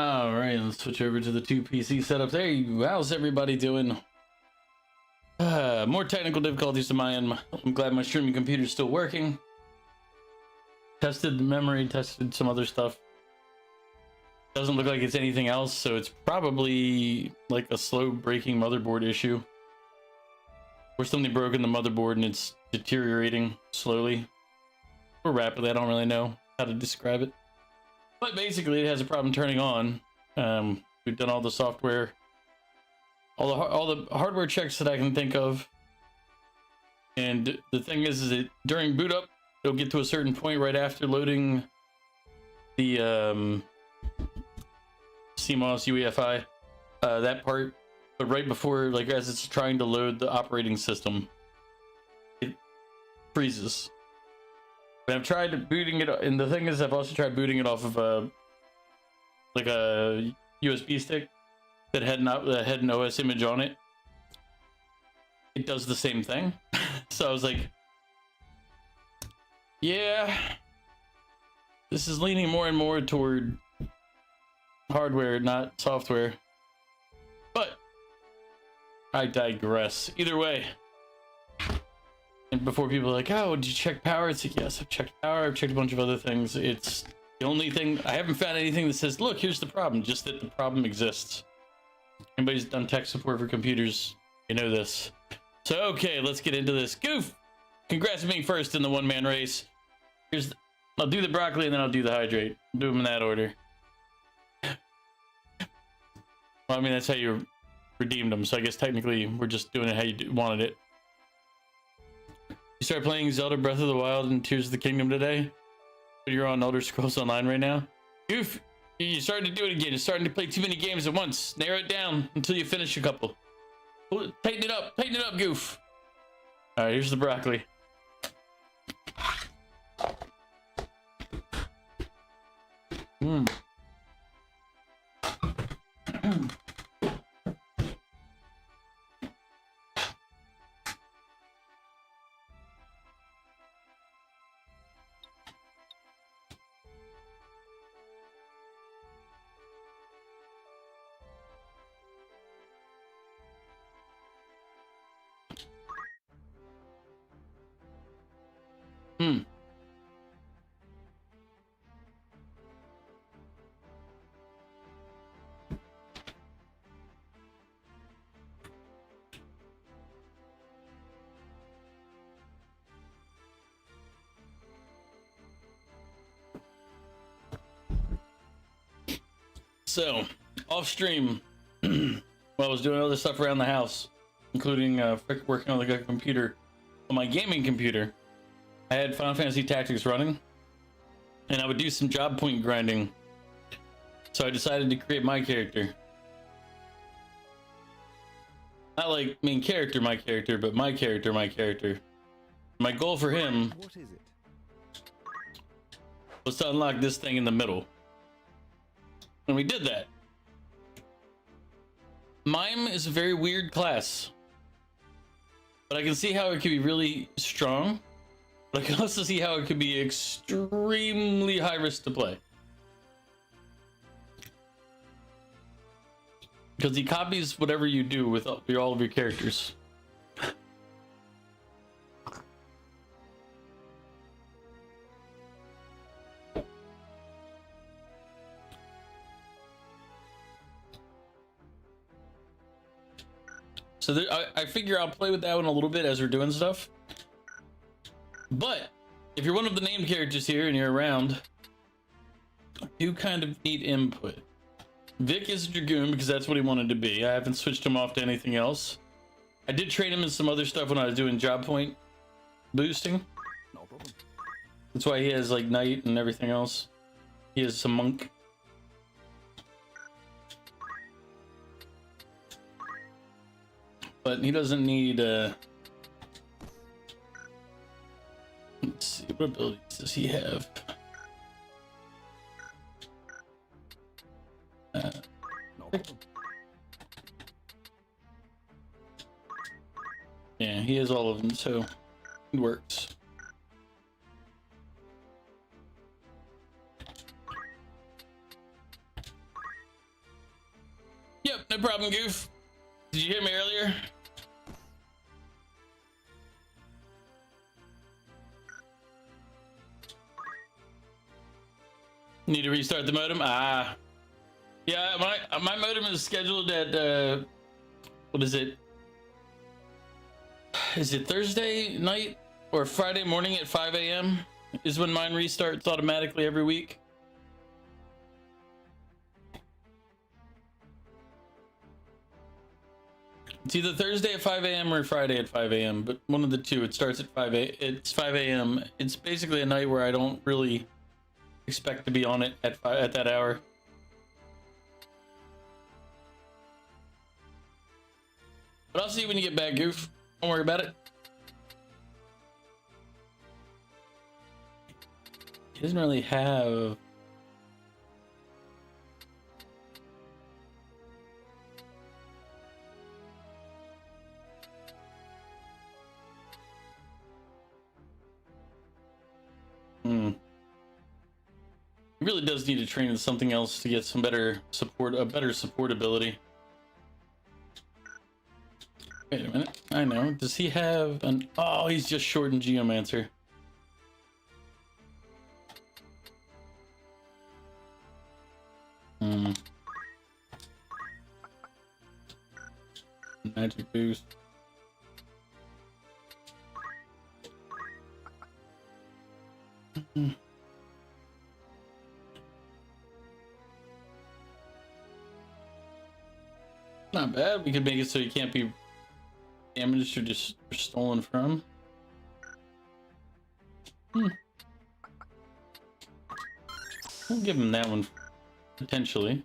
All right, let's switch over to the two PC setups. Hey, how's everybody doing? More technical difficulties to my end. I'm glad my streaming computer's still working. Tested the memory, tested some other stuff. Doesn't look like it's anything else, so it's probably like a slow breaking motherboard issue. Or something broke in the motherboard and it's deteriorating slowly. Or rapidly, I don't really know how to describe it. But basically, it has a problem turning on. We've done all the software, all the hardware checks that I can think of. And the thing is that during boot up, it'll get to a certain point right after loading the CMOS UEFI, that part. But right before, like as it's trying to load the operating system, it freezes. And I've tried booting it, and the thing is, I've also tried booting it off of like a USB stick that had an OS image on it. It does the same thing. So I was like, yeah, this is leaning more and more toward hardware, not software. But I digress. Either way. And before people are like, oh, did you check power? It's like, yes, I've checked power. I've checked a bunch of other things. It's the only thing, I haven't found anything that says, look, here's the problem, just that the problem exists. Anybody's done tech support for computers, you know this. So, okay, let's get into this. Goof! Congrats on being first in the one-man race. I'll do the broccoli and then I'll do the hydrate. I'll do them in that order. Well, I mean, that's how you redeemed them, so I guess technically we're just doing it how you wanted it. You started playing Zelda Breath of the Wild and Tears of the Kingdom today? But you're on Elder Scrolls Online right now? Goof, you're starting to do it again. You're starting to play too many games at once. Narrow it down until you finish a couple. Tighten it up, Goof. All right, here's the broccoli. Mmm. So, off stream, while I was doing other stuff around the house, including working on the computer, on my gaming computer, I had Final Fantasy Tactics running, and I would do some job point grinding. So I decided to create my character. Not like main character, my character, but my character, my character. My goal for him was to unlock this thing in the middle. And we did that. Mime is a very weird class. But I can see how it could be really strong. But I can also see how it could be extremely high risk to play. Because he copies whatever you do with all of your characters. So I figure I'll play with that one a little bit as we're doing stuff. But if you're one of the named characters here and you're around, you kind of need input. Vic is a Dragoon because that's what he wanted to be. I haven't switched him off to anything else. I did train him in some other stuff when I was doing job point boosting. No problem. That's why he has like knight and everything else. He has some monk. But he doesn't need let's see, what abilities does he have? No problem. Yeah, he has all of them, so it works. No problem, Goof. Did you hear me earlier? Need to restart the modem? Ah. Yeah, my modem is scheduled at, what is it? Is it Thursday night or Friday morning at 5 a.m. is when mine restarts automatically every week. It's either Thursday at 5 a.m. or Friday at 5 a.m., but one of the two. It starts at 5 a.m. It's 5 a.m. It's basically a night where I don't really expect to be on it at that hour. But I'll see you when you get back, Goof. Don't worry about it. He doesn't really have... He really does need to train in something else to get some better support, a better support ability. Wait a minute. I know. Does he have an... Oh, he's just short in Geomancer. Magic boost. Not bad. We could make it so he can't be damaged or just stolen from. We'll give him that one potentially.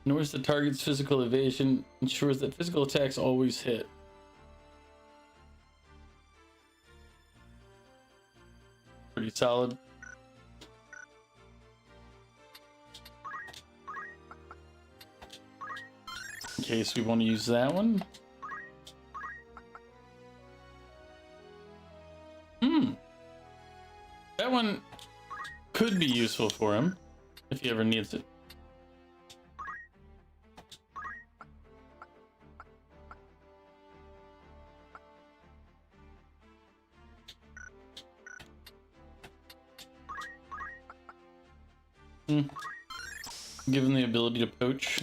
Ignores the target's physical evasion, ensures that physical attacks always hit. Pretty solid. In case we want to use that one. That one could be useful for him if he ever needs it. Give him the ability to poach.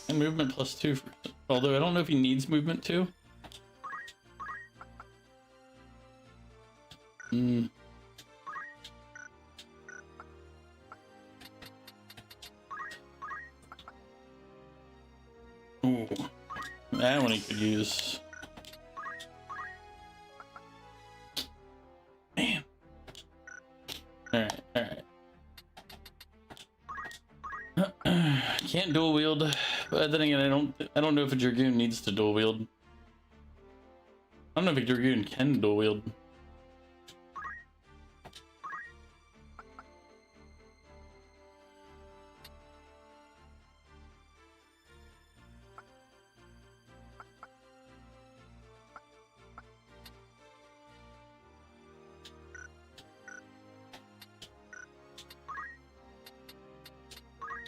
And movement +2. Although I don't know if he needs movement 2. Ooh. That one he could use. Man. Alright, alright. Can't dual wield, but then again, I don't know if a Dragoon needs to dual wield. I don't know if a Dragoon can dual wield.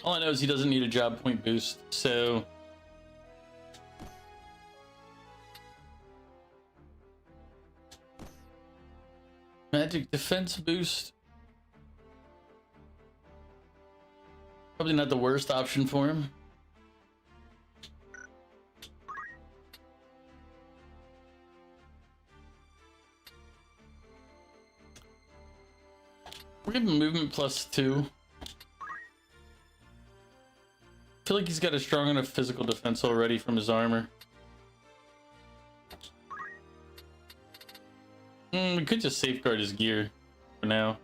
All I know is he doesn't need a job point boost, so... Magic defense boost. Probably not the worst option for him. We're giving movement +2. I feel like he's got a strong enough physical defense already from his armor. We could just safeguard his gear for now.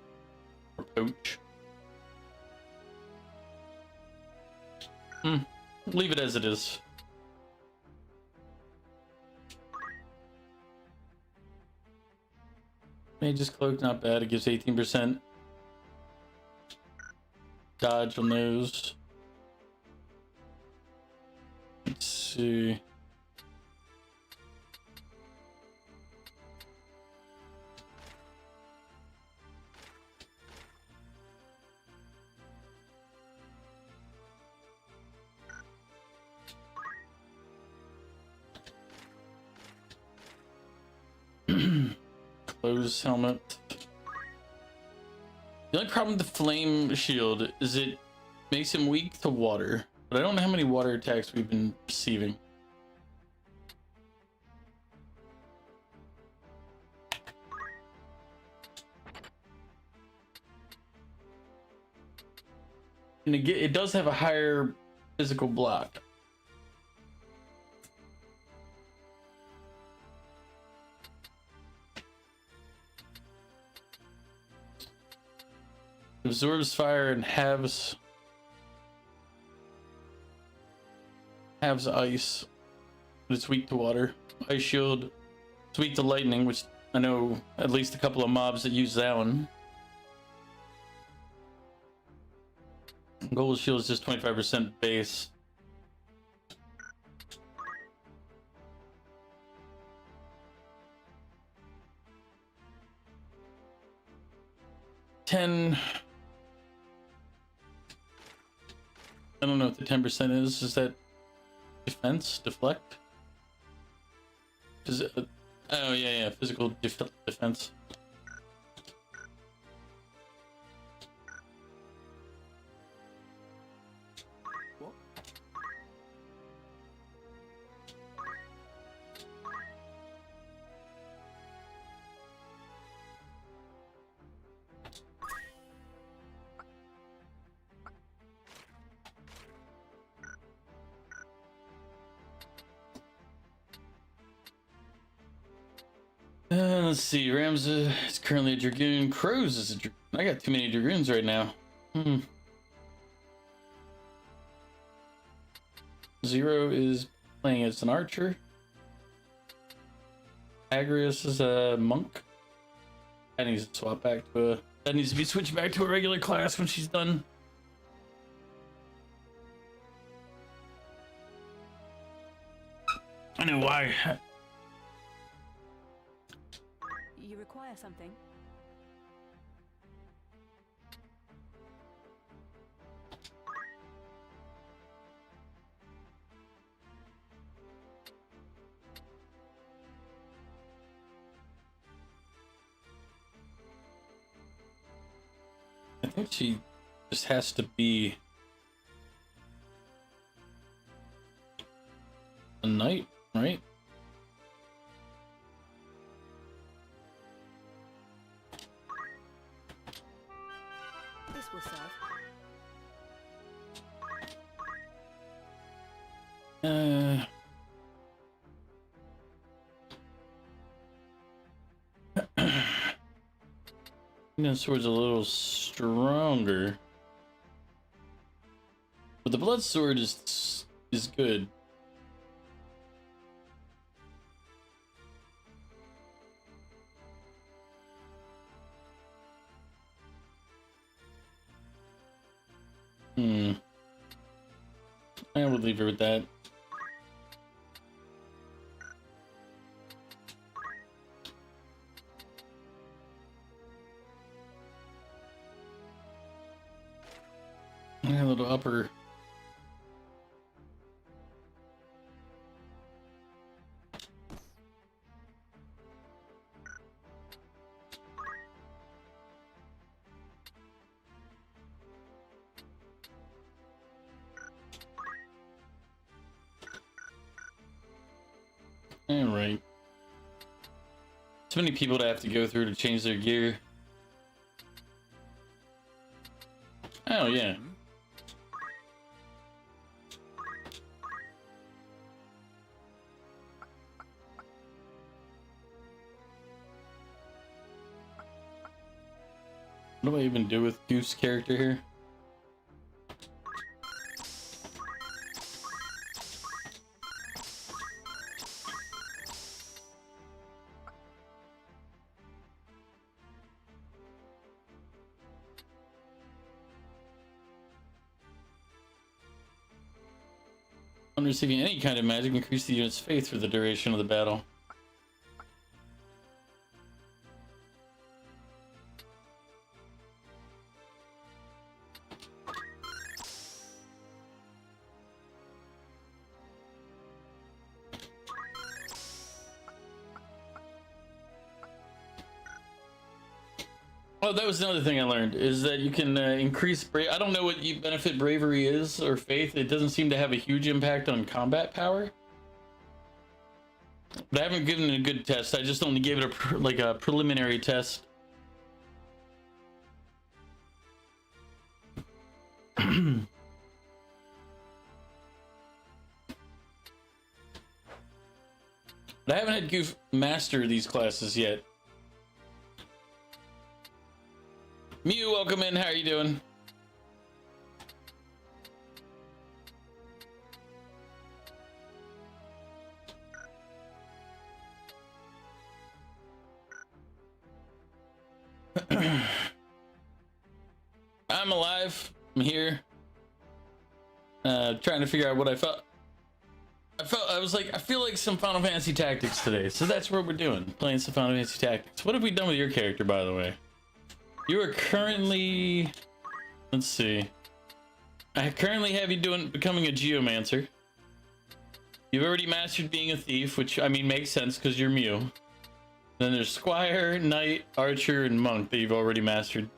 Or poach. Leave it as it is. Mage's Cloak, not bad. It gives 18% dodge on those. Let's see. Close helmet. The only problem with the flame shield is it makes him weak to water, but I don't know how many water attacks we've been receiving. And it does have a higher physical block. Absorbs fire and halves ice, but it's weak to water. Ice shield, it's weak to lightning, which I know at least a couple of mobs that use that one. Gold shield is just 25% base. I don't know what the 10% is. Is that defense? Deflect? Oh yeah, physical defense. What? Let's see. Rams is currently a Dragoon. Crows is a Dragoon. I got too many Dragoons right now. Zero is playing as an archer. Agrius is a monk. That needs to swap back to a. That needs to be switched back to a regular class when she's done. I know why. You require something? I think she just has to be a knight, right? This will serve. Sword's a little stronger, but the blood sword is good. I would leave her with that. A little upper. All right. Too many people to have to go through to change their gear. Oh yeah. What do I even do with Goose character here? On receiving any kind of magic, increase the unit's faith for the duration of the battle. Oh, that was another thing I learned, is that you can increase I don't know what benefit bravery is or faith. It doesn't seem to have a huge impact on combat power. But I haven't given it a good test. I just only gave it a preliminary test. But I haven't had Goof master these classes yet. Mew, welcome in. How are you doing? I'm alive. I'm here. Trying to figure out what I felt. I was like, I feel like some Final Fantasy Tactics today. So that's what we're doing. Playing some Final Fantasy Tactics. What have we done with your character, by the way? You are currently... Let's see. I currently have you becoming a Geomancer. You've already mastered being a thief, which, I mean, makes sense because you're Mew. Then there's Squire, Knight, Archer, and Monk that you've already mastered.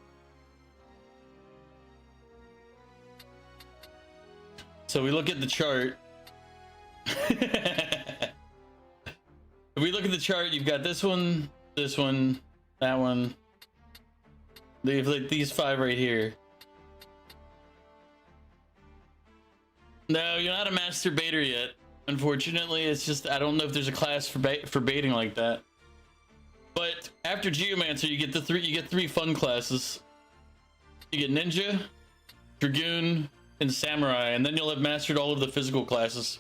So we look at the chart. If we look at the chart, you've got this one, that one. They have like these 5 right here. No, you're not a master baiter yet. Unfortunately, it's just I don't know if there's a class for baiting like that. But after Geomancer, you get three fun classes. You get Ninja, Dragoon, and Samurai, and then you'll have mastered all of the physical classes.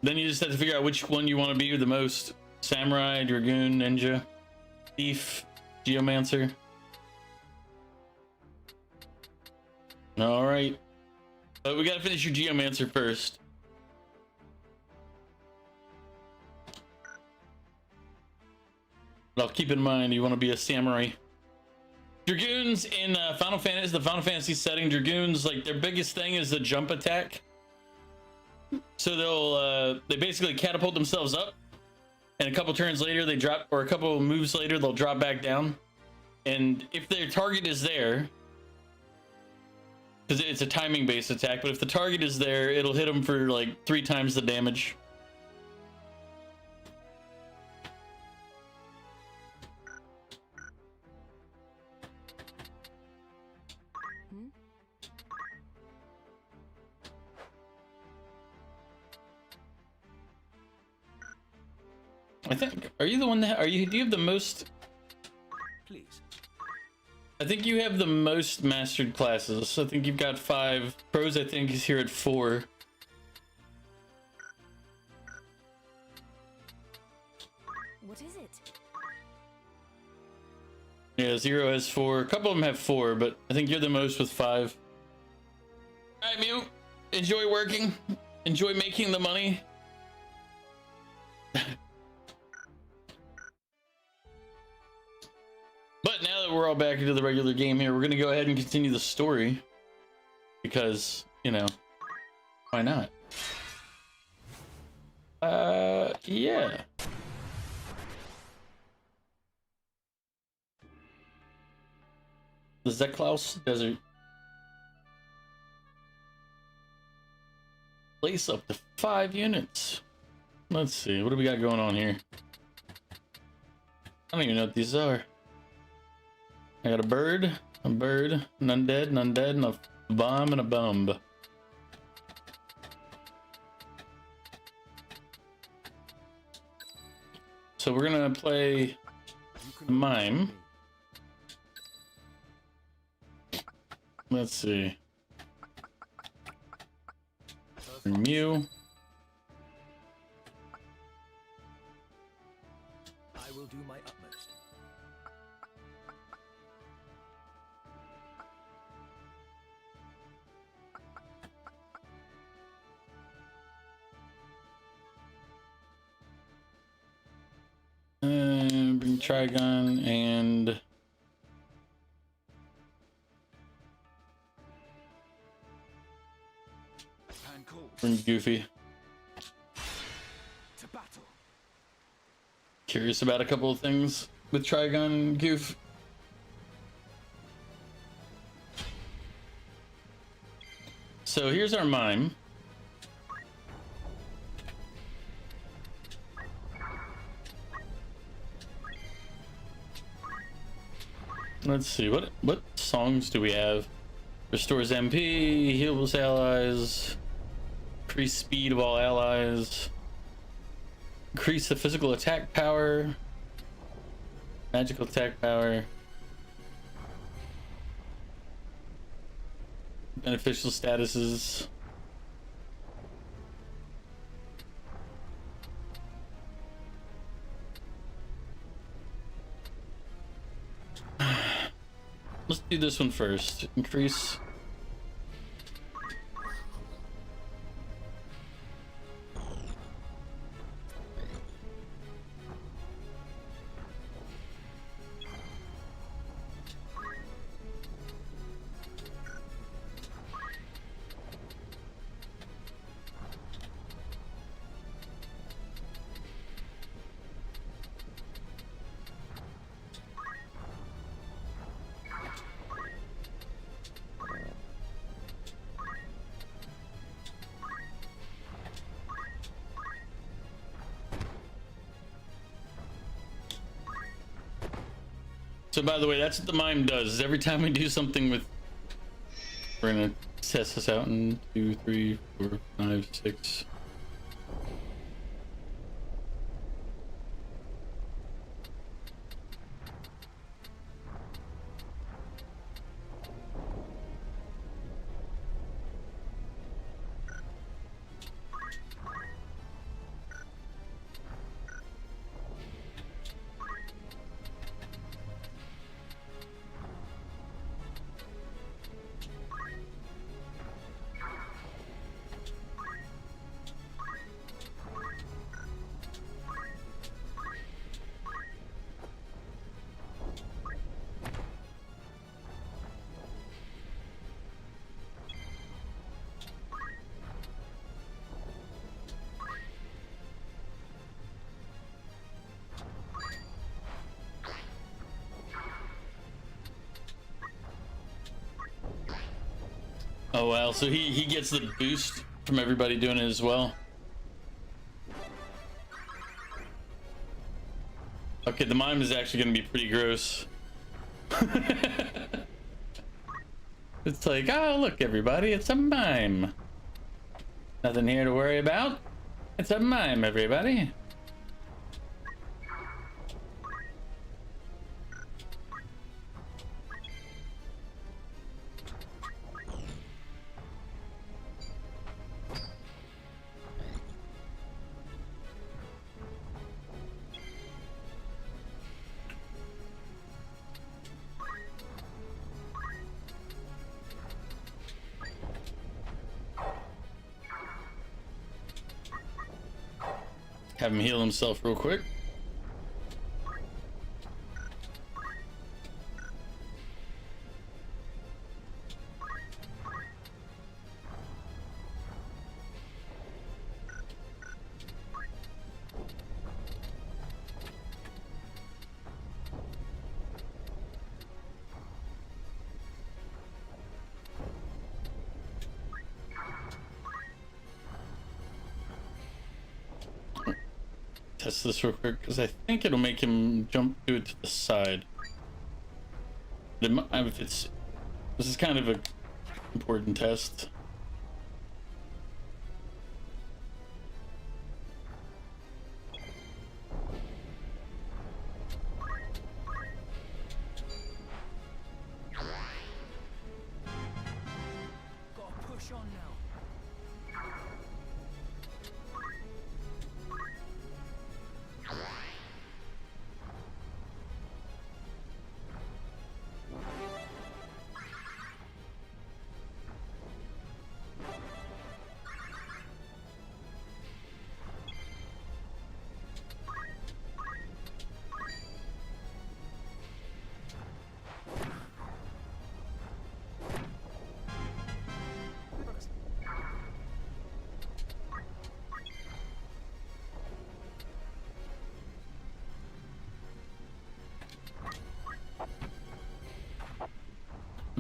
Then you just have to figure out which one you want to be the most. Samurai, Dragoon, Ninja, Thief, Geomancer. Alright. But we gotta finish your Geomancer first. But I'll keep in mind you want to be a Samurai. Dragoons in the Final Fantasy setting, Dragoons, like their biggest thing is the jump attack. So they basically catapult themselves up, and a couple turns later they drop, or a couple moves later they'll drop back down. And if their target is there, because it's a timing based attack, but if the target is there, it'll hit them for like 3 times the damage. I think, are you the one that, do you have the most? Please. I think you have the most mastered classes. I think you've got 5. Pros, I think, is here at 4. What is it? Yeah, Zero has 4. A couple of them have 4, but I think you're the most with 5. Alright, Mew. Enjoy working. Enjoy making the money. But now that we're all back into the regular game here, we're going to go ahead and continue the story. Because, you know, why not? Yeah. The Zeklaus Desert. Place up to 5 units. Let's see, what do we got going on here? I don't even know what these are. I got a bird, an undead, and a bomb and a bumb. So we're gonna play Mime. Let's see. Mew. I will do my utmost. Bring Trigon and bring Goofy. to battle. Curious about a couple of things with Trigon and Goof. So here's our mime. Let's see, what songs do we have? Restores MP, heals allies, increase speed of all allies, increase the physical attack power, magical attack power, beneficial statuses. Let's do this one first. Increase. So by the way, that's what the mime does. Is every time we do something with, we're gonna test this out in 2, 3, 4, 5, 6. Oh wow, so he gets the boost from everybody doing it as well. Okay, the mime is actually gonna be pretty gross. It's like, oh look everybody, it's a mime. Nothing here to worry about. It's a mime, everybody. Have him heal himself real quick. Test this real quick because I think it'll make him jump to it to the side. If it's, this is kind of a important test. Gotta push on now.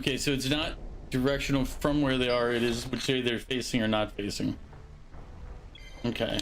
Okay, so it's not directional from where they are. It is which way they're facing or not facing. Okay.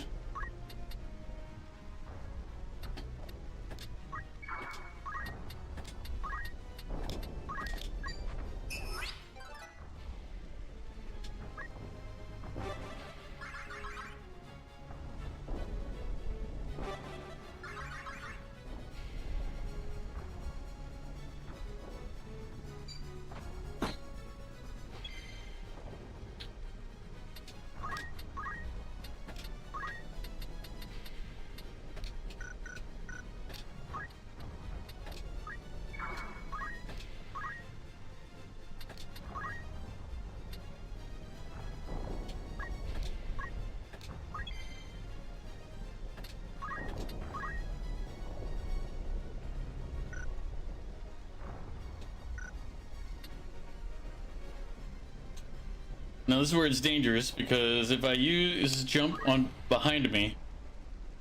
Now this is where it's dangerous, because if I use jump on behind me,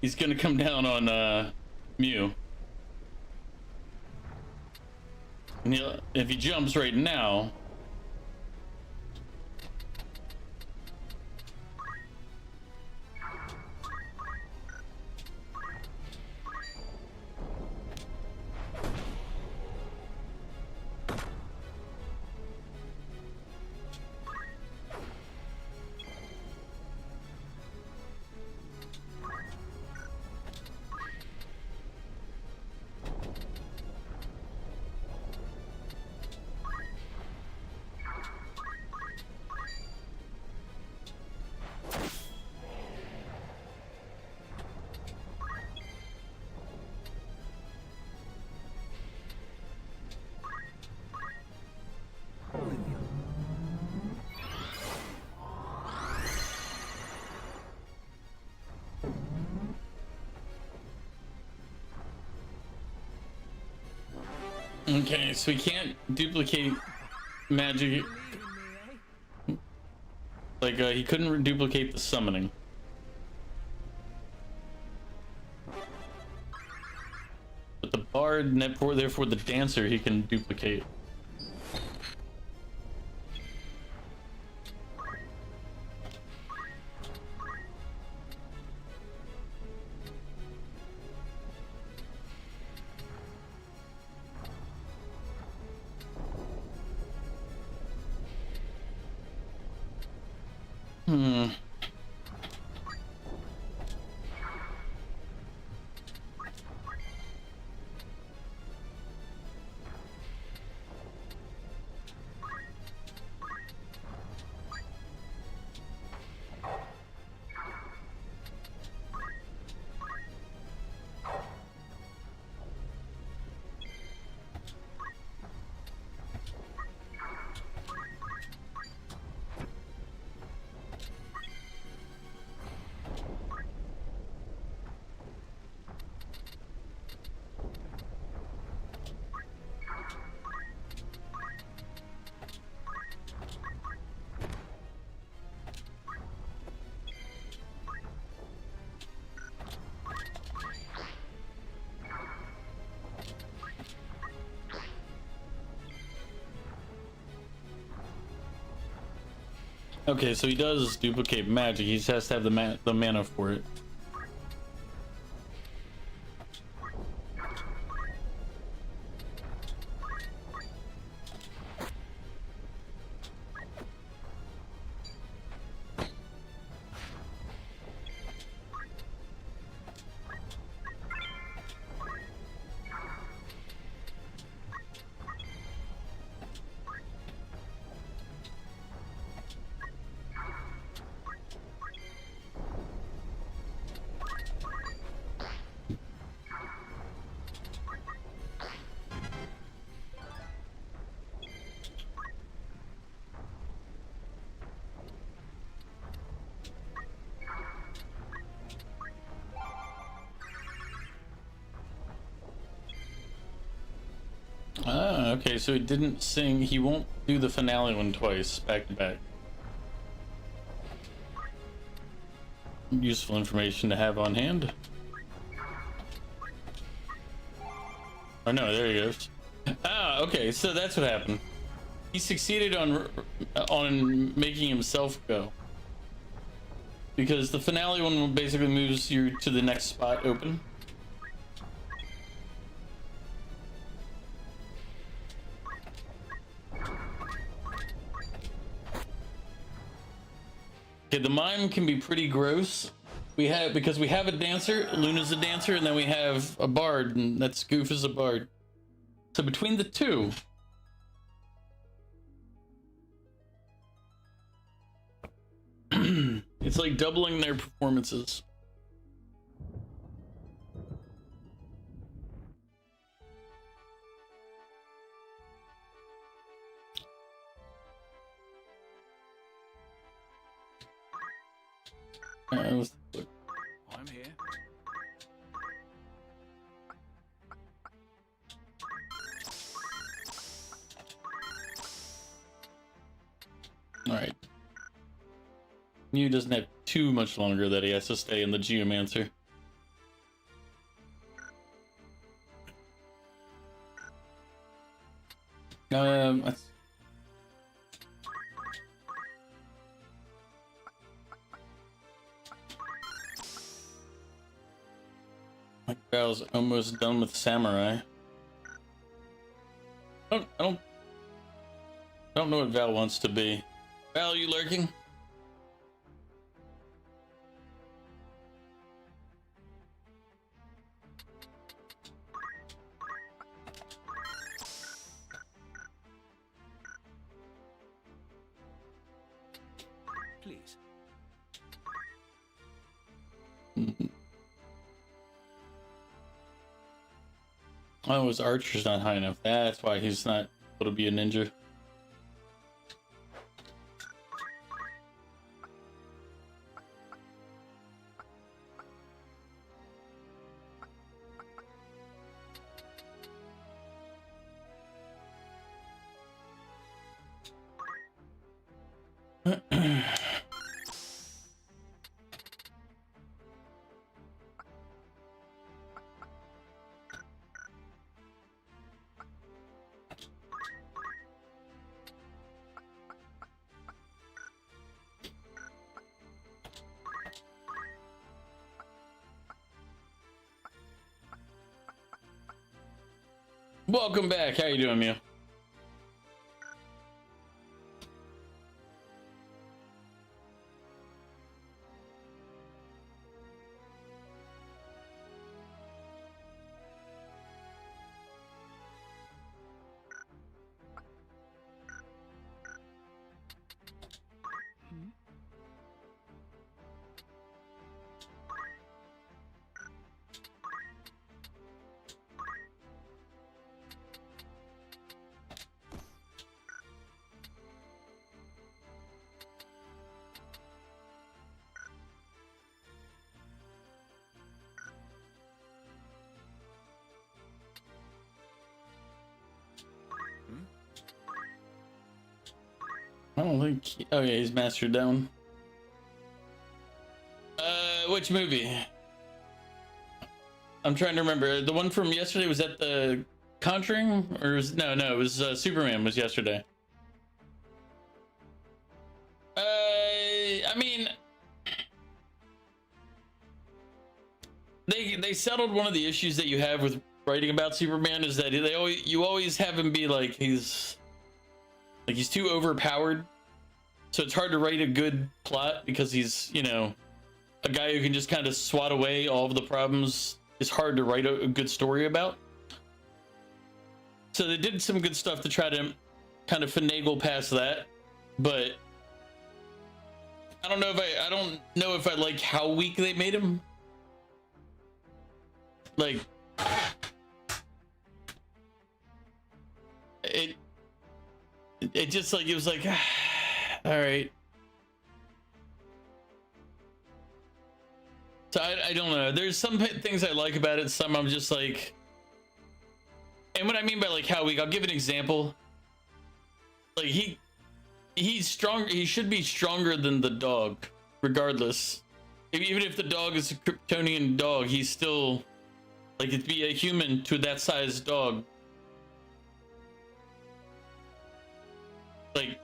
he's gonna come down on Mew. And if he jumps right now, okay, so we can't duplicate magic. Like, he couldn't duplicate the summoning. But the bard, therefore the dancer, he can duplicate. Okay, so he does duplicate magic. He just has to have the mana for it. Ah, okay, so he didn't sing. He won't do the finale one twice, back to back. Useful information to have on hand. Oh no, there he goes. Ah, okay, so that's what happened. He succeeded on making himself go. Because the finale one basically moves you to the next spot open. Okay, the mime can be pretty gross. Because we have a dancer, Luna's a dancer, and then we have a bard, and that's Goof is a bard. So between the two, it's like doubling their performances. Let's look. I'm here. All right. Mew doesn't have too much longer that he has to stay in the Geomancer. Let's... My Val's almost done with Samurai. I don't know what Val wants to be. Val, you lurking? Please. Oh, his archer's not high enough. That's why he's not able to be a ninja. Welcome back. How you doing, Mew? I don't think. Oh yeah, he's mastered down. Which movie? I'm trying to remember. The one from yesterday, was that the Conjuring, or no? It was Superman. Was yesterday. I mean, they settled one of the issues that you have with writing about Superman, is that you always have him be like he's too overpowered, so it's hard to write a good plot because he's, you know, a guy who can just kind of swat away all of the problems. Is hard to write a good story about. So they did some good stuff to try to kind of finagle past that, but I don't know if I like how weak they made him. Like, it just like, it was like, all right. So I don't know. There's some things I like about it. Some I'm just like, and what I mean by like how weak, I'll give an example. Like he's strong. He should be stronger than the dog, regardless. Even if the dog is a Kryptonian dog, he's still like, it'd be a human to that size dog. Like,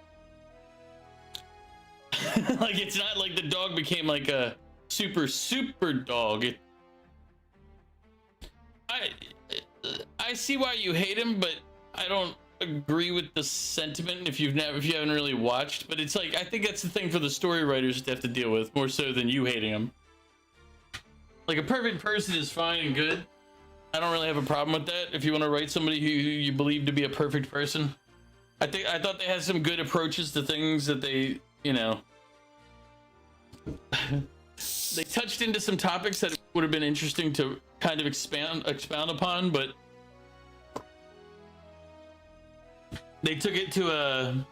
like it's not like the dog became like a super dog. I see why you hate him, but I don't agree with the sentiment if you haven't really watched. But it's like, I think that's the thing for the story writers to have to deal with more so than you hating him. Like, a perfect person is fine and good. I don't really have a problem with that. If you want to write somebody who you believe to be a perfect person, I thought they had some good approaches to things that they, you know, they touched into some topics that would have been interesting to kind of expound upon, but they took it to a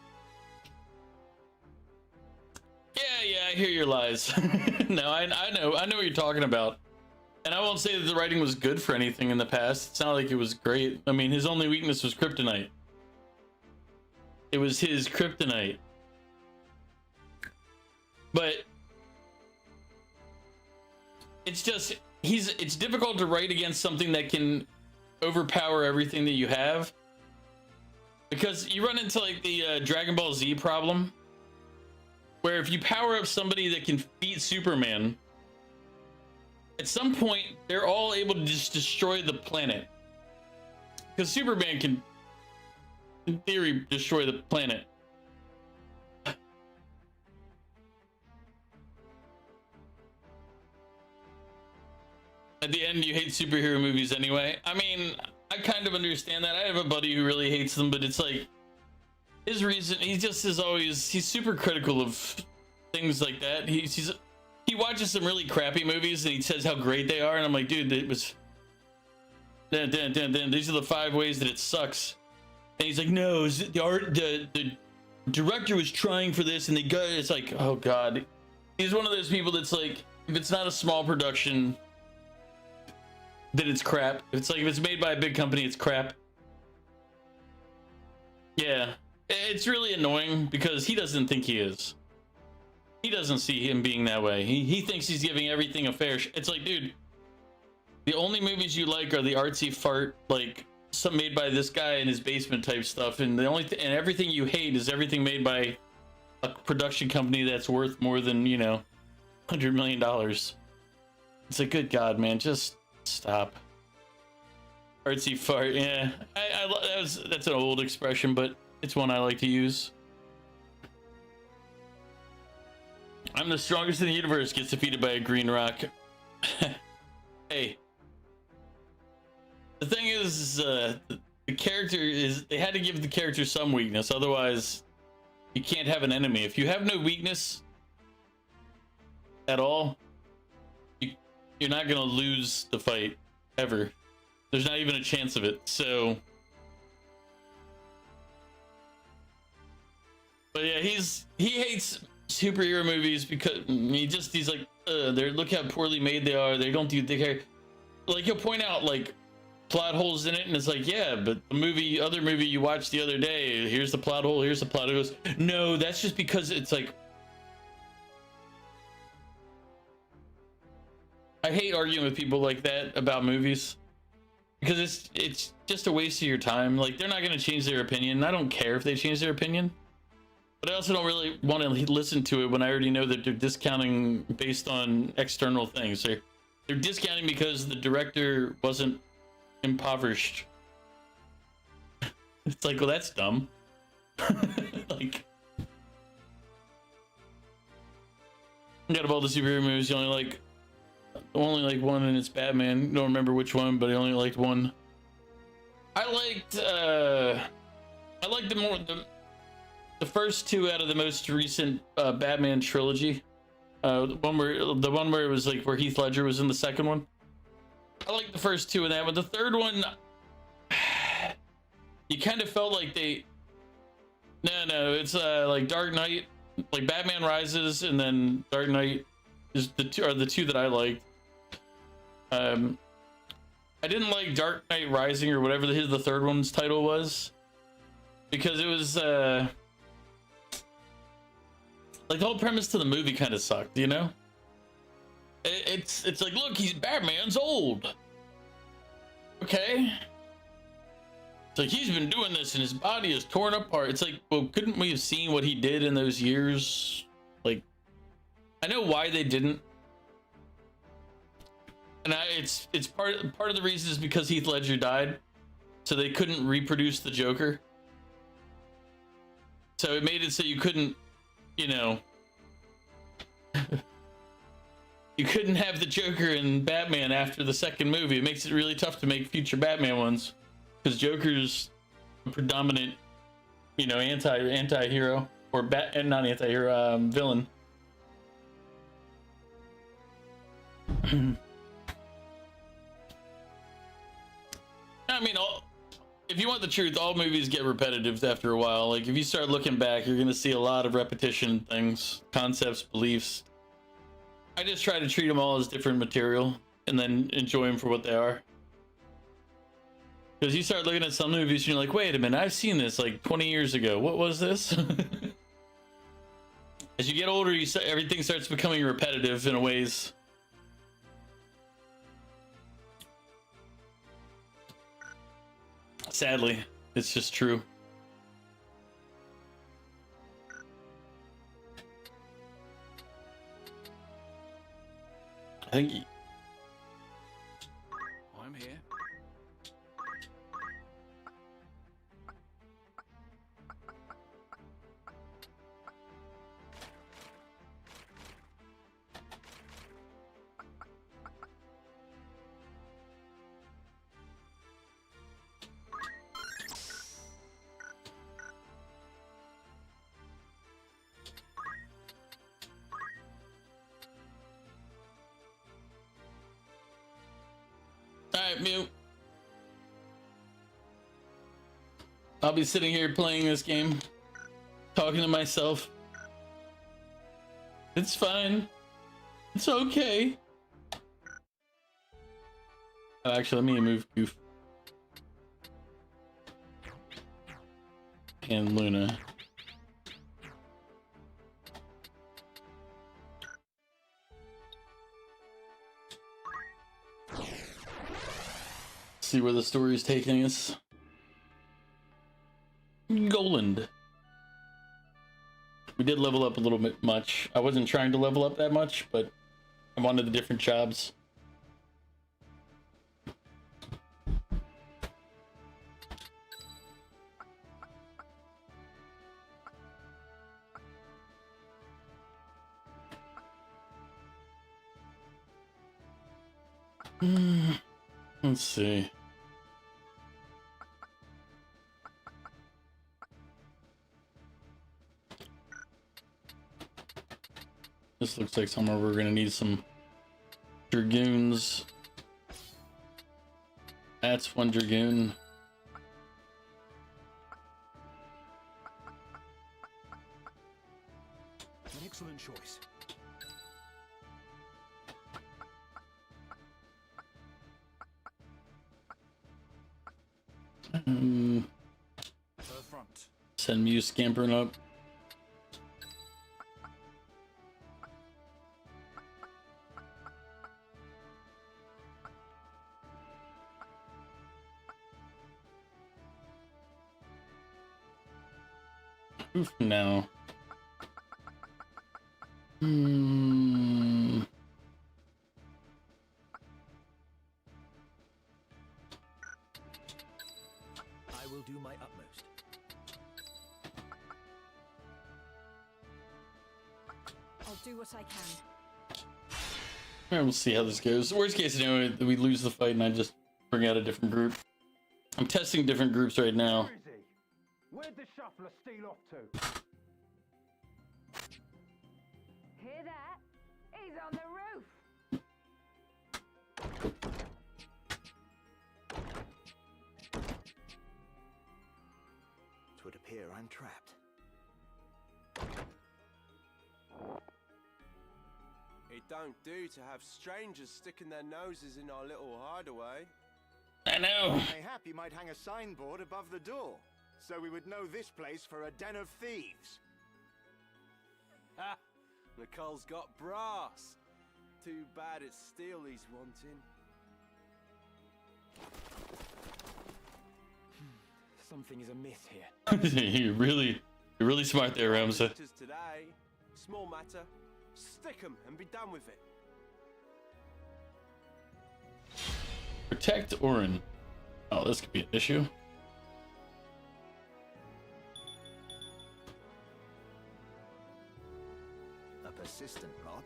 yeah, I hear your lies. No, I know what you're talking about. And I won't say that the writing was good for anything in the past. It's not like it was great. I mean, his only weakness was kryptonite. It was his kryptonite. But it's just, it's difficult to write against something that can overpower everything that you have. Because you run into like the Dragon Ball Z problem, where if you power up somebody that can beat Superman, at some point they're all able to just destroy the planet. Because Superman can, in theory, destroy the planet. At the end, you hate superhero movies anyway. I mean, I kind of understand that. I have a buddy who really hates them, but it's like, his reason, he just is always, he's super critical of things like that. He watches some really crappy movies and he says how great they are, and I'm like, dude, it was, these are the 5 ways that it sucks. And he's like, no, the director was trying for this, and it's like, oh god. He's one of those people that's like, if it's not a small production, then it's crap. It's like, if it's made by a big company, it's crap. Yeah, it's really annoying because he doesn't think he is. He doesn't see him being that way. He thinks he's giving everything a fair it's like, dude, the only movies you like are the artsy fart, like some made by this guy in his basement type stuff, and the only and everything you hate is everything made by a production company that's worth more than, you know, $100 million. It's like, good god, man, just stop. Artsy fart. Yeah, that's an old expression, but it's one I like to use. I'm the strongest in the universe, gets defeated by a green rock. Hey, the thing is, the character is, they had to give the character some weakness, otherwise you can't have an enemy. If you have no weakness at all, you're not gonna lose the fight ever. There's not even a chance of it. So, but yeah, he hates superhero movies because he's like, look how poorly made they are. They don't care. Like, he'll point out like plot holes in it, and it's like, yeah, but the other movie you watched the other day, here's the plot hole, here's the plot. It goes, no, that's just because it's like, I hate arguing with people like that about movies because it's just a waste of your time. Like, they're not going to change their opinion. I don't care if they change their opinion, but I also don't really want to listen to it when I already know that they're discounting based on external things. They're discounting because the director wasn't impoverished. It's like, well, that's dumb. Like, out of all the superhero movies, you only like one, and it's Batman. Don't remember which one, but I only liked one. I liked the first 2 out of the most recent Batman trilogy. The one where it was like where Heath Ledger was in the second one. I like the first 2 of that, but the third one, you kind of felt like no, it's like Dark Knight, like Batman Rises, and then Dark Knight is the two that I liked. I didn't like Dark Knight Rising or whatever the third one's title was, because it was like the whole premise to the movie kind of sucked, you know? It's like, look, Batman's old. Okay. It's like he's been doing this and his body is torn apart. It's like, well, couldn't we have seen what he did in those years? Like, I know why they didn't, and it's part of the reason is because Heath Ledger died, so they couldn't reproduce the Joker. So it made it so you couldn't, you know, you couldn't have the Joker in Batman after the second movie. It makes it really tough to make future Batman ones. Because Joker's a predominant, you know, anti-hero or not anti-hero, villain. I mean, if you want the truth, all movies get repetitive after a while. Like, if you start looking back, you're gonna see a lot of repetition things, concepts, beliefs. I just try to treat them all as different material and then enjoy them for what they are. Because you start looking at some movies and you're like, wait a minute, I've seen this like 20 years ago. What was this? As you get older, everything starts becoming repetitive in ways. Sadly, it's just true. I think I'm here. Alright, mute. I'll be sitting here playing this game, talking to myself. It's fine. It's okay. Oh, actually, let me move Goof and Luna. See where the story is taking us. Goland. We did level up a little bit much. I wasn't trying to level up that much, but I wanted the different jobs. Let's see. This looks like somewhere we're gonna need some dragoons. That's one dragoon. An excellent choice. To the front. Send Mew scampering up. Oof, no. I will do my utmost. I'll do what I can. Alright, we'll see how this goes. Worst case scenario, we lose the fight and I just bring out a different group. I'm testing different groups right now. Where is he? Where'd the shuffler steal off to? Hear that? He's on the roof. It would appear I'm trapped. It don't do to have strangers sticking their noses in our little hideaway. I know. Mayhap you might hang a signboard above the door, so we would know this place for a den of thieves. Ha! Nicole's got brass. Too bad it's steel he's wanting. Something is amiss here. you're really smart there, Ramsey. Visitors today. Small matter. Stick 'em and be done with it. Protect Orin. Oh, this could be an issue. A persistent lot.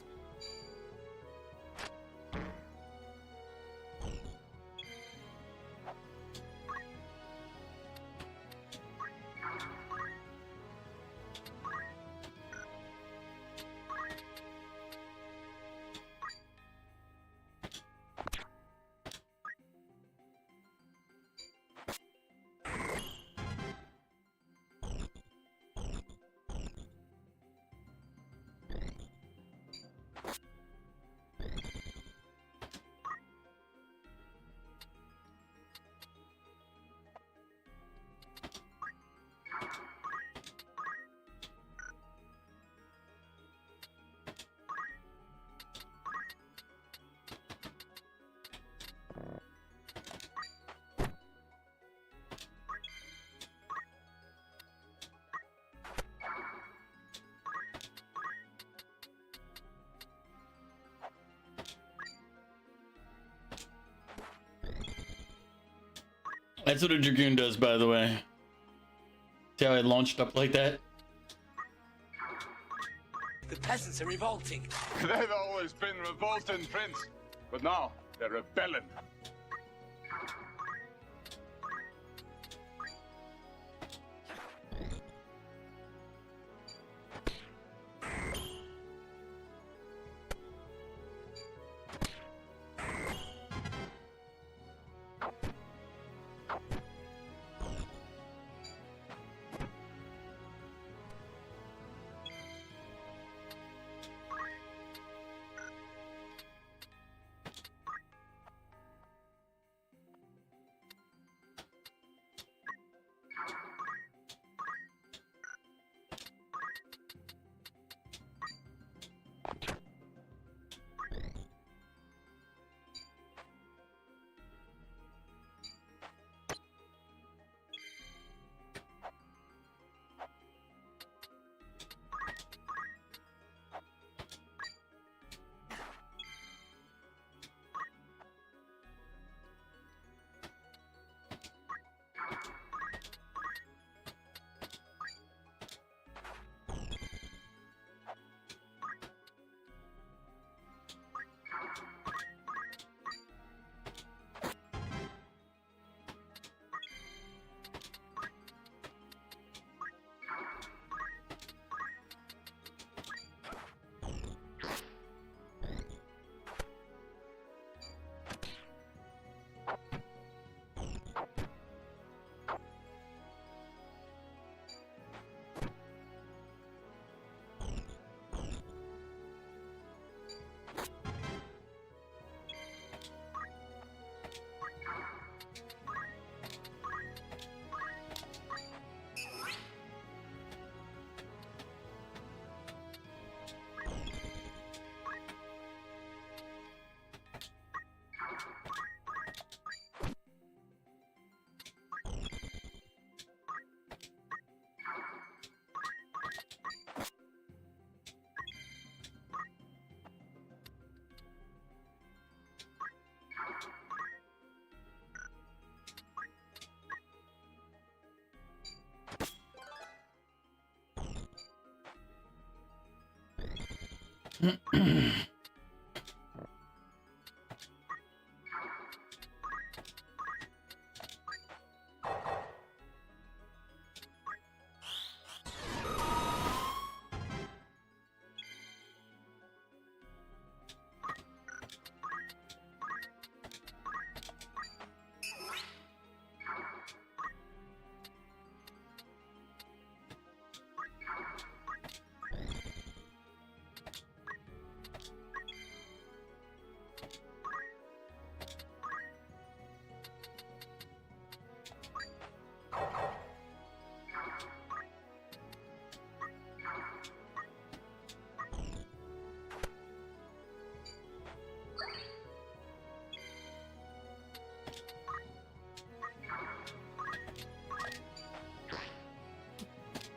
That's what a Dragoon does, by the way. See how I launched up like that? The peasants are revolting. They've always been revolting, Prince. But now they're rebelling.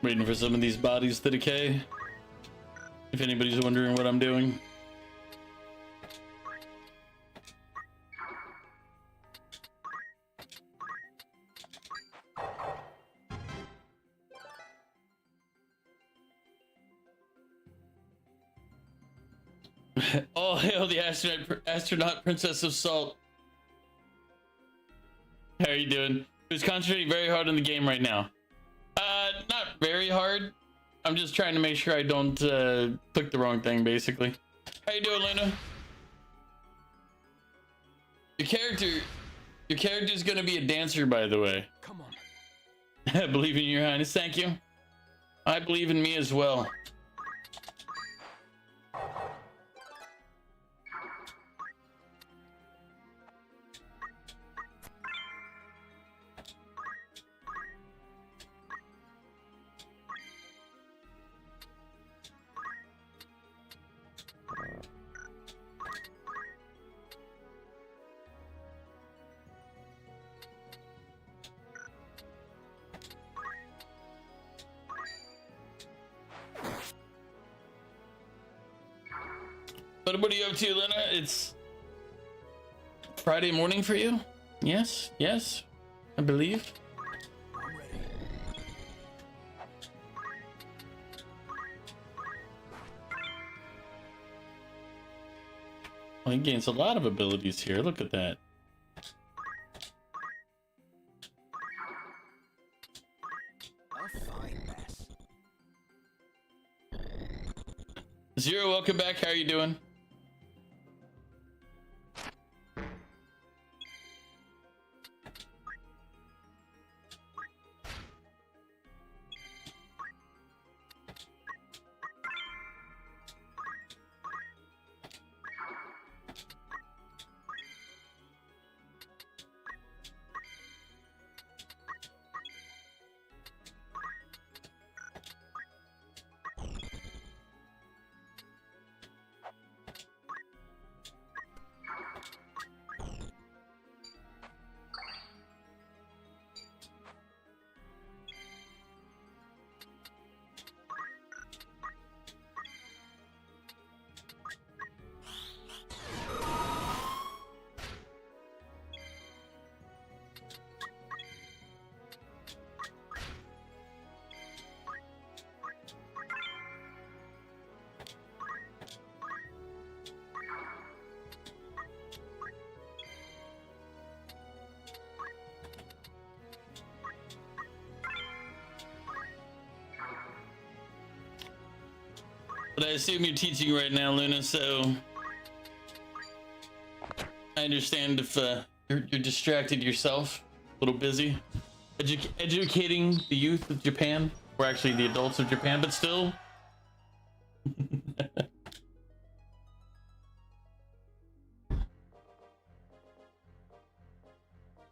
Waiting for some of these bodies to decay. If anybody's wondering what I'm doing. Oh, hail the astronaut princess of salt. How are you doing? Who's concentrating very hard on the game right now? Not very hard. I'm just trying to make sure I don't click the wrong thing, basically. How you doing, Luna? Your character's gonna be a dancer, by the way. Come on. I believe in your highness. Thank you. I believe in me as well. What are you up to, Lena? It's Friday morning for you? Yes, yes, I believe. I'm ready. Well, he gains a lot of abilities here. Look at that. A fine mess. Zero, welcome back. How are you doing? But I assume you're teaching right now, Luna, so I understand if you're distracted yourself, a little busy. Educating the youth of Japan, or actually the adults of Japan, but still.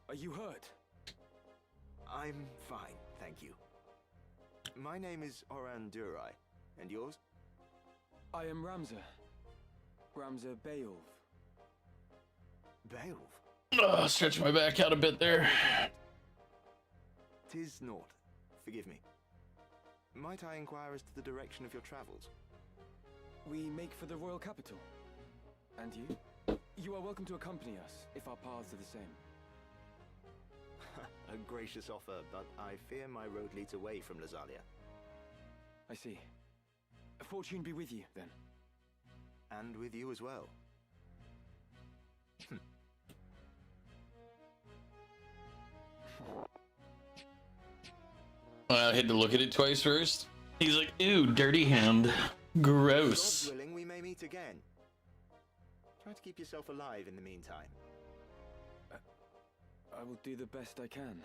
Are you hurt? I'm fine, thank you. My name is Oran Durai, and yours? I am Ramza. Ramza Beowulf. Beowulf? Oh, stretch my back out a bit there. 'Tis naught. Forgive me. Might I inquire as to the direction of your travels? We make for the royal capital. And you? You are welcome to accompany us, if our paths are the same. A gracious offer, but I fear my road leads away from Lazalia. I see. Fortune be with you, then. And with you as well. I had to look at it twice first. He's like, ew, dirty hand. Gross. God willing, we may meet again. Try to keep yourself alive in the meantime. I will do the best I can.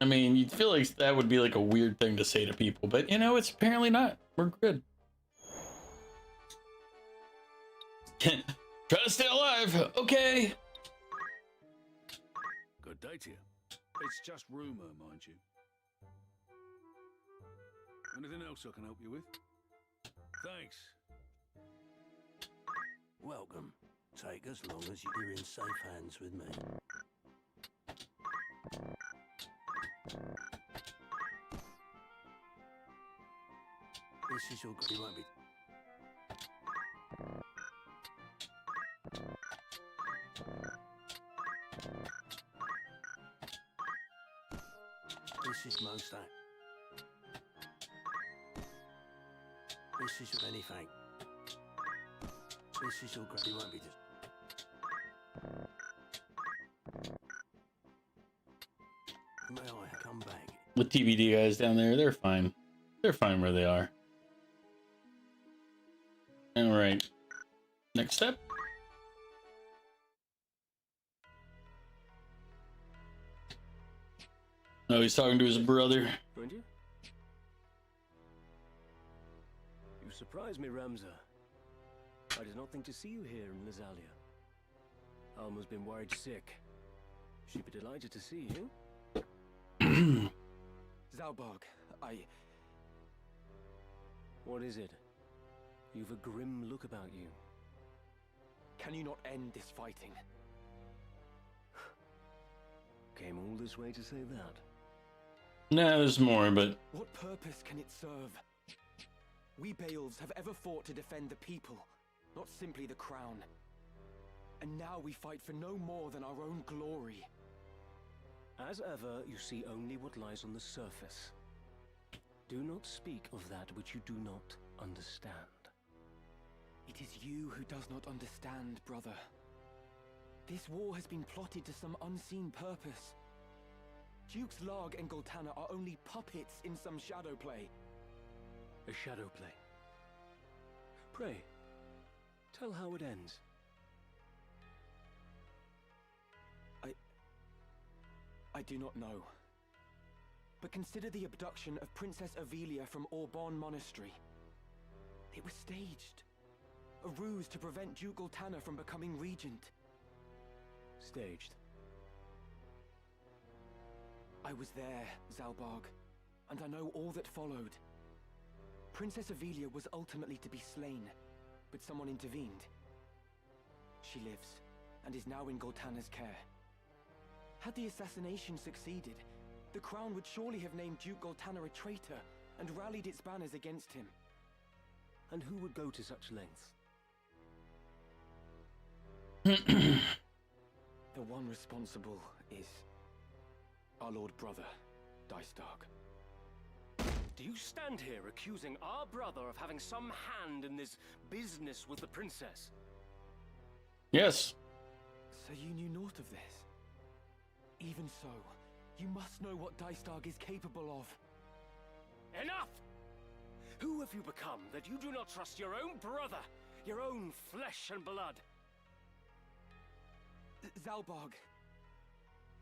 I mean, you'd feel like that would be like a weird thing to say to people, but you know, it's apparently not. We're good. Try to stay alive. Okay. Good day to you. It's just rumor, mind you. Anything else I can help you with? Thanks. Welcome. Take as long as you're in safe hands with me. This is your... You won't be... This is most that. This is your anything. This is your... You won't be... May I come back? The TBD guys down there, they're fine. They're fine where they are. All right. Next step. Oh, he's talking to his brother. Weren't you? You surprised me, Ramza. I did not think to see you here in Lazalia. Alma's been worried sick. She'd be delighted to see you. Zalbarg, What is it? You've a grim look about you. Can you not end this fighting? Came all this way to say that. Nah, there's more, but... What purpose can it serve? We Beowulfs have ever fought to defend the people, not simply the crown. And now we fight for no more than our own glory. As ever, you see only what lies on the surface. Do not speak of that which you do not understand. It is you who does not understand, brother. This war has been plotted to some unseen purpose. Dukes Larg and Goltana are only puppets in some shadow play. A shadow play. Pray, tell how it ends. I do not know. But consider the abduction of Princess Avelia from Auban Monastery. It was staged. A ruse to prevent Duke Goltana from becoming regent. Staged. I was there, Zalbarg, and I know all that followed. Princess Avelia was ultimately to be slain, but someone intervened. She lives, and is now in Goltana's care. Had the assassination succeeded, the crown would surely have named Duke Goltana a traitor and rallied its banners against him. And who would go to such lengths? The one responsible is our Lord Brother, Dystark. Do you stand here accusing our brother of having some hand in this business with the princess? Yes. So you knew naught of this? Even so, you must know what Dystark is capable of. Enough! Who have you become that you do not trust your own brother, your own flesh and blood? Zalbarg,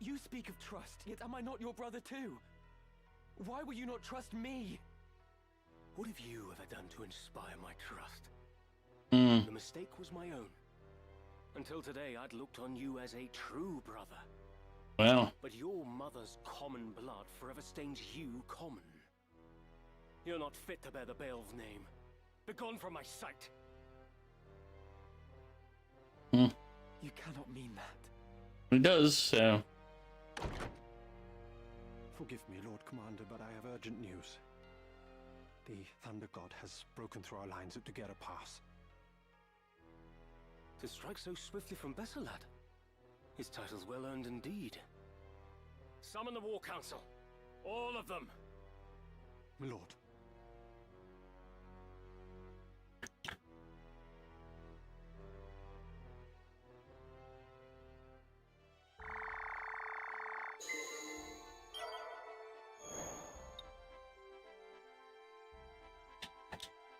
you speak of trust, yet am I not your brother too? Why will you not trust me? What have you ever done to inspire my trust? The mistake was my own. Until today, I'd looked on you as a true brother. Well. But your mother's common blood forever stains you common. You're not fit to bear the Beowulf name. Begone from my sight. You cannot mean that. It does, so... Forgive me, Lord Commander, but I have urgent news. The Thunder God has broken through our lines at Together Pass. To strike so swiftly from Bessalad? His title's well earned indeed. Summon the War Council. All of them. My lord.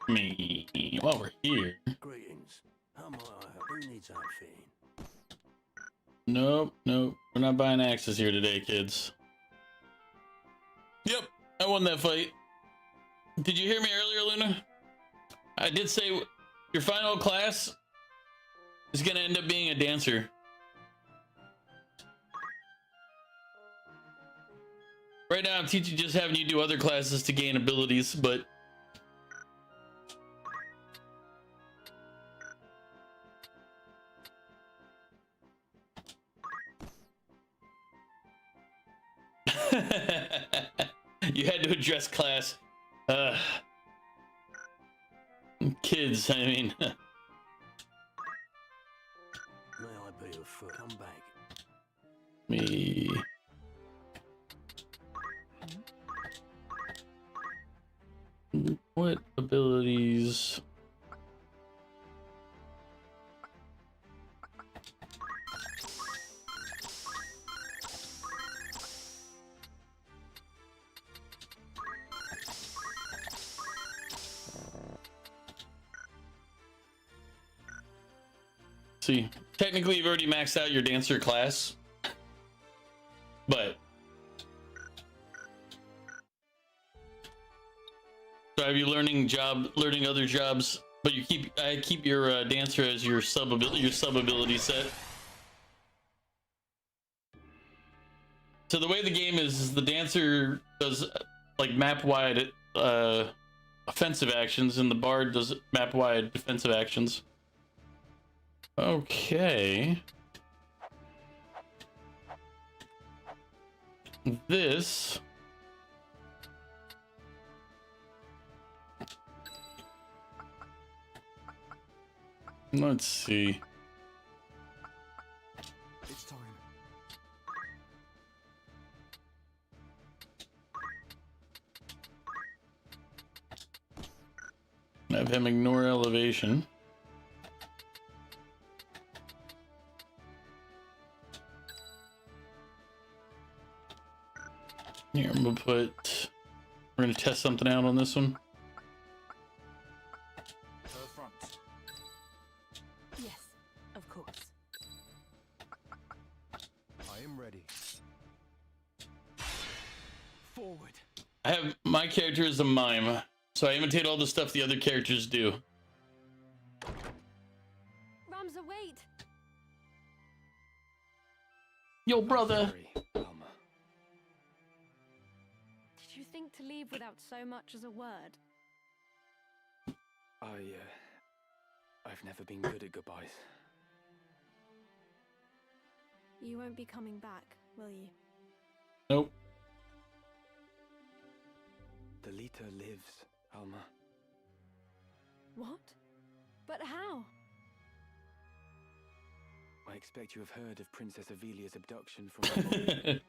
Me, while we're here. Greetings. How may I help? Who needs outfitting? Nope, we're not buying axes here today, kids. Yep, I won that fight. Did you hear me earlier, Luna? I did say your final class is gonna end up being a dancer. Right now I'm teaching, just having you do other classes to gain abilities, but You had to address class. Kids, I mean. May I be your foot? Come back. Me. What abilities? See, technically you've already maxed out your dancer class, but so have you learning other jobs, but I keep your dancer as your sub ability set. So the way the game is the dancer does like map wide offensive actions, and the bard does map wide defensive actions. Okay. This. Let's see. It's time. Have him ignore elevation. Here, I'm gonna put. We're gonna test something out on this one. Yes, of course. I am ready. Forward. I have my character as a mime, so I imitate all the stuff the other characters do. Ramza, wait! Yo, brother. Sorry, Alma. Did you think to leave without so much as a word? I've never been good at goodbyes. You won't be coming back, will you? Nope. Delita lives, Alma. What? But how? I expect you have heard of Princess Avelia's abduction from my mom.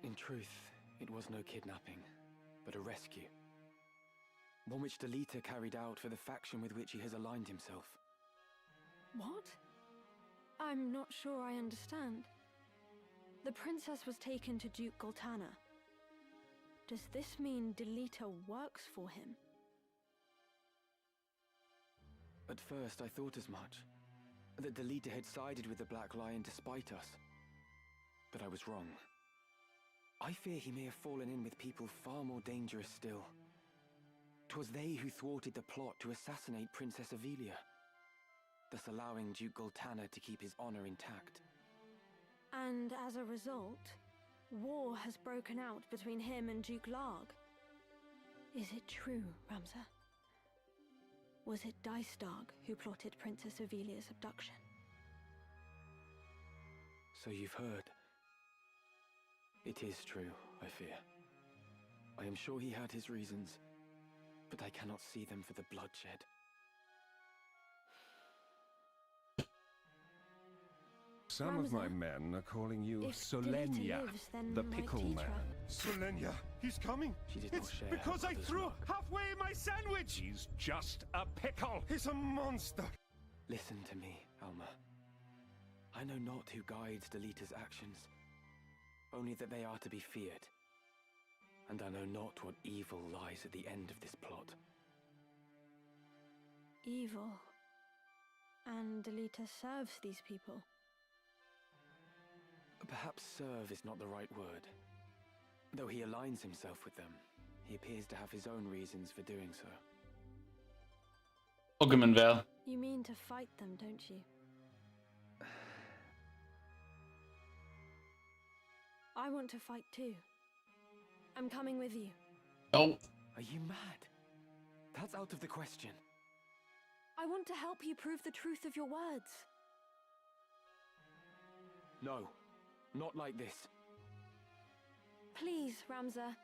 In truth, it was no kidnapping, but a rescue. One which Delita carried out for the faction with which he has aligned himself. What? I'm not sure I understand. The princess was taken to Duke Goltana. Does this mean Delita works for him? At first, I thought as much. That Delita had sided with the Black Lion to spite us. But I was wrong. I fear he may have fallen in with people far more dangerous still. 'Twas they who thwarted the plot to assassinate Princess Avelia, thus allowing Duke Goltana to keep his honor intact. And as a result, war has broken out between him and Duke Larg. Is it true, Ramza? Was it Dystarg who plotted Princess Avelia's abduction? So you've heard. It is true, I fear. I am sure he had his reasons, but I cannot see them for the bloodshed. Some of my Ramza, men are calling you if Solenia, Delita lives, then the my pickle teacher- man. Solenia, he's coming. She did not It's share because her I mother's threw luck. halfway my sandwich. He's just a pickle. He's a monster. Listen to me, Alma. I know not who guides Delita's actions, only that they are to be feared. And I know not what evil lies at the end of this plot. Evil. And Delita serves these people. Perhaps serve is not the right word. Though he aligns himself with them, he appears to have his own reasons for doing so. Welcome in, Val. You mean to fight them, don't you? I want to fight too. I'm coming with you. Oh. Are you mad? That's out of the question. I want to help you prove the truth of your words. No, not like this. Please, Ramza.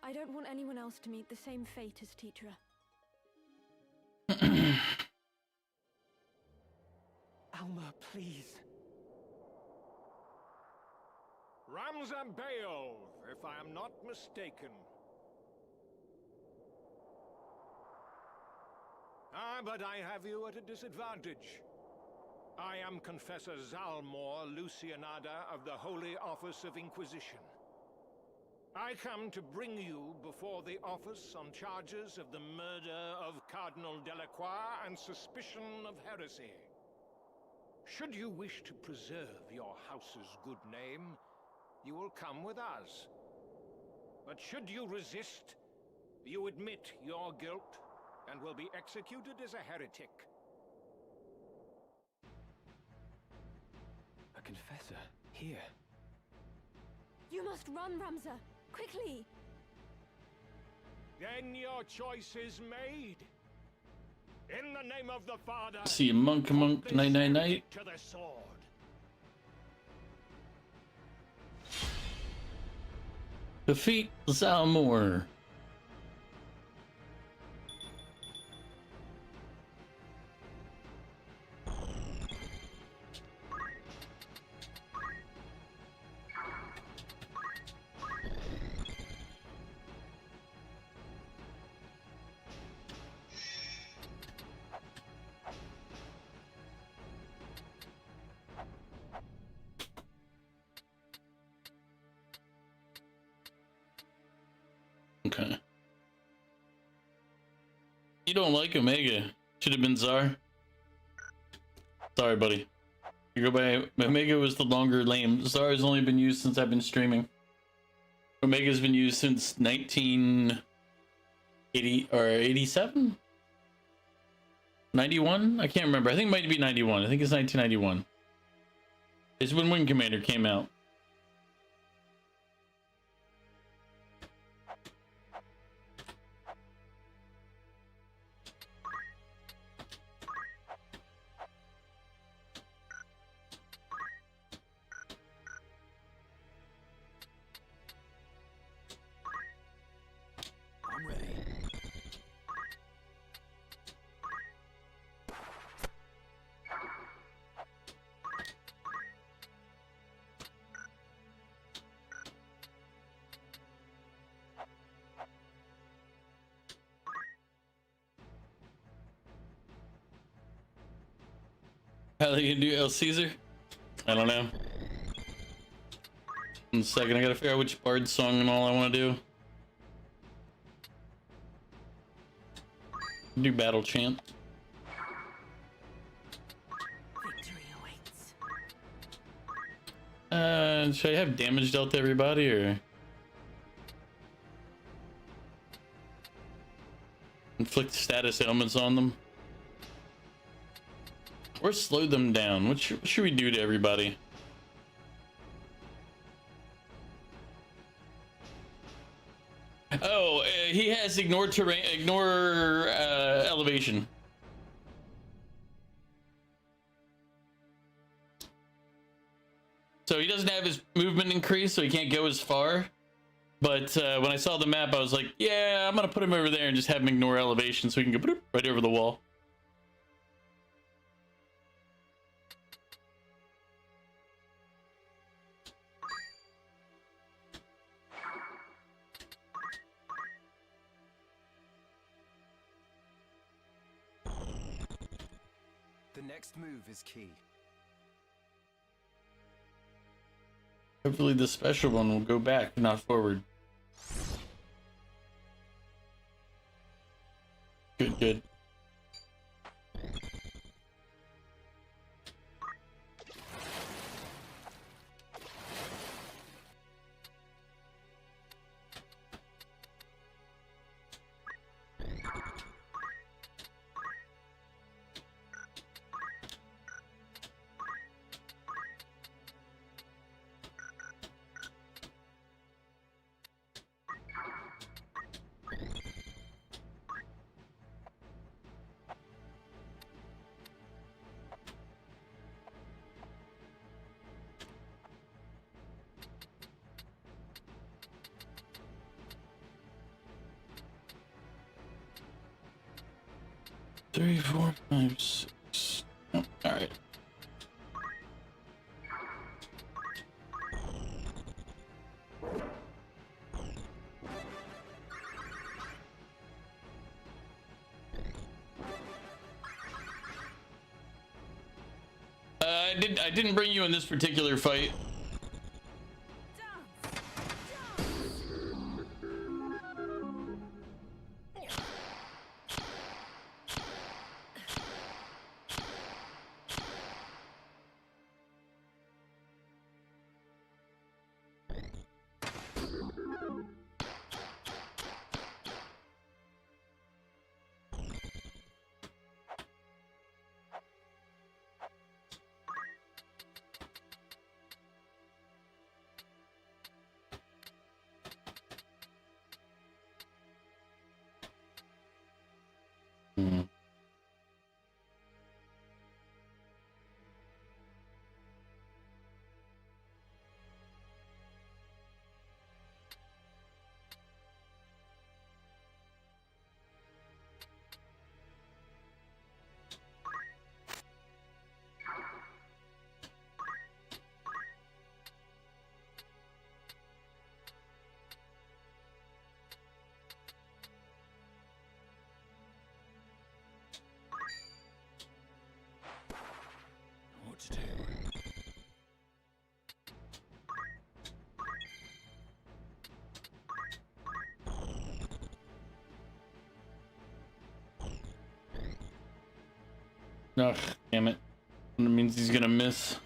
I don't want anyone else to meet the same fate as Tetra. Alma, please. Ramza Beoth, if I am not mistaken. Ah, but I have you at a disadvantage. I am Confessor Zalmor Lucianada of the Holy Office of Inquisition. I come to bring you before the office on charges of the murder of Cardinal Delacroix and suspicion of heresy. Should you wish to preserve your house's good name, you will come with us. But should you resist, you admit your guilt and will be executed as a heretic. A confessor? Here? You must run, Ramza! Quickly! Then your choice is made. In the name of the Father, See you, monk, night, night, night. to the sword. Defeat Zalmor. Okay. You don't like Omega. Should have been Czar. Sorry, buddy. You go by Omega was the longer name. Czar has only been used since I've been streaming. Omega's been used since 1980 or 87? 91? I can't remember. I think it might be 91. I think it's 1991. It's when Wing Commander came out. I'm ready. How are they gonna do El Caesar? I don't know. One second, I gotta figure out which bard song and all I want to do. Do battle chant. Victory awaits. Should I have damage dealt to everybody or inflict status ailments on them? Or slow them down? What should we do to everybody? Oh, he has ignore terrain, ignore elevation. So he doesn't have his movement increase, so he can't go as far. But when I saw the map, I was like, yeah, I'm gonna put him over there and just have him ignore elevation so he can go right over the wall. The next move is key. Hopefully the special one will go back, not forward. Good, good. 3, 4, 5, 6. Oh, all right. I didn't bring you in this particular fight. What to do? Ugh, damn it. It means he's gonna miss.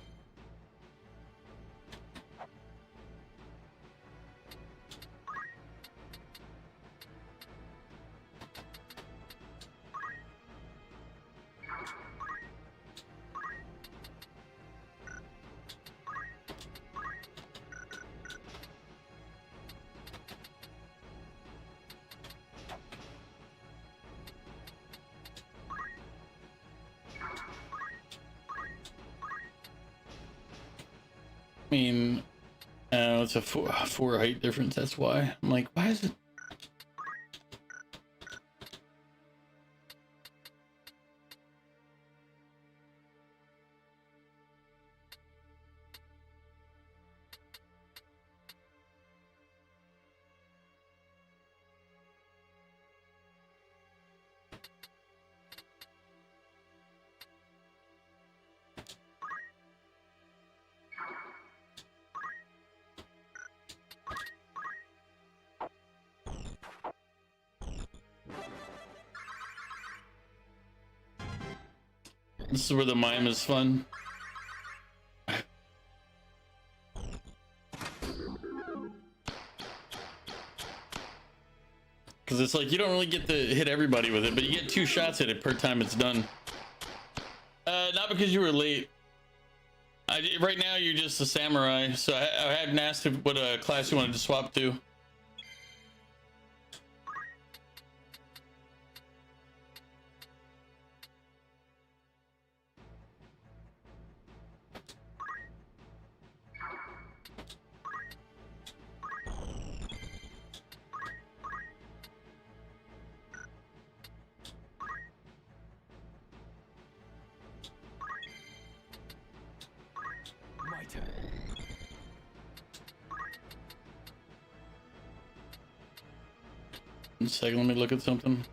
I mean, it's a four height difference. That's why I'm like, why is it? This is where the mime is fun. Because it's like you don't really get to hit everybody with it, but you get 2 shots at it per time it's done. Not because you were late. Right now you're just a samurai, so I hadn't asked what class you wanted to swap to. My turn. One second, let me look at something.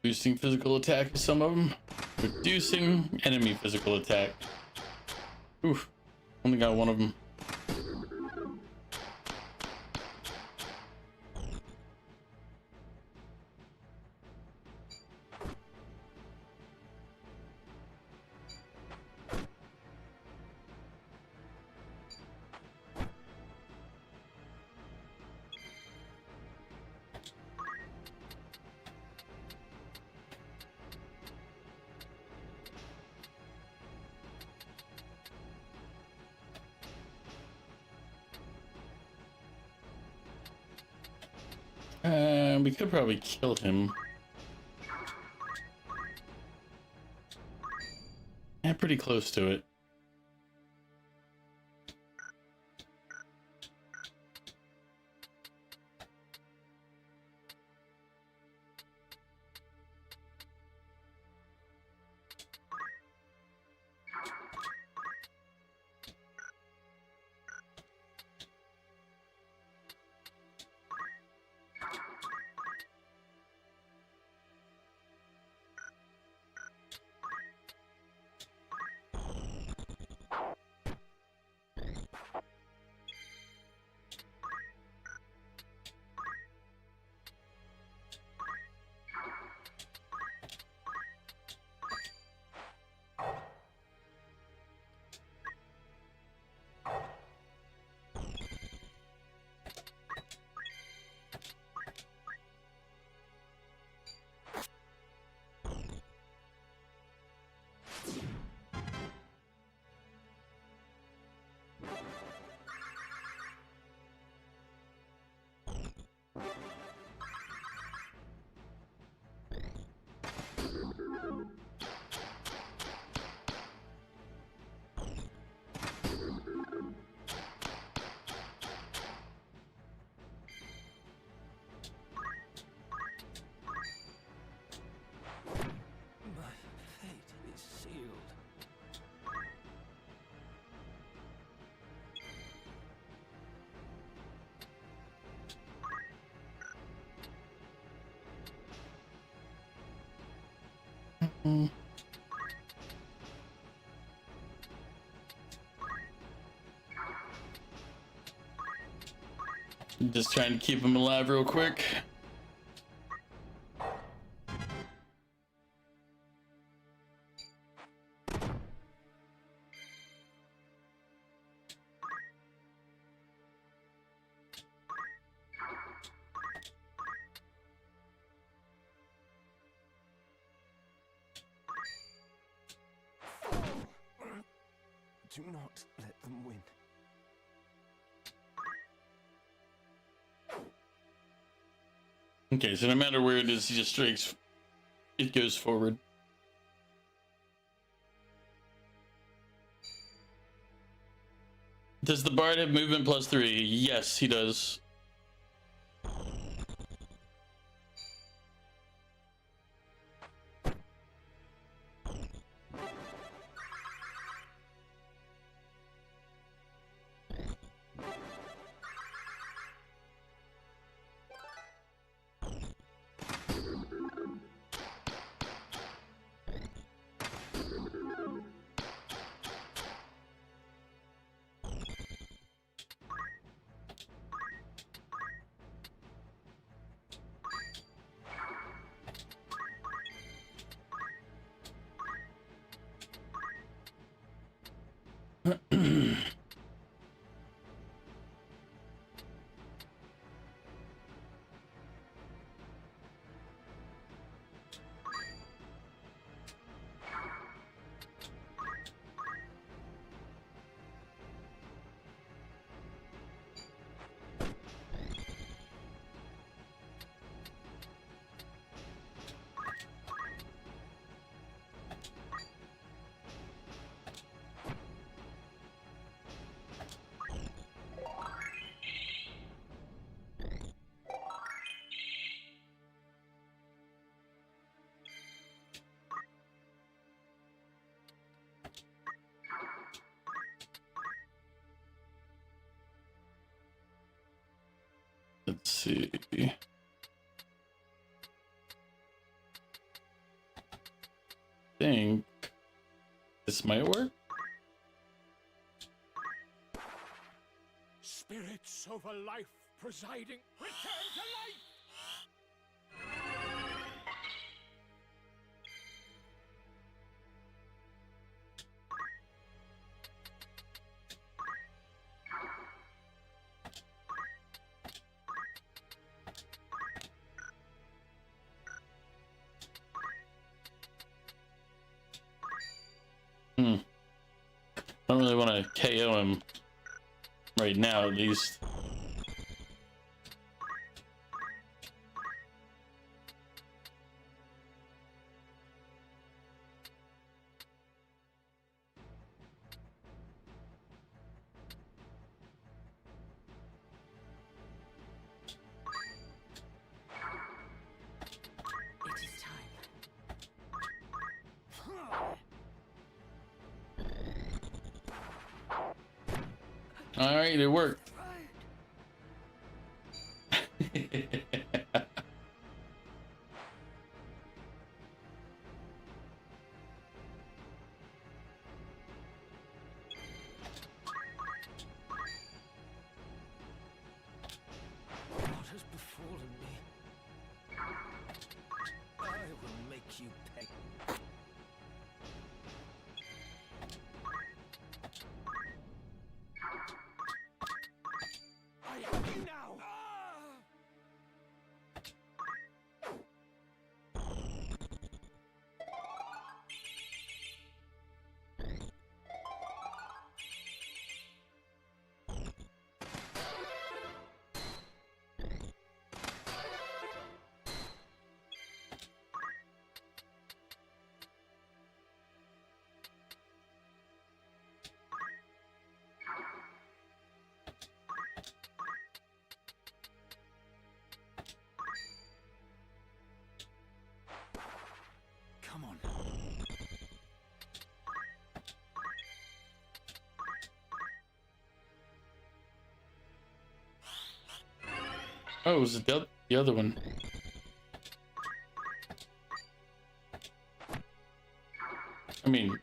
Boosting physical attack is some of them. Reducing enemy physical attack. Oof. Only got one of them. We could probably kill him. Yeah, pretty close to it. Just trying to keep him alive real quick. Do not let them win. Okay, so no matter where it is, he just strikes. It goes forward. Does the bard have movement +3? Yes, he does. Let's see. think this might work. Spirits over life presiding. Return to life! I don't really want to KO him right now, at least. It is time. All right, it worked. What has befallen me? I will make you pay. I have you now! Come on. Oh, it was the other one. I mean,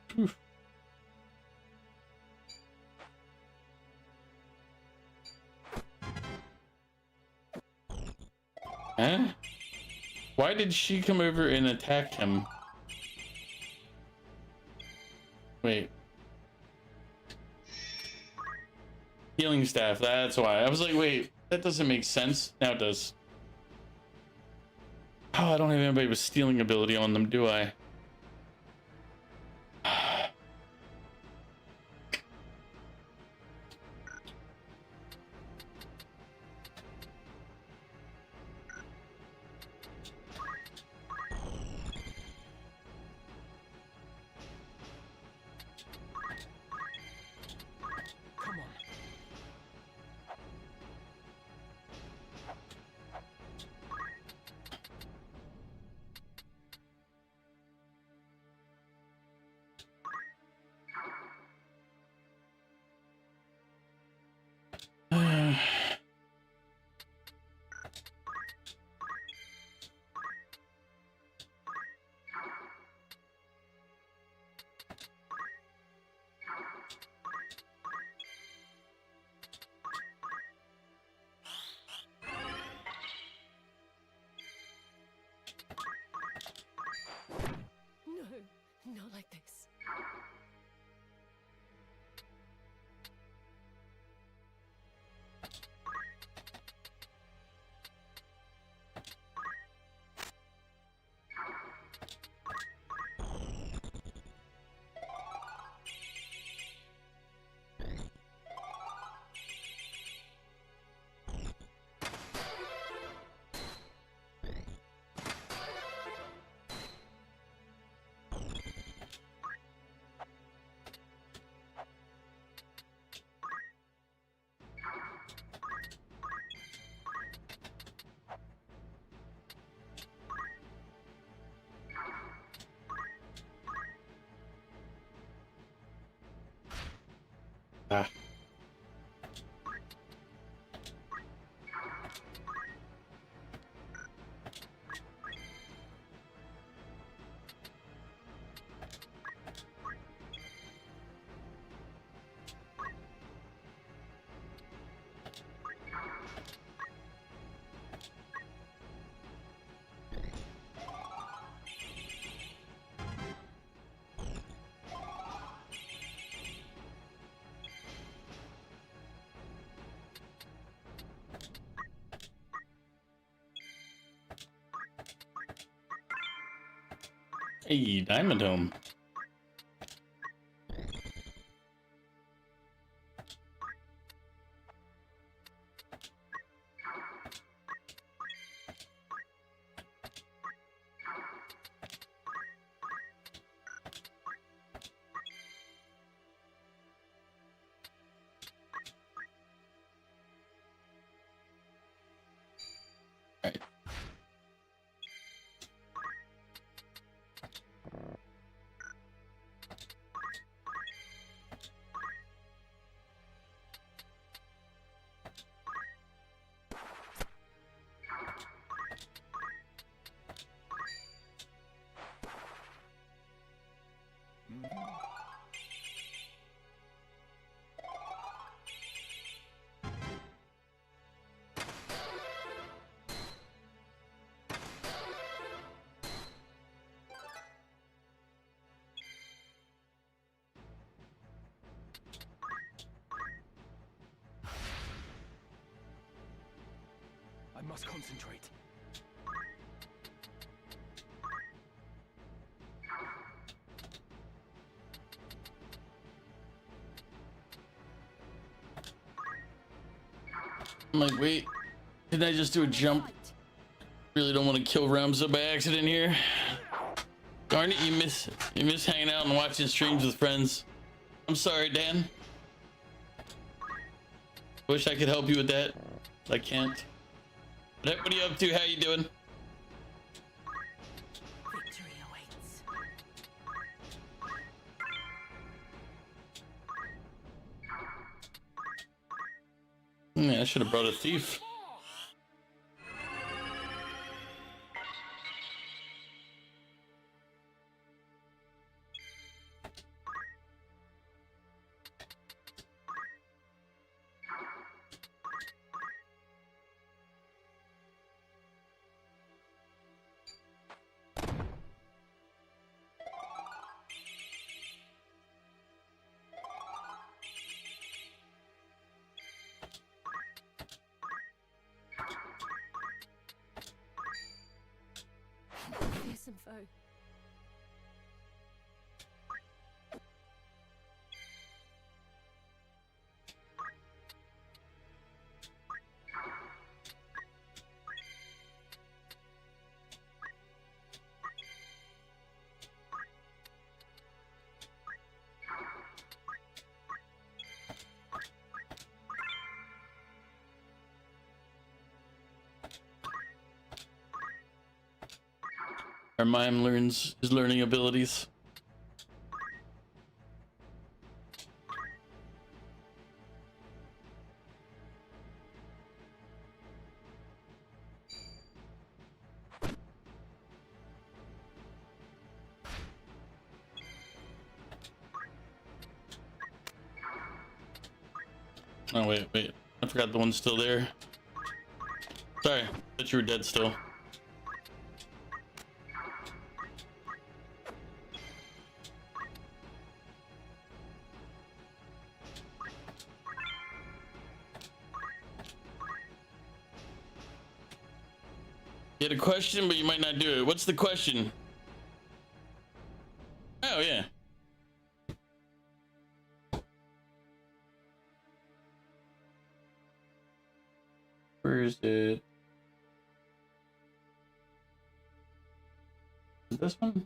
phew. Huh? Why did she come over and attack him? Wait. Healing staff, that's why. I was like, wait, that doesn't make sense. Now it does. Oh, I don't have anybody with stealing ability on them, do I? Come on. No, not like this. Ah. Hey, Diamond Home. Alright. I must concentrate. I'm like, wait, did I just do a jump? Really don't want to kill Ramza by accident here. Darn it, you miss hanging out and watching streams with friends. I'm sorry, Dan. Wish I could help you with that. I can't. But what are you up to? How you doing? Victory awaits. Yeah, I should have brought a thief. Fearsome foe. Our mime learns his learning abilities. Oh wait, I forgot the one's still there. Sorry, thought you were dead still. You had a question, but you might not do it. What's the question? Oh, yeah. Where is it? Is this one?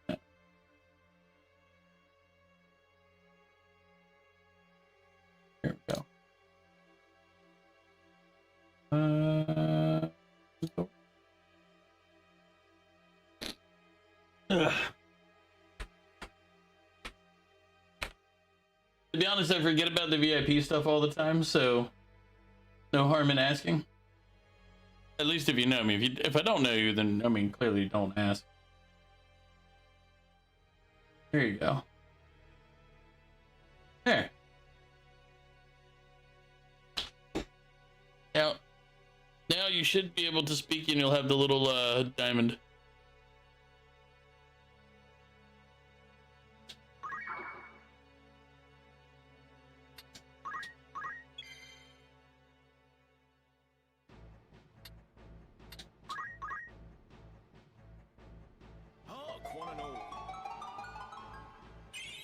No. Here we go. Ugh. To be honest, I forget about the VIP stuff all the time, so no harm in asking. At least if you know me. If I don't know you, then I mean clearly don't ask. Here you go. There. Now you should be able to speak and you'll have the little diamond.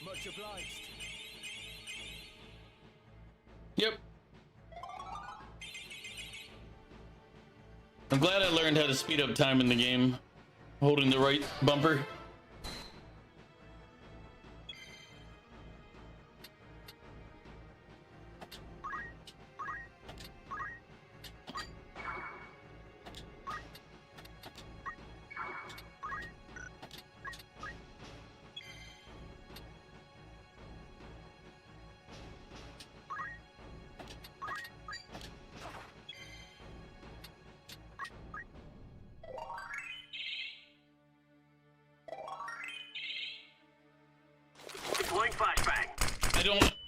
Much obliged. Yep. I'm glad I learned how to speed up time in the game, holding the right bumper.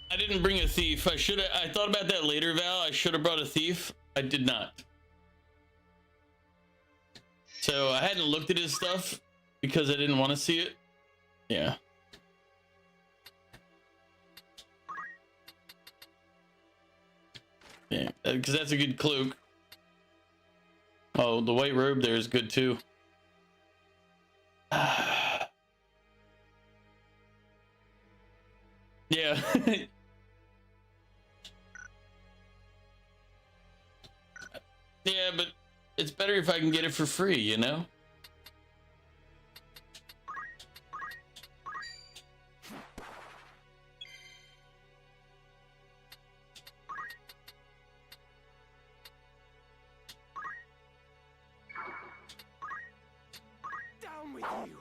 I didn't bring a thief. I thought about that later, Val. I should have brought a thief. I did not. So I hadn't looked at his stuff because I didn't want to see it. Yeah. Yeah, because that's a good cloak. Oh, the white robe there is good too. Yeah. Yeah, but it's better if I can get it for free, you know? Down with you.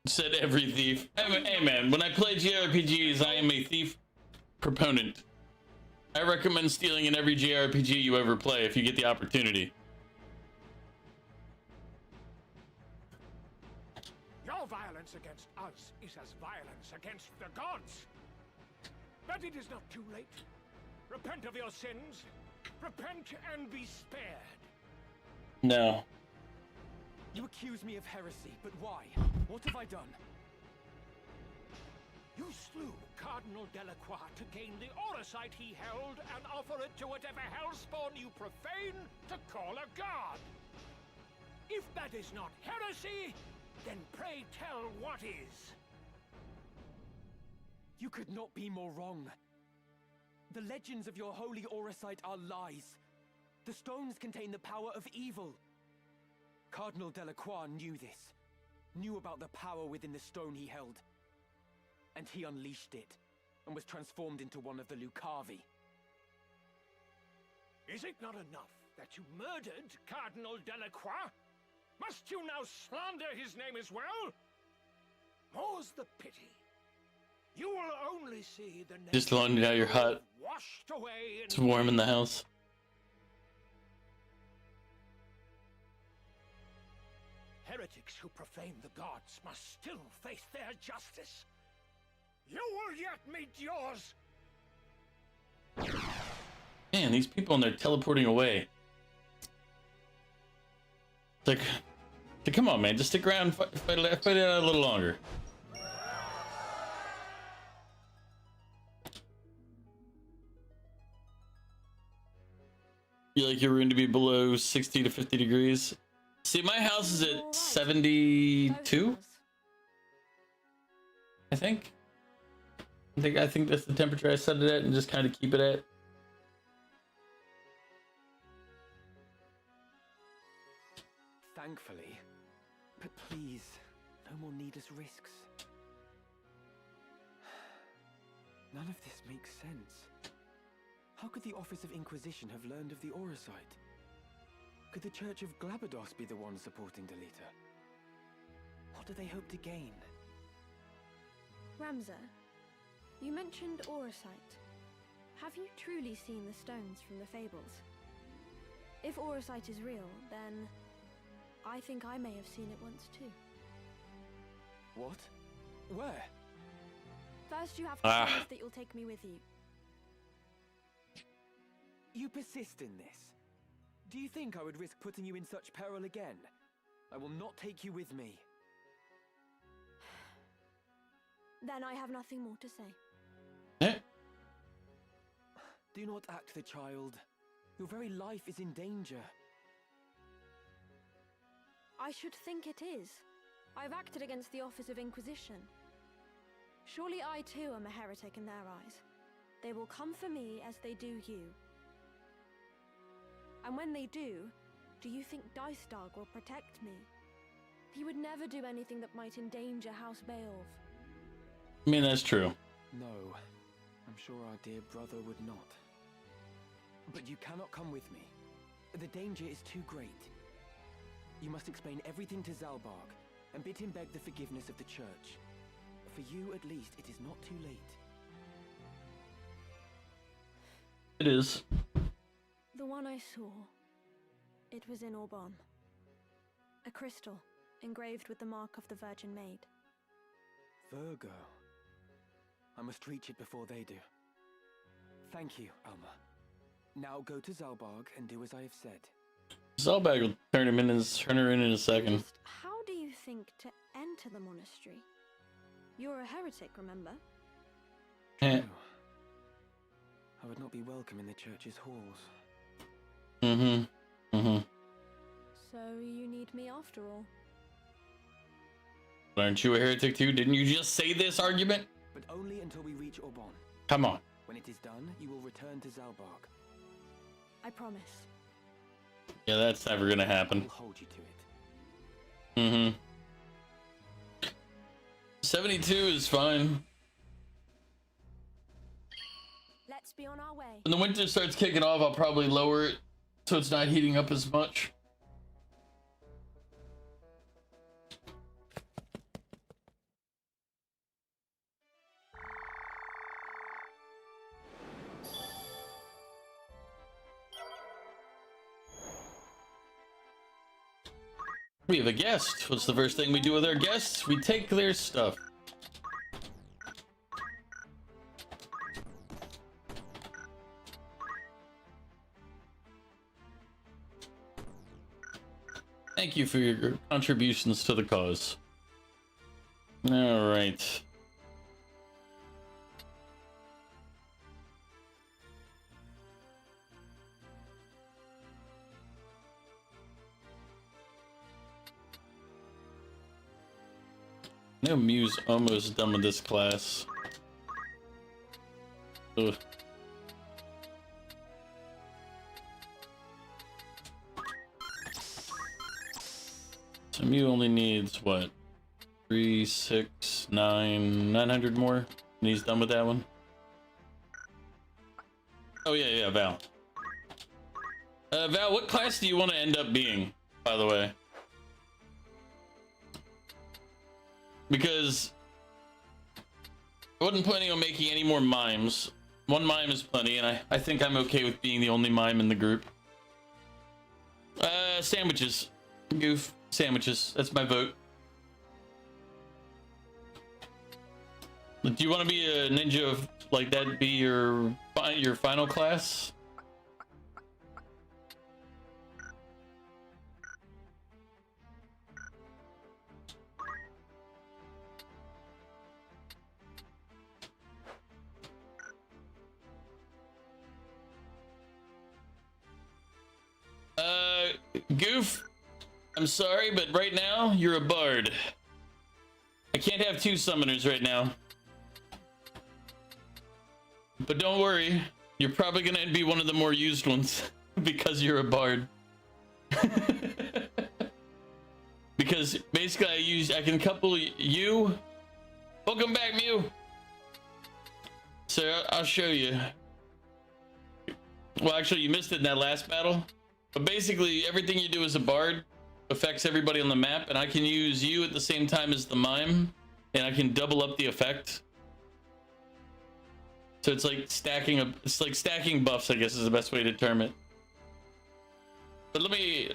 Said every thief. Hey man, when I play JRPGs, I am a thief proponent. I recommend stealing in every JRPG you ever play if you get the opportunity. Your violence against us is as violence against the gods. But it is not too late. Repent of your sins. Repent and be spared. No. You accuse me of heresy, but why? What have I done? You slew Cardinal Delacroix to gain the Orosite he held and offer it to whatever hellspawn you profane to call a god. If that is not heresy, then pray tell what is. You could not be more wrong. The legends of your holy Orosite are lies. The stones contain the power of evil. Cardinal Delacroix knew this. Knew about the power within the stone he held. And he unleashed it, and was transformed into one of the Lucavi. Is it not enough that you murdered Cardinal Delacroix? Must you now slander his name as well? More's the pity. You will only see the name Just long now you're hot. washed away in It's warm in the house. heretics who profane the gods must still face their justice. You will yet meet yours. Man, these people and they're teleporting away. It's like, come on, man, just stick around, fight it out a little longer. You like your room to be below 60 to 50 degrees? See, my house is at 72. I think that's the temperature I set it at, and just kind of keep it at. Thankfully. But please, no more needless risks. None of this makes sense. How could the Office of Inquisition have learned of the Orosite? Could the Church of Glabados be the one supporting Delita? What do they hope to gain? Ramza, you mentioned Orosite. Have you truly seen the stones from the fables? If Orosite is real, then I think I may have seen it once too. What? Where? First you have to promise that you'll take me with you. You persist in this. Do you think I would risk putting you in such peril again? I will not take you with me. Then I have nothing more to say. Do not act the child. Your very life is in danger. I should think it is. I've acted against the Office of Inquisition. Surely I too am a heretic in their eyes. They will come for me as they do you. And when they do you think Dicedog will protect me? He would never do anything that might endanger House Beowulf. I mean, that's true. No, I'm sure our dear brother would not. But you cannot come with me. The danger is too great. You must explain everything to Zalbarg, and bid him beg the forgiveness of the Church. For you, at least, it is not too late. It is. The one I saw. It was in Aubon. A crystal, engraved with the mark of the Virgin Maid. Virgo. I must reach it before they do. Thank you, Alma. Now go to Zalbarg and do as I have said. Zalbarg will turn her in a second. Just how do you think to enter the monastery? You're a heretic, remember? True. I would not be welcome in the church's halls. So you need me after all. Aren't you a heretic too? Didn't you just say this argument? But only until we reach Aubon. Come on. When it is done, you will return to Zalbarg. I promise. Yeah, that's never gonna happen. I'll hold you to it. 72 is fine. Let's be on our way. When the winter starts kicking off, I'll probably lower it so it's not heating up as much. We have a guest. What's the first thing we do with our guests? We take their stuff. Thank you for your contributions to the cause. All right. No, Mew's almost done with this class. Ugh. So Mew only needs what? 3, 6, 9, 900 more, and he's done with that one. Oh yeah, Val. Val, what class do you want to end up being, by the way? Because I wasn't planning on making any more mimes. One mime is plenty, and I think I'm okay with being the only mime in the group. Sandwiches. Goof. Sandwiches. That's my vote. Do you want to be a ninja of, like, that be your final class? Goof, I'm sorry, but right now, you're a bard. I can't have 2 summoners right now. But don't worry, you're probably gonna be one of the more used ones, because you're a bard. Because basically I can couple you. Welcome back, Mew. So I'll show you. Well, actually, you missed it in that last battle. But basically, everything you do as a bard affects everybody on the map, and I can use you at the same time as the mime, and I can double up the effect. So it's like stacking buffs, I guess is the best way to term it. But let me,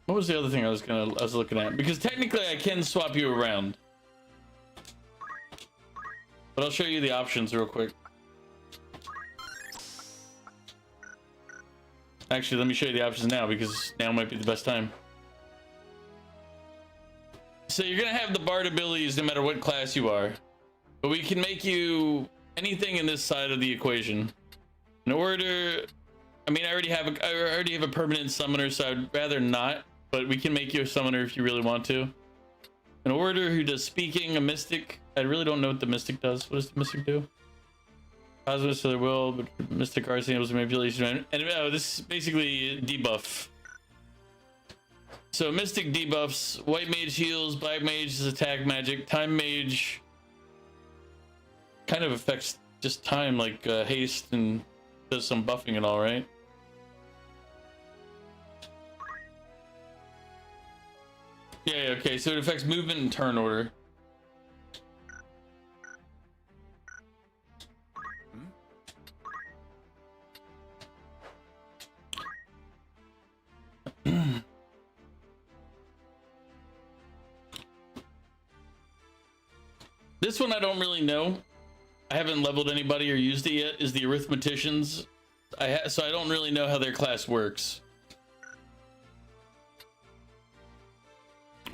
what was the other thing I was looking at? Because technically I can swap you around. But I'll show you the options real quick. Actually, let me show you the options now, because now might be the best time. So you're gonna have the bard abilities no matter what class you are, but we can make you anything in this side of the equation. In order, I mean, I already have a permanent summoner, so I'd rather not but we can make you a summoner if you really want to. An orator who does speaking, a mystic. I really don't know what the mystic does. What does the mystic do? Cosmos to their will, but mystic arts enables manipulation. And oh, this is basically debuff. So mystic debuffs, white mage heals, black mage is attack magic, time mage kind of affects just time, like haste, and does some buffing and all, right? Yeah, okay, so it affects movement and turn order. This one I don't really know. I haven't leveled anybody or used it yet. Is the arithmeticians. So I don't really know how their class works.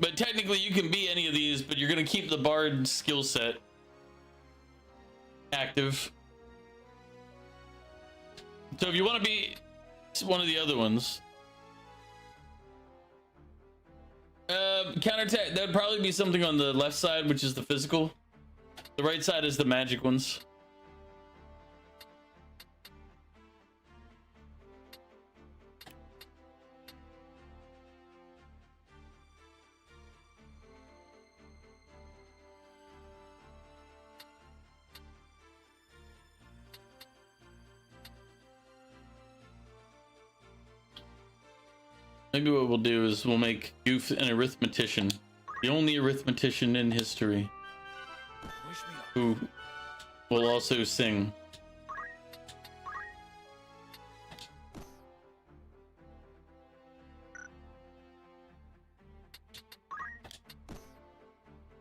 But technically you can be any of these, but you're gonna keep the bard skill set active. So if you want to be one of the other ones, counterattack, that'd probably be something on the left side, which is the physical. The right side is the magic ones. Maybe what we'll do is we'll make Goof an arithmetician. The only arithmetician in history. Who will also sing.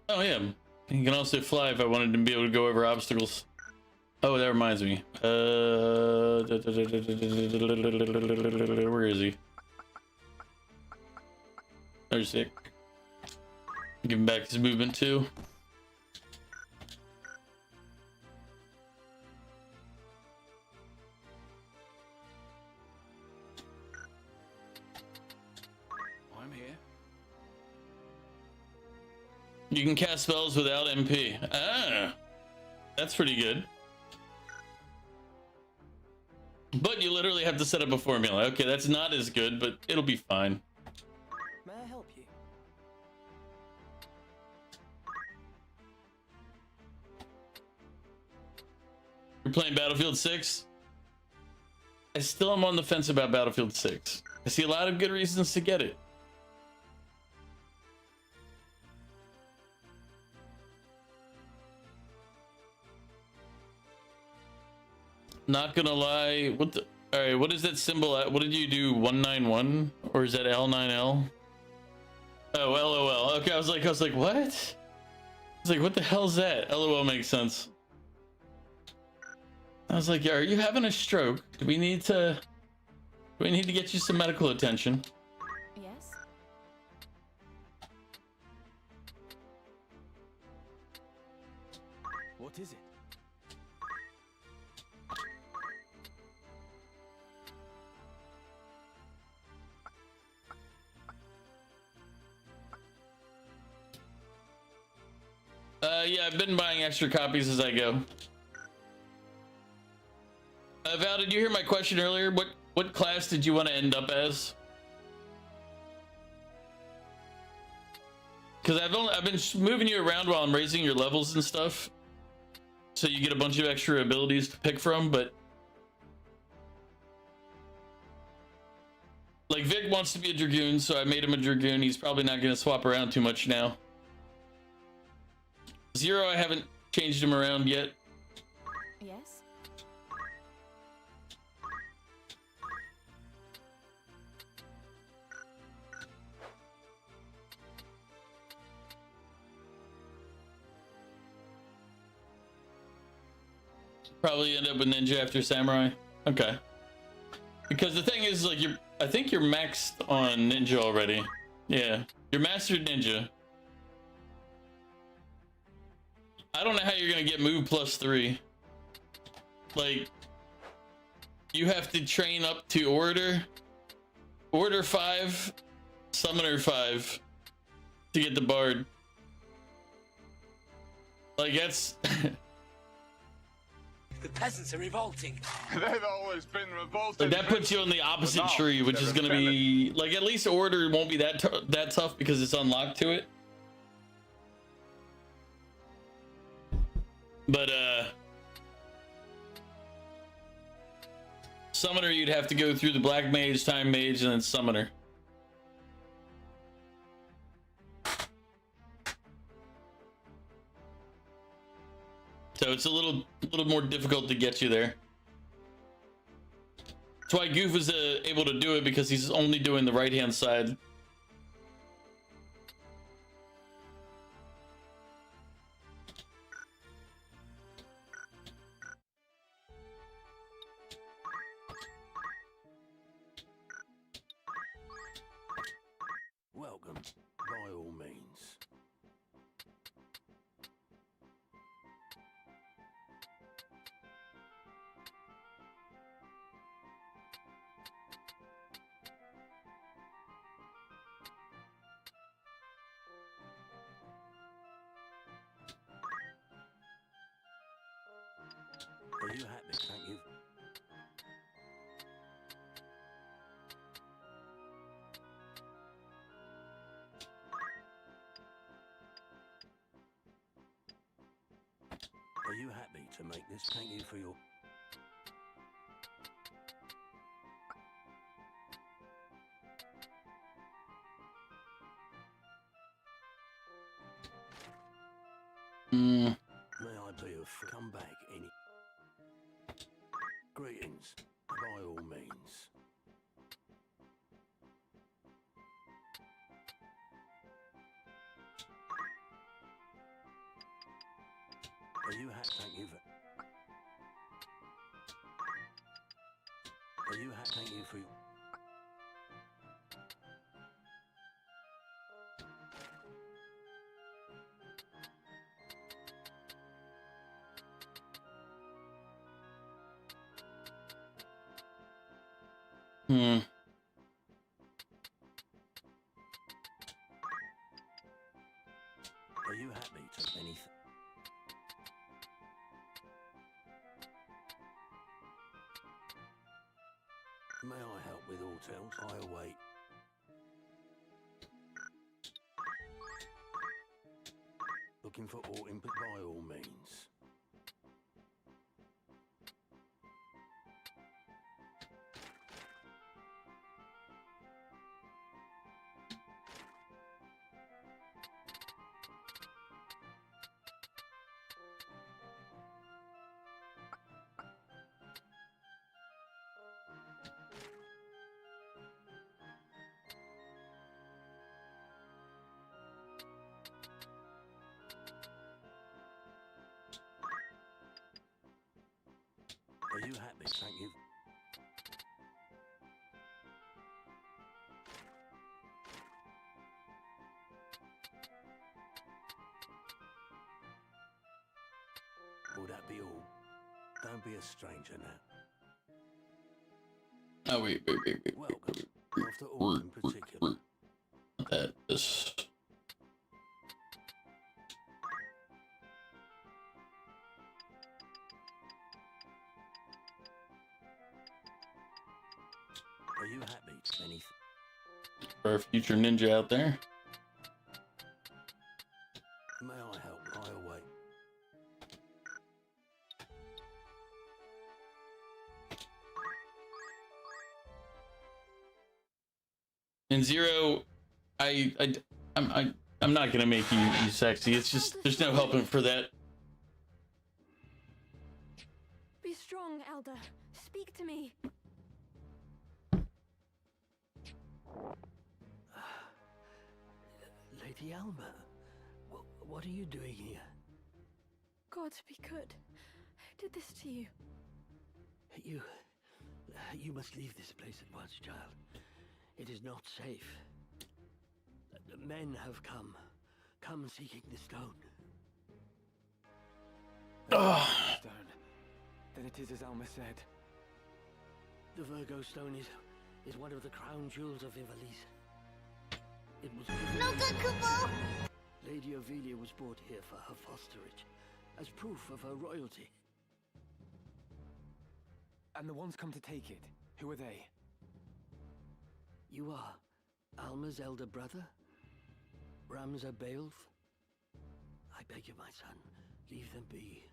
Oh yeah, he can also fly if I wanted to be able to go over obstacles. Oh, that reminds me. Where is he? There's Dick. Give him back his movement too. I'm here. You can cast spells without MP. Ah, that's pretty good. But you literally have to set up a formula. Okay, that's not as good, but it'll be fine. May I help you? You're playing Battlefield 6? I still am on the fence about Battlefield 6. I see a lot of good reasons to get it. Not gonna lie, what the, all right, what is that symbol at? What did you do, 191? Or is that L9L? Oh, LOL. Okay, I was like, what? I was like, what the hell is that? LOL makes sense. I was like, yeah, are you having a stroke? Do we need to get you some medical attention? Yes. What is it? Yeah, I've been buying extra copies as I go. Val, did you hear my question earlier? What class did you want to end up as? Because I've been moving you around while I'm raising your levels and stuff, so you get a bunch of extra abilities to pick from. But like Vic wants to be a dragoon, so I made him a dragoon. He's probably not going to swap around too much now. Zero, I haven't changed him around yet. Yes. Probably end up with ninja after samurai. Okay. Because the thing is, like, I think you're maxed on ninja already. Yeah, you're mastered ninja. I don't know how you're gonna get move +3. Like, you have to train up to order 5, Summoner 5 to get the Bard. Like, that's... The peasants are revolting. They've always been revolting. Like, that puts you on the opposite But now tree, which they're is gonna be... Like, at least Order won't be that tough because it's unlocked to it. But, Summoner, you'd have to go through the Black Mage, Time Mage, and then Summoner. So it's a little more difficult to get you there. That's why Goof was able to do it, because he's only doing the right-hand side. Welcome, by all means. Are you happy? Thank you. Are you happy to make this? Thank you for your... May I be of... Come back any... Greetings, by all means. Are you happy? Thank you for... Are you happy? Thank you for... Are you happy to anything? May I help with aught else? I await. Looking for aught input by all means. Are you happy? Thank you. Will that be all? Don't be a stranger now. Oh, wait. Welcome. After all in particular. That is... Are you happy? Anything? For a future ninja out there. May I help? I await. And Zero, I'm not gonna make you sexy. It's just there's no helping for that. Be strong, Elder. Speak to me. Lady Alma, what are you doing here? God be good. Who did this to you? You must leave this place at once, child. It is not safe. The men have come seeking the stone. Stone. Then it is as Alma said. The Virgo stone is one of the crown jewels of Ivalice. It was given. No good, Kubo! Lady Ophelia was brought here for her fosterage, as proof of her royalty. And the ones come to take it, who are they? You are Alma's elder brother? Ramza Beowulf? I beg you, my son, leave them be.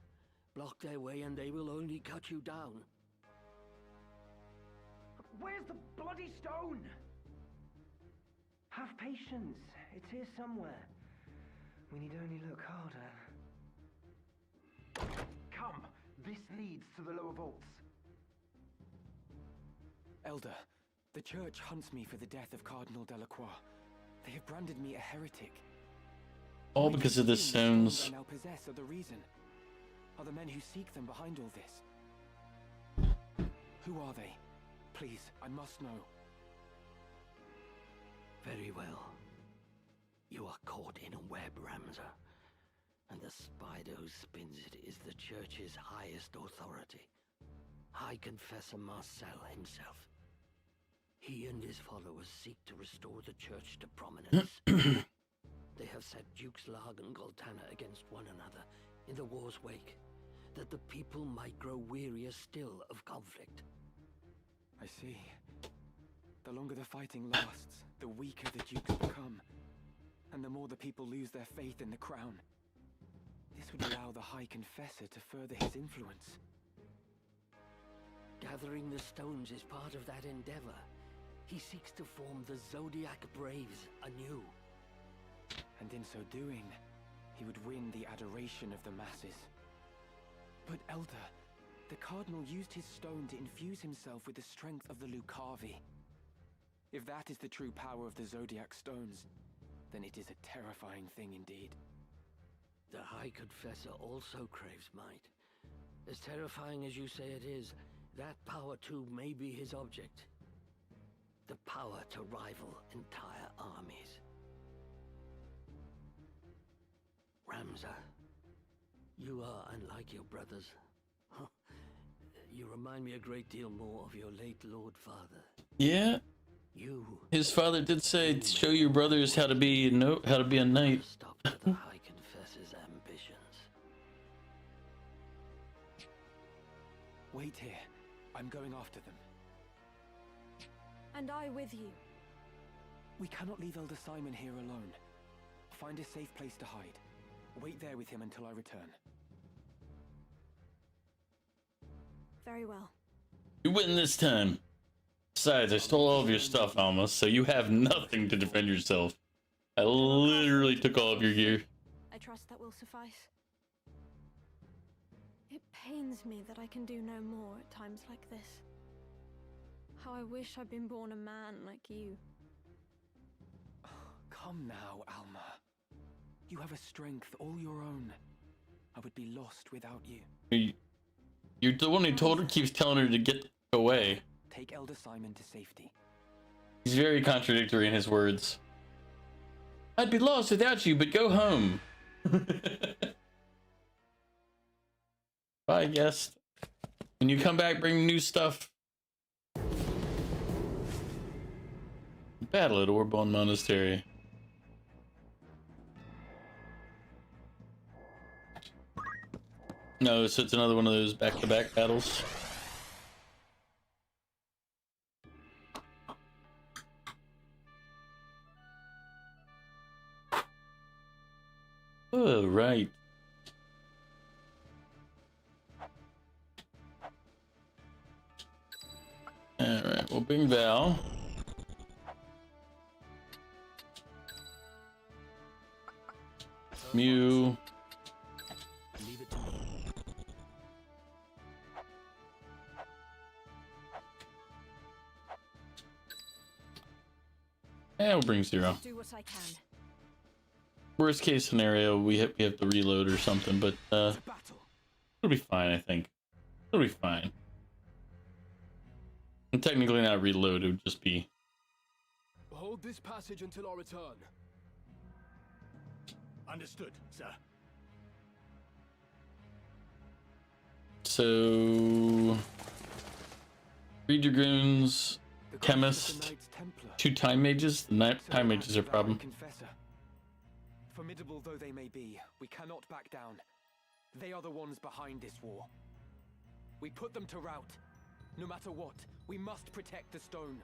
Block their way and they will only cut you down. Where's the bloody stone? Have patience. It's here somewhere. We need only look harder. Come! This leads to the lower vaults. Elder, the church hunts me for the death of Cardinal Delacroix. They have branded me a heretic. All because of the stones. I now possess are the reason. Are the men who seek them behind all this? Who are they? Please, I must know. Very well. You are caught in a web, Ramza. And the spider who spins it is the church's highest authority. High Confessor Marcel himself. He and his followers seek to restore the church to prominence. They have set Dukes Larg and Goltana against one another in the war's wake, that the people might grow wearier still of conflict. I see. The longer the fighting lasts, the weaker the dukes become. And the more the people lose their faith in the crown. This would allow the High Confessor to further his influence. Gathering the stones is part of that endeavor. He seeks to form the Zodiac Braves anew. And in so doing, he would win the adoration of the masses. But Elder, the Cardinal used his stone to infuse himself with the strength of the Lucavi. If that is the true power of the Zodiac stones, then it is a terrifying thing indeed. The High Confessor also craves might. As terrifying as you say it is, that power too may be his object. The power to rival entire armies. Ramza, you are unlike your brothers. You remind me a great deal more of your late Lord Father. Yeah. His father did say, show your brothers how to be a knight. Stop to the High Confessor's ambitions. Wait here. I'm going after them. And I with you. We cannot leave Elder Simon here alone. Find a safe place to hide. Wait there with him until I return. Very well. You win this time. Besides, I stole all of your stuff, Alma, so you have nothing to defend yourself. I literally took all of your gear. I trust that will suffice. It pains me that I can do no more at times like this. How I wish I'd been born a man like you. Come now, Alma. You have a strength all your own. I would be lost without you. You're the one who told her, keeps telling her to get away. Take Elder Simon to safety. He's very contradictory in his words. I'd be lost without you, but go home. Bye, guest. When you come back, bring new stuff. Battle at Orbon Monastery. No, so it's another one of those back-to-back battles. Oh, right. Alright, we'll bring Val. Mew. Leave it to me. And we'll bring Zero. Do what I can. Worst case scenario, we have to reload or something, but it'll be fine, I think. It'll be fine. And technically not reload, it would just be... Hold this passage until our return. Understood, sir. So... 3 Dragoons, chemist, 2 time mages. The time mages are a problem. Confessor. Formidable though they may be, we cannot back down. They are the ones behind this war. We put them to rout. No matter what, we must protect the stone.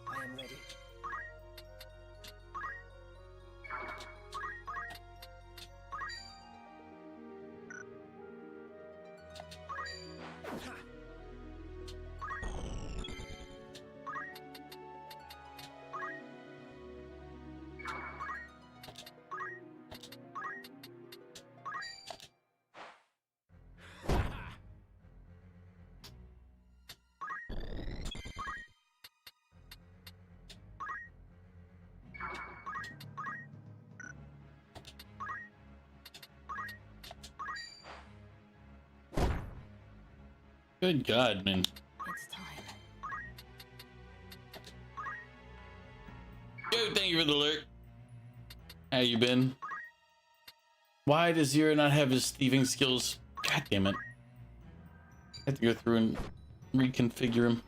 I am ready. Good God, man. It's time. Yo, thank you for the alert. How you been? Why does Zero not have his thieving skills? God damn it. I have to go through and reconfigure him.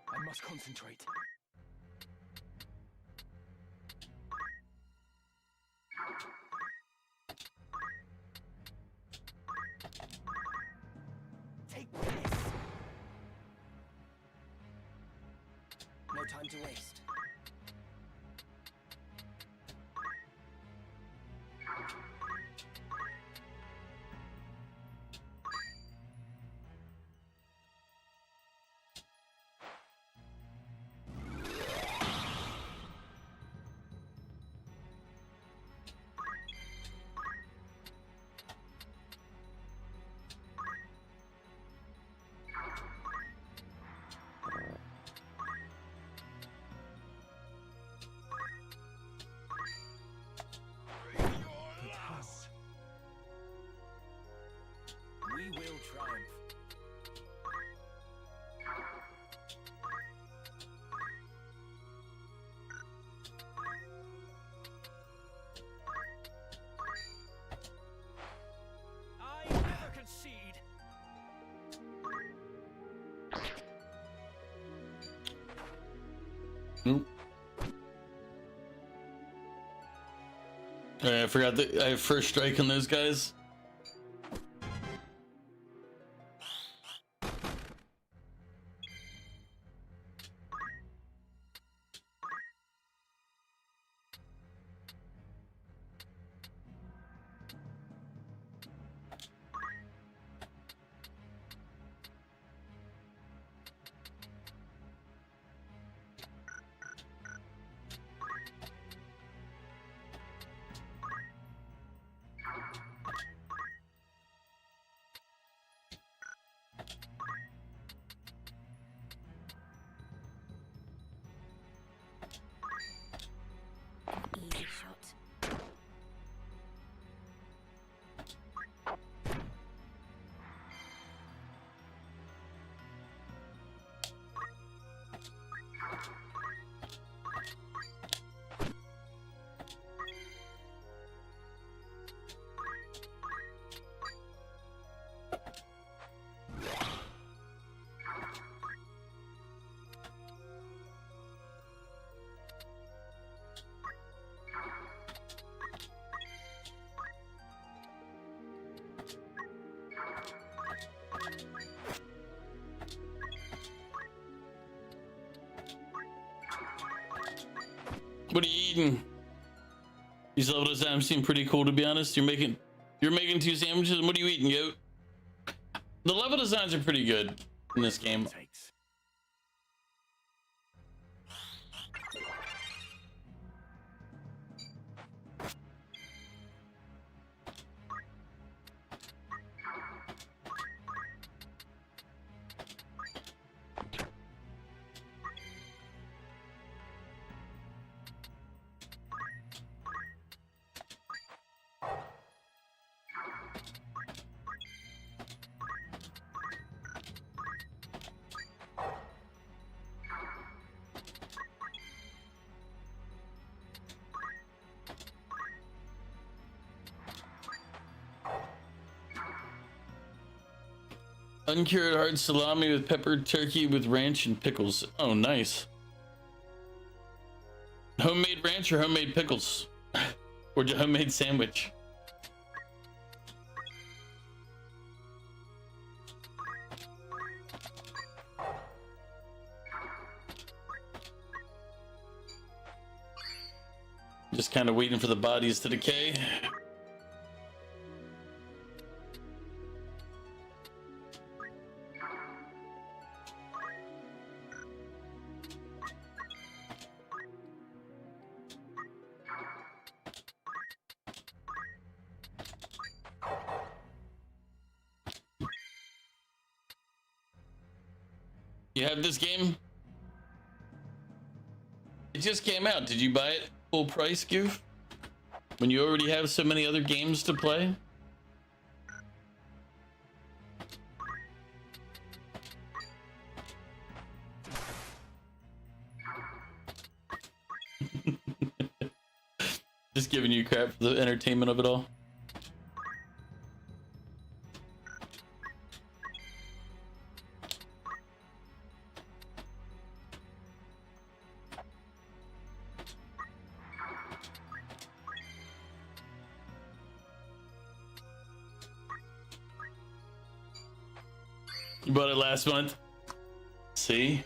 I must concentrate. Take this. No time to waste. We will triumph. I never concede. Nope. Alright, I forgot that I have first strike on those guys. What are you eating? These level designs seem pretty cool, to be honest. You're making 2 sandwiches. What are you eating, goat? The level designs are pretty good in this game. Uncured hard salami with peppered turkey with ranch and pickles. Oh, nice. Homemade ranch or homemade pickles? Or homemade sandwich? Just kind of waiting for the bodies to decay. You have this game? It just came out. Did you buy it full price, Goof? When you already have so many other games to play? Just giving you crap for the entertainment of it all. You bought it last month. See?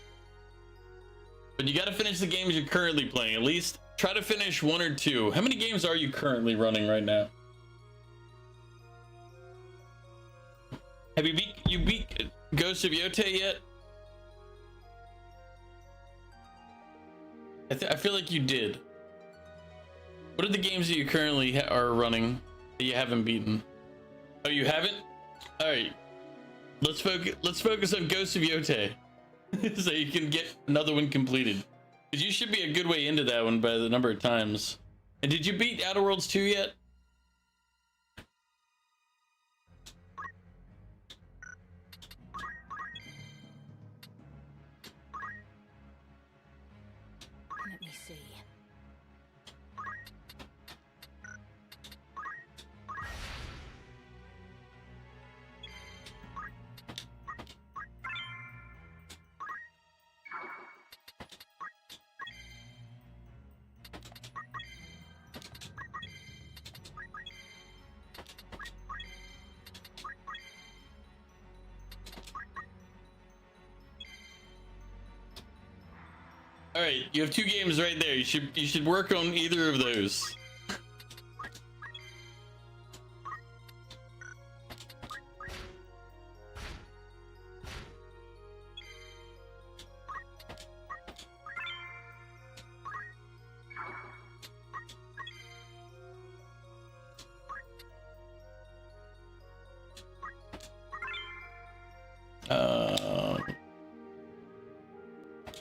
But you gotta finish the games you're currently playing. At least try to finish 1 or 2. How many games are you currently running right now? Have you beat Ghost of Yote yet? I feel like you did. What are the games that you currently are running that you haven't beaten? Oh, you haven't? All right. Let's focus on Ghost of Yote so you can get another one completed. Because you should be a good way into that one by the number of times. And did you beat Outer Worlds 2 yet? Let me see. All right, you have 2 games right there. You should work on either of those.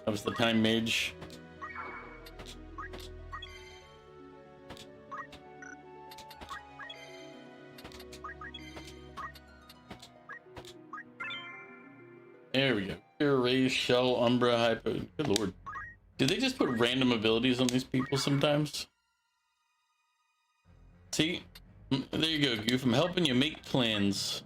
That was the time mage. There we go. Pure Raise, Shell, Umbra, Hypo. Good lord. Do they just put random abilities on these people sometimes? See? There you go, Goof. I'm helping you make plans.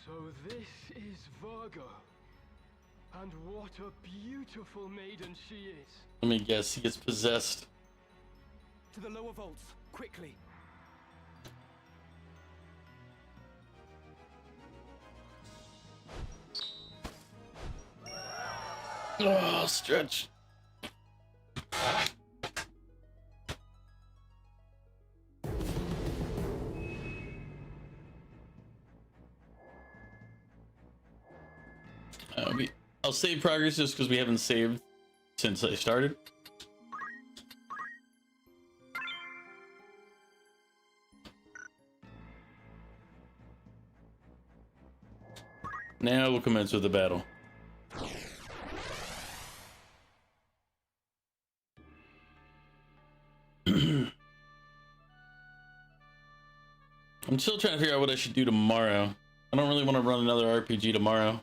So this is Virgo. And what a beautiful maiden she is. Let me guess, he gets possessed. To the lower vaults, quickly. Oh, stretch. I'll save progress just because we haven't saved since I started. Now we'll commence with the battle. I'm still trying to figure out what I should do tomorrow. I don't really want to run another RPG tomorrow.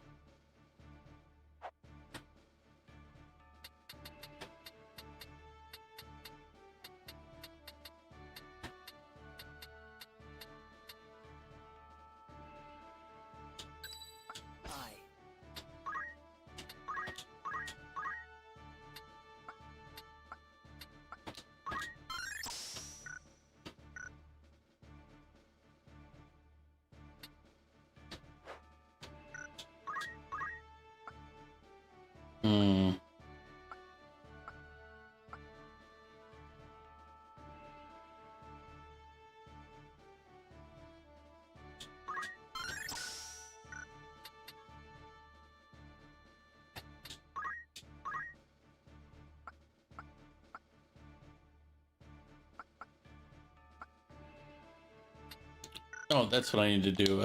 Oh, that's what I need to do.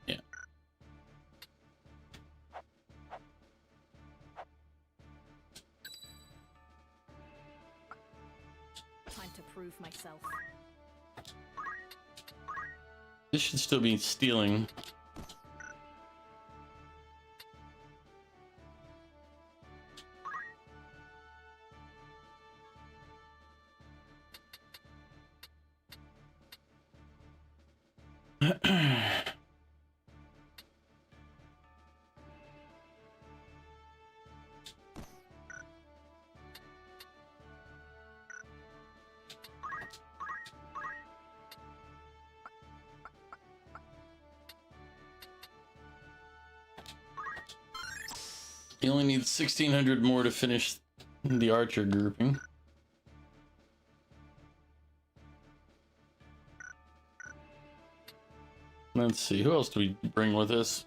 Yeah. Time to prove myself. This should still be stealing. You only need 1,600 more to finish the archer grouping. Let's see, who else do we bring with us?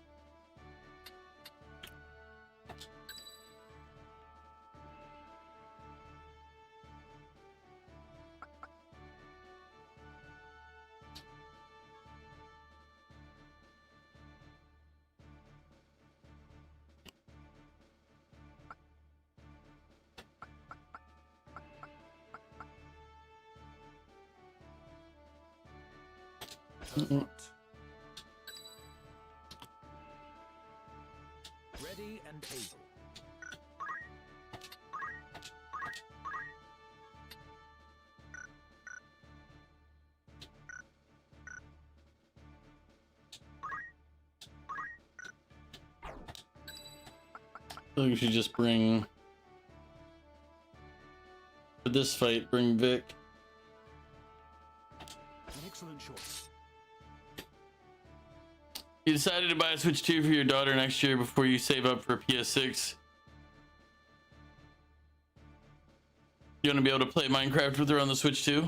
Ready and able. I think we should just bring, for this fight, bring Vic. An excellent choice. You decided to buy a Switch 2 for your daughter next year before you save up for a PS6. You want to be able to play Minecraft with her on the Switch 2?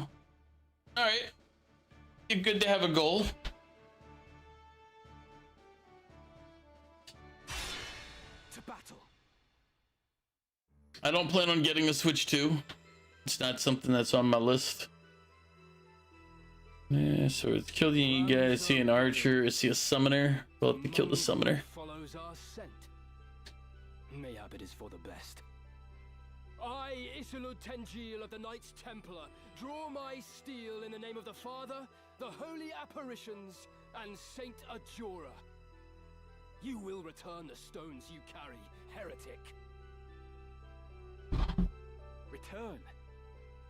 Alright. Good to have a goal. To battle. I don't plan on getting a Switch 2. It's not something that's on my list. Yeah, so it's kill the enemy guy, see an archer, see a summoner. We'll have to kill the summoner. Follows our scent. Mayhap it is for the best. I, Isilud Tengil of the Knights Templar, draw my steel in the name of the Father, the Holy Apparitions, and Saint Ajora. You will return the stones you carry, heretic. Return?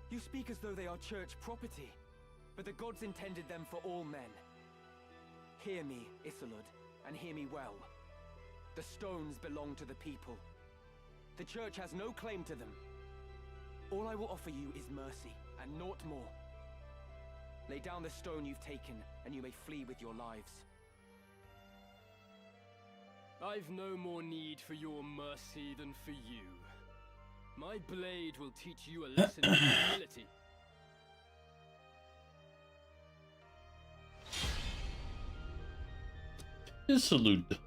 You speak as though they are church property, but the gods intended them for all men. Hear me, Isolud, and hear me well. The stones belong to the people. The church has no claim to them. All I will offer you is mercy, and naught more. Lay down the stone you've taken, and you may flee with your lives. I've no more need for your mercy than for you. My blade will teach you a lesson in humility. Salute.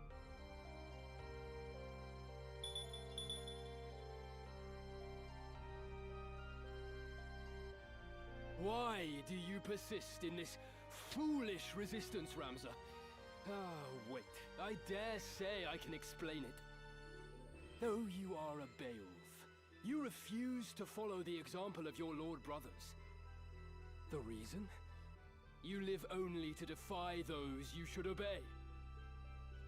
Why do you persist in this foolish resistance, Ramza? Ah, wait. I dare say I can explain it. Though you are a Beowulf, you refuse to follow the example of your lord brothers. The reason? You live only to defy those you should obey.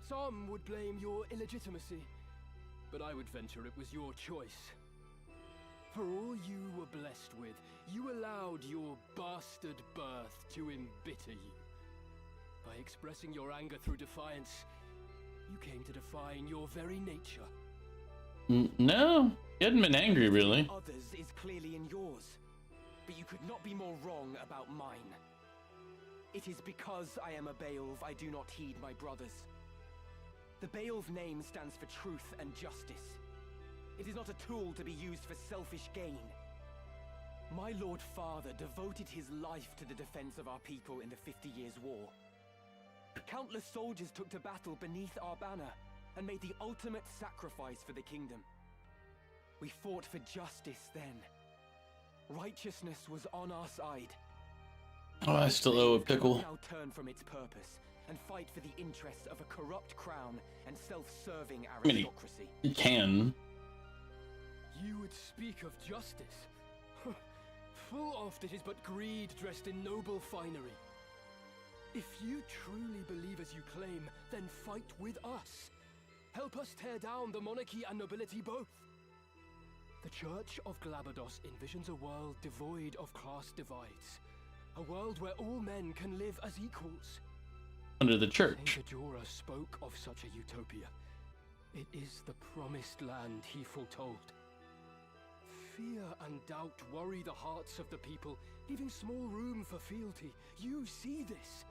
Some would blame your illegitimacy, but I would venture it was your choice. For all you were blessed with, you allowed your bastard birth to embitter you. By expressing your anger through defiance, you came to define your very nature. No, he hadn't been angry, really. Others is clearly in yours, but you could not be more wrong about mine. It is because I am a Beowulf I do not heed my brothers. The Beowulf name stands for truth and justice. It is not a tool to be used for selfish gain. My Lord Father devoted his life to the defense of our people in the 50 Years' War. Countless soldiers took to battle beneath our banner and made the ultimate sacrifice for the kingdom. We fought for justice then. Righteousness was on our side. Oh, I still owe a pickle. Now turn from its purpose and fight for the interests of a corrupt crown and self-serving aristocracy. He can. You would speak of justice? Full oft it is but greed dressed in noble finery. If you truly believe as you claim, then fight with us. Help us tear down the monarchy and nobility both. The Church of Glabados envisions a world devoid of class divides. A world where all men can live as equals. Under the church. Saint Ajora spoke of such a utopia. It is the promised land he foretold. Fear and doubt worry the hearts of the people, leaving small room for fealty. You see this.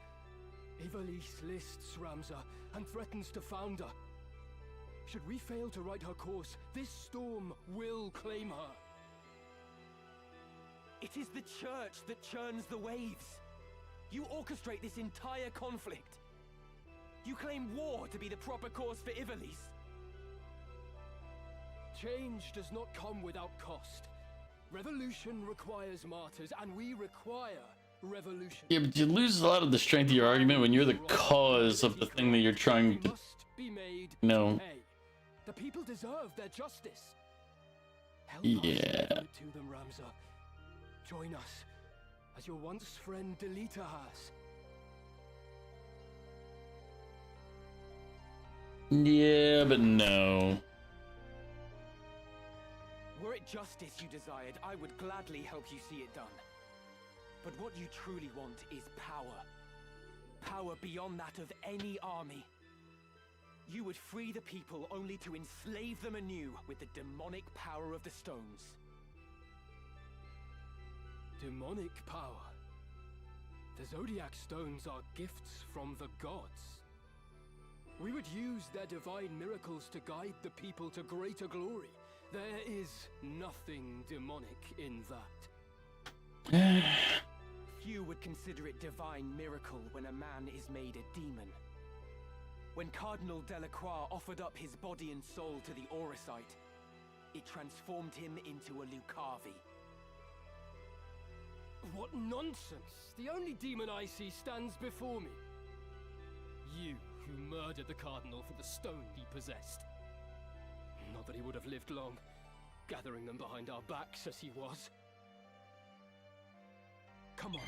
Ivalice lists Ramza and threatens to found her. Should we fail to right her course, this storm will claim her. It is the church that churns the waves. You orchestrate this entire conflict. You claim war to be the proper cause for Ivalice. Change does not come without cost. Revolution requires martyrs, and we require revolution. Yeah, but you lose a lot of the strength of your argument when you're the cause of the thing that you're trying to, be made no. pay. The people deserve their justice. Help Yeah. us deliver it to them, Ramza. Join us, as your once friend Delita has. Yeah, but no. Were it justice you desired, I would gladly help you see it done. But what you truly want is power. Power beyond that of any army. You would free the people only to enslave them anew with the demonic power of the stones. Demonic power? The Zodiac stones are gifts from the gods. We would use their divine miracles to guide the people to greater glory. There is nothing demonic in that. Few would consider it divine miracle when a man is made a demon. When Cardinal Delacroix offered up his body and soul to the Auracite, it transformed him into a Lucavi. What nonsense! The only demon I see stands before me. You, who murdered the Cardinal for the stone he possessed. Not that he would have lived long, gathering them behind our backs as he was. Come on.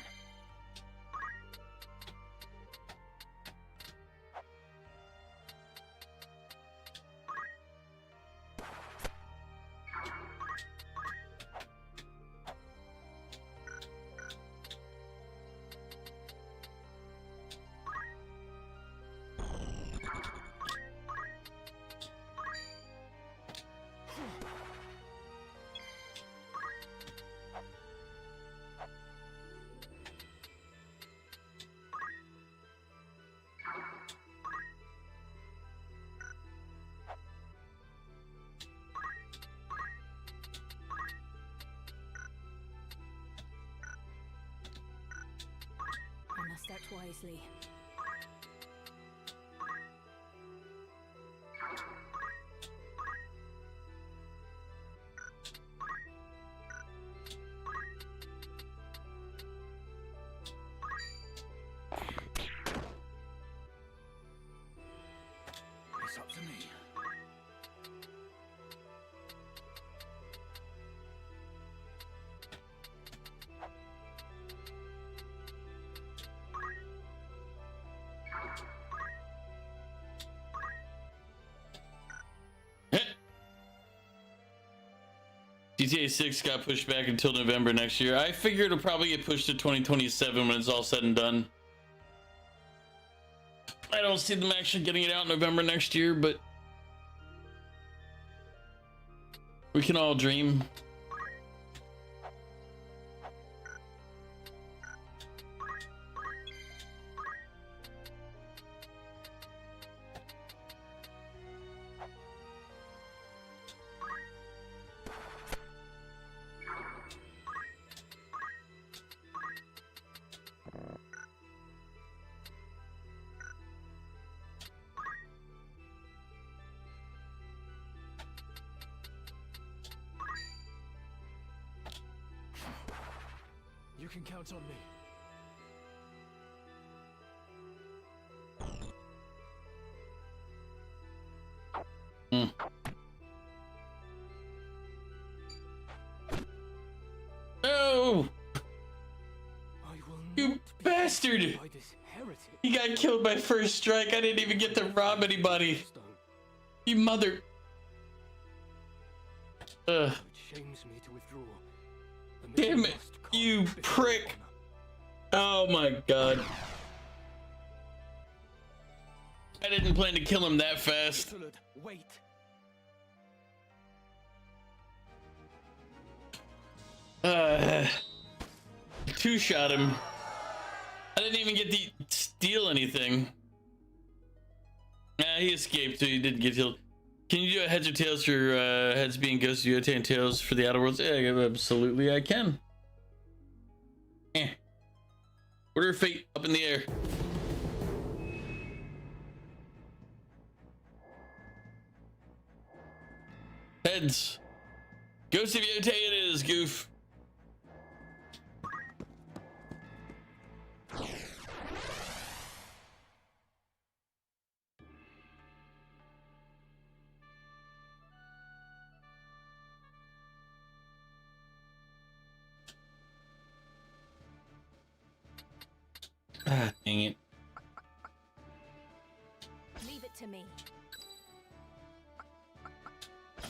wisely. It's up to me. GTA 6 got pushed back until November next year. I figure it'll probably get pushed to 2027 when it's all said and done. I don't see them actually getting it out in November next year, but we can all dream. You can count on me. No! You bastard! He got killed by first strike. I didn't even get to rob anybody. You mother. It shames me to withdraw. Damn it, you prick. Oh my god. I didn't plan to kill him that fast. Wait. Two-shot him. I didn't even get to steal anything. Nah, he escaped, so he didn't get killed. Can you do a heads or tails for heads being Ghost of Yota and tails for the Outer Worlds? Yeah, absolutely I can. Order of Fate up in the air. Heads. Ghost of Yota it is, goof. Ah, dang it. Leave it to me.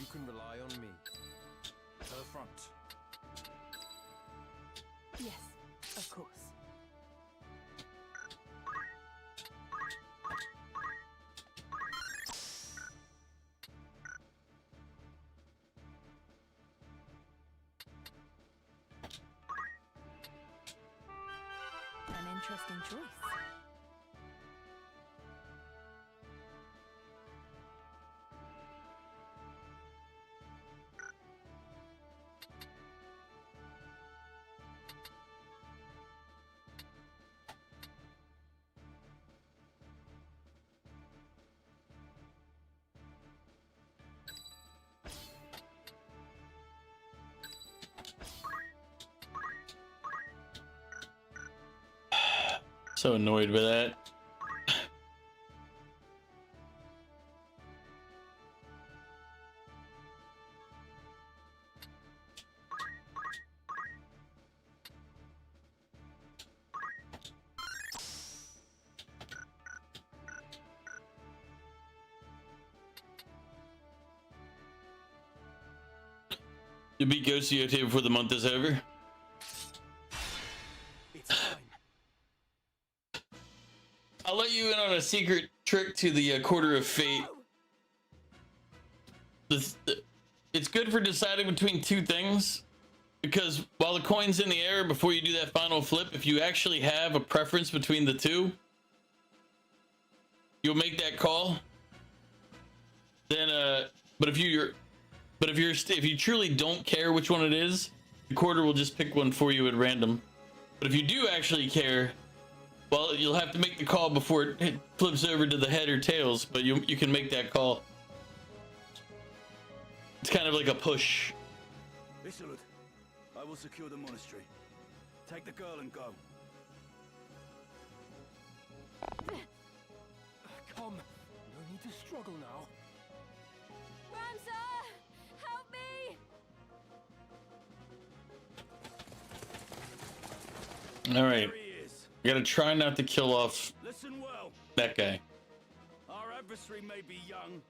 You can rely on me. To the front. Yes, of course. An interesting choice. So annoyed by that. You'll beat Ghost of Yota before the month is over. I'll let you in on a secret trick to the Quarter of Fate. It's good for deciding between two things, because while the coin's in the air before you do that final flip, if you actually have a preference between the two, you'll make that call. Then, but if you truly don't care which one it is, the Quarter will just pick one for you at random. But if you do actually care, Well, you'll have to make the call before it flips over to the head or tails, but you can make that call. It's kind of like a push. Isolde, I will secure the monastery. Take the girl and go. Come. No need to struggle now. Ramsa! Help me! All right. You gotta try not to kill off Listen well. that guy. Our adversary may be young,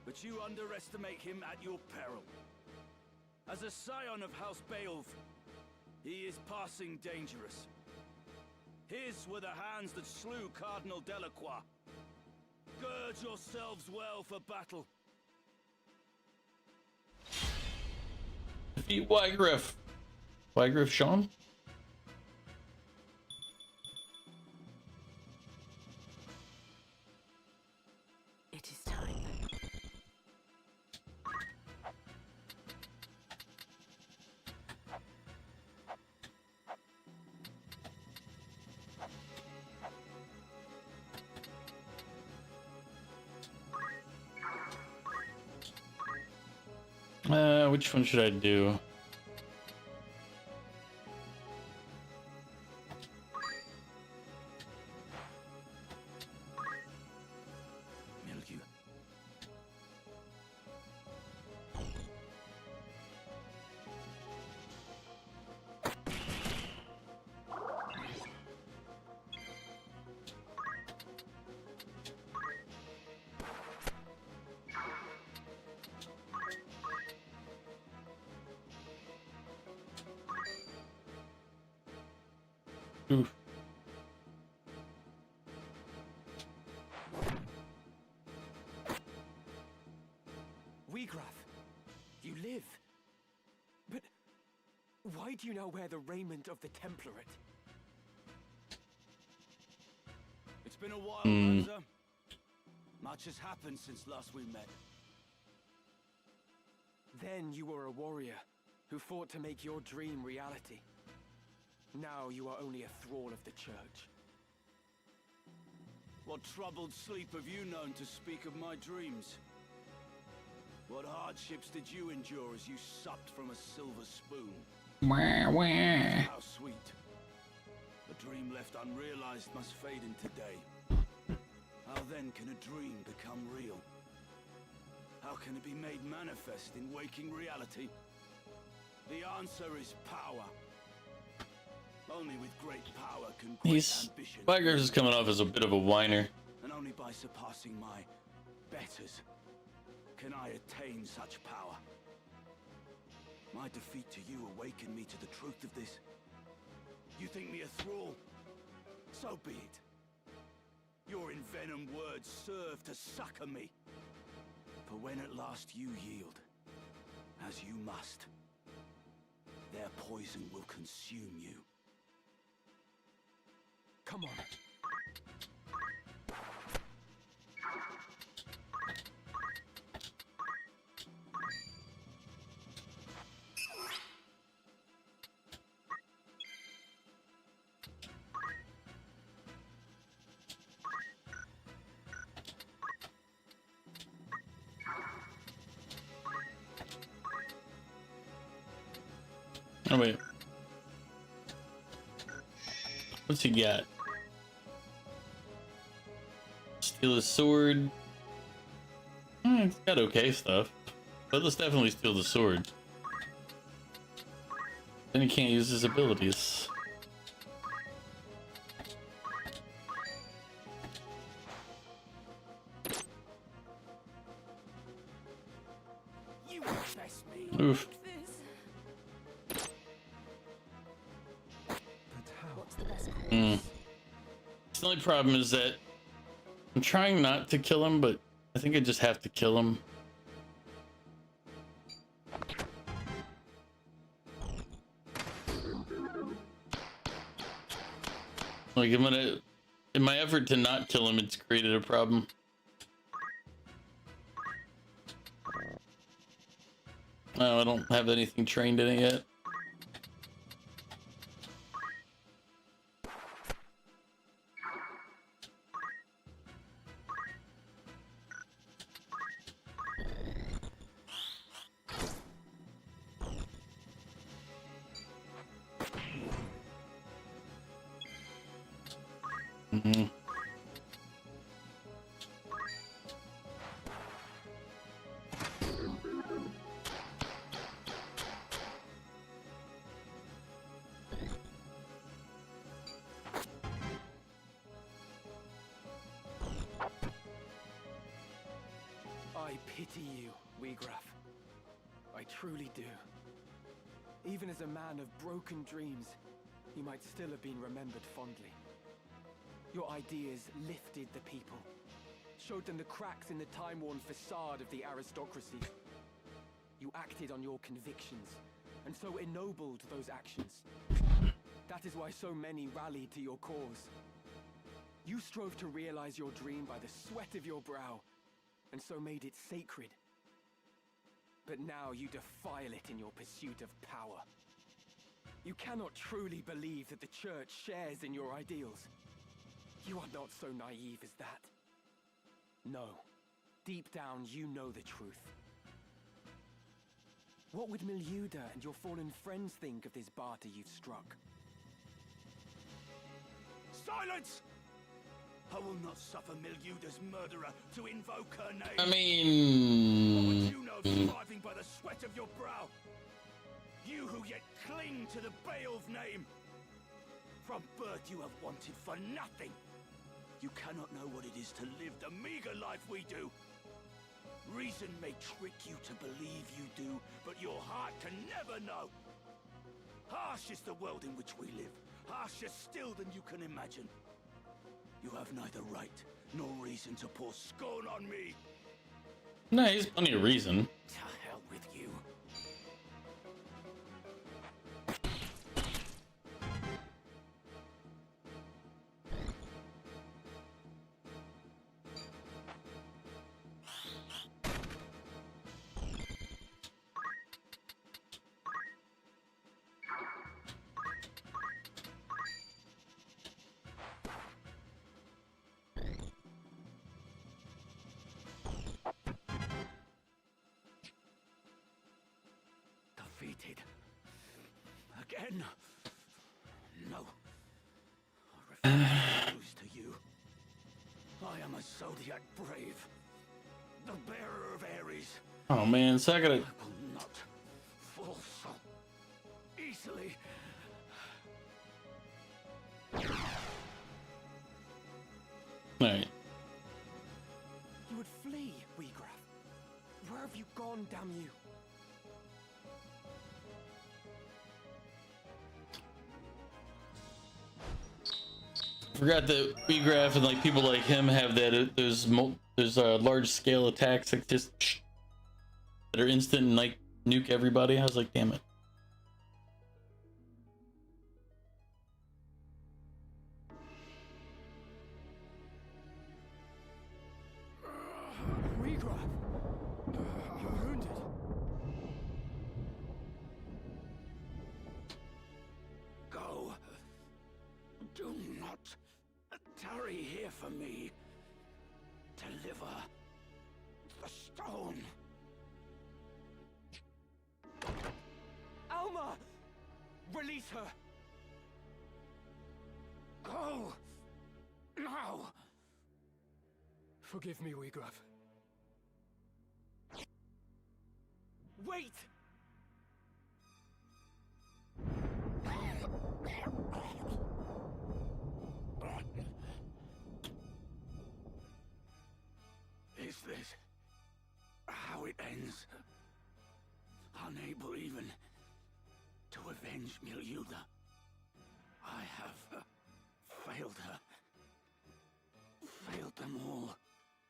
but you underestimate him at your peril. As a scion of House Beowulf, he is passing dangerous. His were the hands that slew Cardinal Delacroix. Gird yourselves well for battle. Defeat Wygriff. Wygriff Sean? It is time. Which one should I do? Mildew. Oof. Wiegraf, you live. But why do you now wear the raiment of the Template? It's been a while, Ramsa. Much has happened since last we met. Then you were a warrior who fought to make your dream reality. Now you are only a thrall of the church. What troubled sleep have you known to speak of my dreams? What hardships did you endure as you supped from a silver spoon? Wah, wah. How sweet. A dream left unrealized must fade into day. How then can a dream become real? How can it be made manifest in waking reality? The answer is power. Only with great power can great ambition. Wygriff is coming off as a bit of a whiner. And only by surpassing my betters can I attain such power. My defeat to you awakened me to the truth of this. You think me a thrall? So be it. Your envenomed words serve to succor me. For when at last you yield, as you must, their poison will consume you. Come on. Oh wait. What's he got? Steal his sword. He's got okay stuff. But let's definitely steal the sword. Then he can't use his abilities. You best me. Oof. What's the best course? The only problem is that I'm trying not to kill him, but I think I just have to kill him. Like in my effort to not kill him, it's created a problem. Oh, I don't have anything trained in it yet. Mm-hmm. I pity you, Weegraf. I truly do. Even as a man of broken dreams, you might still have been remembered fondly. Your ideas lifted the people, showed them the cracks in the time-worn facade of the aristocracy. You acted on your convictions, and so ennobled those actions. That is why so many rallied to your cause. You strove to realize your dream by the sweat of your brow, and so made it sacred. But now you defile it in your pursuit of power. You cannot truly believe that the Church shares in your ideals. You are not so naive as that. No. Deep down, you know the truth. What would Milyuda and your fallen friends think of this barter you've struck? Silence! I will not suffer Milyuda's murderer to invoke her name. I mean, what would you know of surviving by the sweat of your brow? You who yet cling to the Beowulf name. From birth you have wanted for nothing. You cannot know what it is to live the meager life we do. Reason may trick you to believe you do, but your heart can never know. Harsh is the world in which we live, harsher still than you can imagine. You have neither right nor reason to pour scorn on me. No, he's plenty of reason. To hell with you. Defeated. Again. No. I refuse to lose to you. I am a Zodiac brave. The bearer of Ares. Oh man, so I gotta. I will not fall so easily. Alright. You would flee, Weegraf. Where have you gone, damn you? Forgot that Weegraf and like people like him have that. There's large scale attacks that just that are instant and like nuke everybody. I was like, damn it. Weegraf, you're wounded. Go. Do not tarry here for me. Deliver the stone. Alma! Release her! Go! Now! Forgive me, Weegraf. Wait! Is this how it ends? Unable even to avenge Milyuda. I have failed her. Failed them all.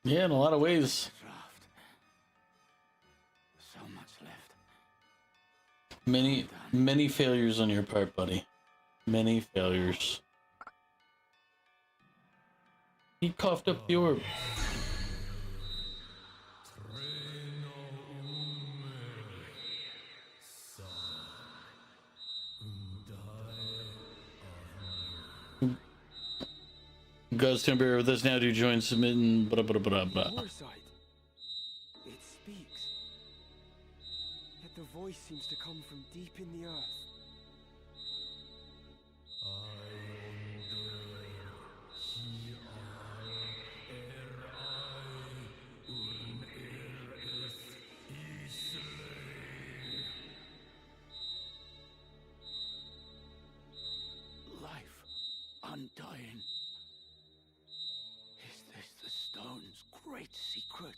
Yeah, in a lot of ways. Draft. So much left. Many failures on your part, buddy. Many failures. He coughed up the orb. God's Tomb Bearer with us now. Do join submitting. Foresight. It speaks. Yet the voice seems to come from deep in the earth. I wonder secret.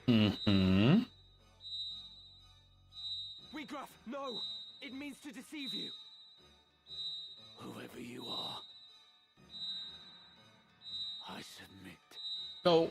Mm-hmm. Wheatgruff, no! It means to deceive you! Whoever you are, I submit. No.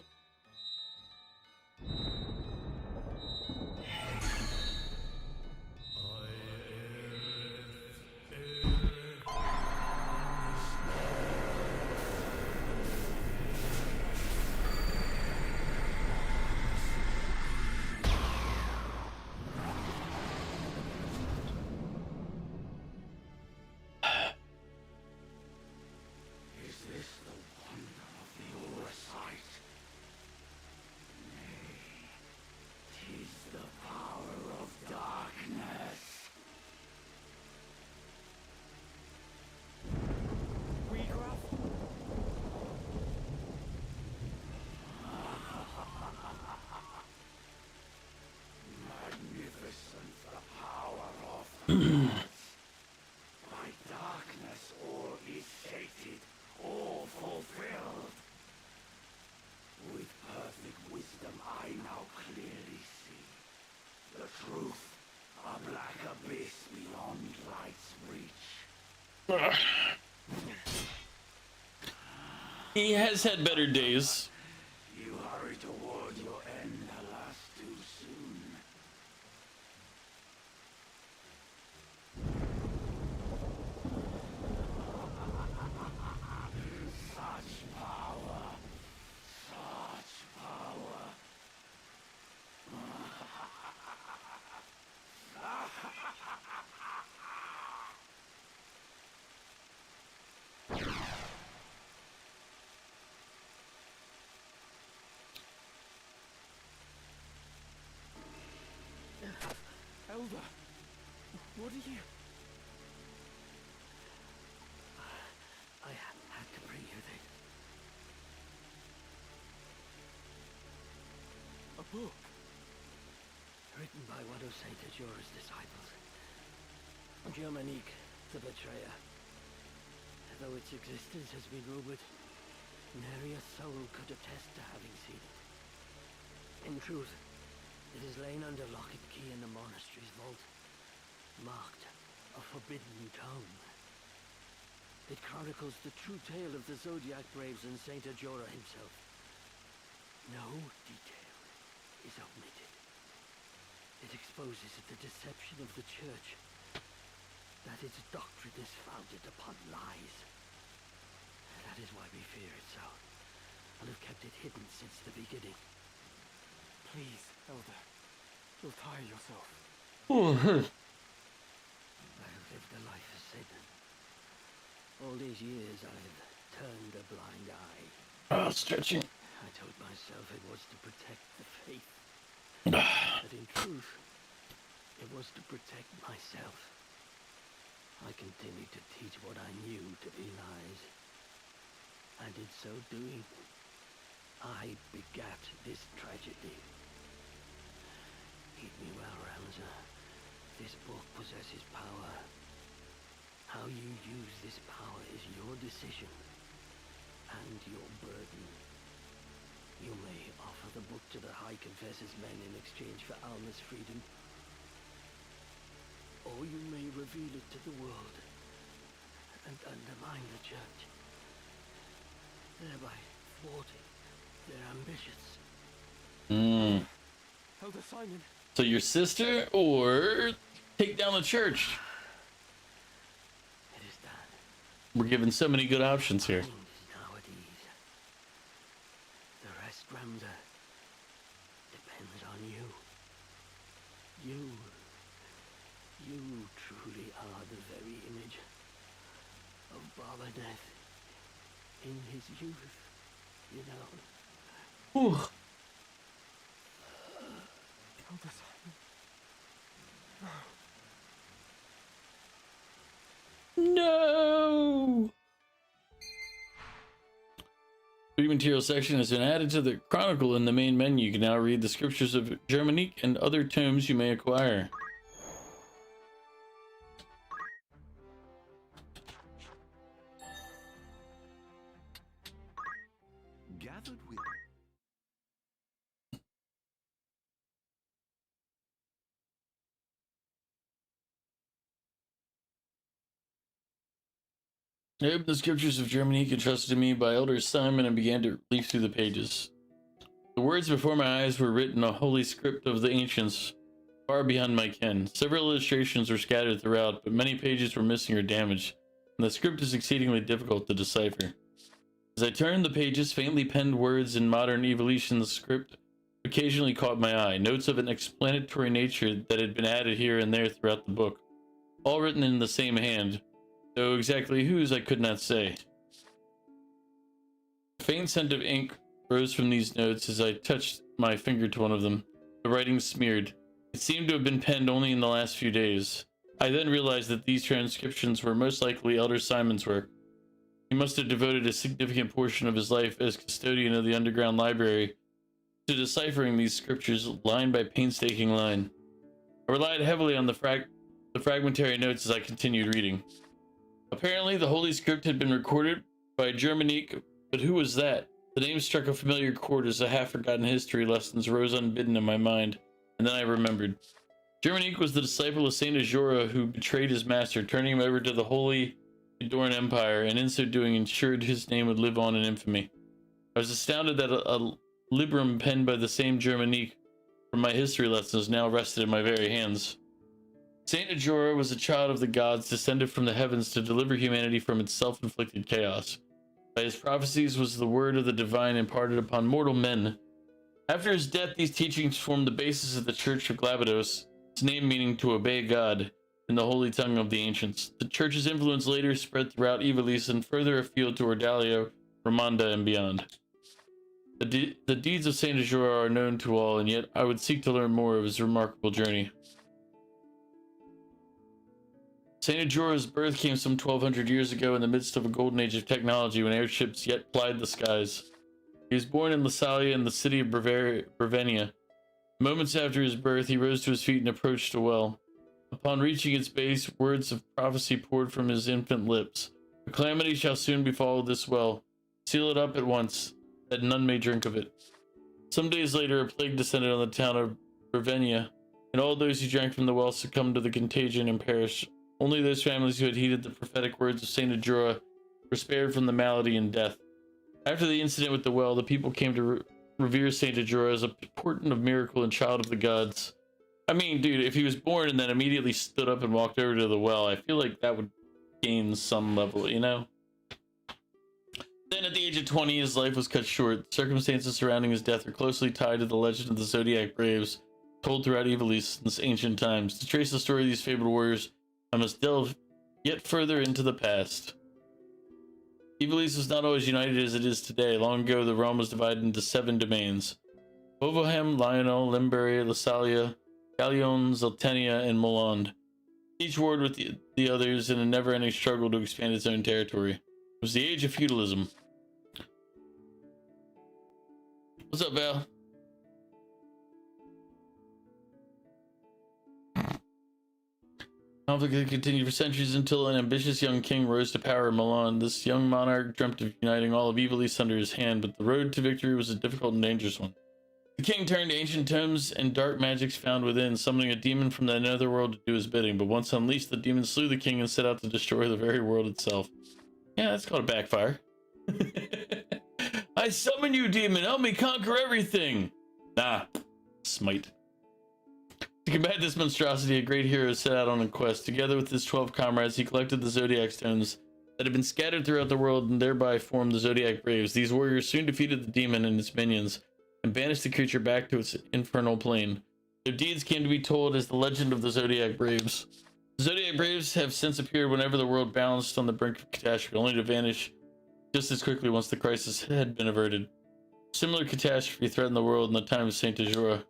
Is this the wonder of the Orasight? Nay, 'tis the power of darkness. Wheatgruff? Magnificent the power of by darkness all is sated, all fulfilled. With perfect wisdom I now clearly see the truth, a black abyss beyond light's reach. He has had better days. You hurry toward your end, alas, too soon. Such power, such power. Elder, what are you? I had to bring you this. A book? Written by one of Saint Ajora's disciples. Germanique, the betrayer. Though its existence has been rumored, nary a soul could attest to having seen it. In truth, it is lain under lock and key in the monastery's vault, marked a forbidden tome. It chronicles the true tale of the Zodiac Braves and Saint Ajora himself. No detail is omitted. It exposes the deception of the Church, that its doctrine is founded upon lies. That is why we fear it so, and have kept it hidden since the beginning. Please, Elder. You'll tire yourself. I have lived a life of sin. All these years I have turned a blind eye. Oh, stretching. I told myself it was to protect the faith. But in truth, it was to protect myself. I continued to teach what I knew to be lies. And in so doing, I begat this tragedy. Heed me well, Ramza. This book possesses power. How you use this power is your decision and your burden. You may offer the book to the High Confessor's men in exchange for Alma's freedom, or you may reveal it to the world and undermine the Church, thereby thwarting their ambitions. Elder Simon. So your sister or take down the church? It is done. We're given so many good options here. Now at ease. The rest, Ramza, depends on you. You truly are the very image of Baba Death in his youth, you know. Ooh. Elder Simon. No. Read material section has been added to the chronicle in the main menu. You can now read the scriptures of Germanique and other tomes you may acquire. Gathered with... I opened the scriptures of Germanique entrusted to me by Elder Simon and began to leaf through the pages. The words before my eyes were written a holy script of the ancients, far beyond my ken. Several illustrations were scattered throughout, but many pages were missing or damaged, and the script is exceedingly difficult to decipher. As I turned the pages, faintly penned words in modern evolution script occasionally caught my eye, notes of an explanatory nature that had been added here and there throughout the book, all written in the same hand, though exactly whose I could not say. A faint scent of ink rose from these notes as I touched my finger to one of them. The writing smeared. It seemed to have been penned only in the last few days. I then realized that these transcriptions were most likely Elder Simon's work. He must have devoted a significant portion of his life as custodian of the underground library to deciphering these scriptures line by painstaking line. I relied heavily on the fragmentary notes as I continued reading. Apparently, the Holy Script had been recorded by Germanique, but who was that? The name struck a familiar chord as the half-forgotten history lessons rose unbidden in my mind, and then I remembered. Germanique was the disciple of Saint Ajora who betrayed his master, turning him over to the Holy Edoran Empire, and in so doing ensured his name would live on in infamy. I was astounded that a librum penned by the same Germanique from my history lessons now rested in my very hands. Saint Ajora was a child of the gods descended from the heavens to deliver humanity from its self-inflicted chaos. By his prophecies was the word of the divine imparted upon mortal men. After his death, these teachings formed the basis of the Church of Glabados, its name meaning to obey God in the holy tongue of the ancients. The church's influence later spread throughout Ivalice and further afield to Ordalio, Ramonda, and beyond. The deeds of Saint Ajora are known to all, and yet I would seek to learn more of his remarkable journey. Saint Ajora's birth came some 1200 years ago in the midst of a golden age of technology when airships yet plied the skies. He was born in Lassalia in the city of Brevenia. Moments after his birth, he rose to his feet and approached a well. Upon reaching its base, words of prophecy poured from his infant lips. A calamity shall soon befall this well. Seal it up at once, that none may drink of it. Some days later, a plague descended on the town of Brevenia, and all those who drank from the well succumbed to the contagion and perished. Only those families who had heeded the prophetic words of Saint Ajora were spared from the malady and death. After the incident with the well, the people came to revere Saint Ajora as a portent of miracle and child of the gods. I mean, dude, if he was born and then immediately stood up and walked over to the well, I feel like that would gain some level, you know? Then at the age of 20, his life was cut short. Circumstances surrounding his death are closely tied to the legend of the Zodiac Braves, told throughout Ivalice since ancient times. To trace the story of these fabled warriors, I must delve yet further into the past. Ivalice was not always united as it is today. Long ago, the realm was divided into 7 domains: Bovohem, Lionel, Limbury, Lassalia, Gallion, Zeltenia, and Molond. Each warred with the others in a never-ending struggle to expand its own territory. It was the age of feudalism. What's up, Val? Conflict had continued for centuries until an ambitious young king rose to power in Milan. This young monarch dreamt of uniting all of Ivalice under his hand, but the road to victory was a difficult and dangerous one. The king turned to ancient tomes and dark magics found within, summoning a demon from the netherworld to do his bidding, but once unleashed, the demon slew the king and set out to destroy the very world itself. Yeah, that's called a backfire. I summon you, demon! Help me conquer everything! Nah. Smite. To combat this monstrosity, a great hero set out on a quest. Together with his 12 comrades, he collected the Zodiac Stones that had been scattered throughout the world and thereby formed the Zodiac Braves. These warriors soon defeated the demon and its minions and banished the creature back to its infernal plane. Their deeds came to be told as the legend of the Zodiac Braves. The Zodiac Braves have since appeared whenever the world balanced on the brink of catastrophe, only to vanish just as quickly once the crisis had been averted. Similar catastrophe threatened the world in the time of Saint Ajora.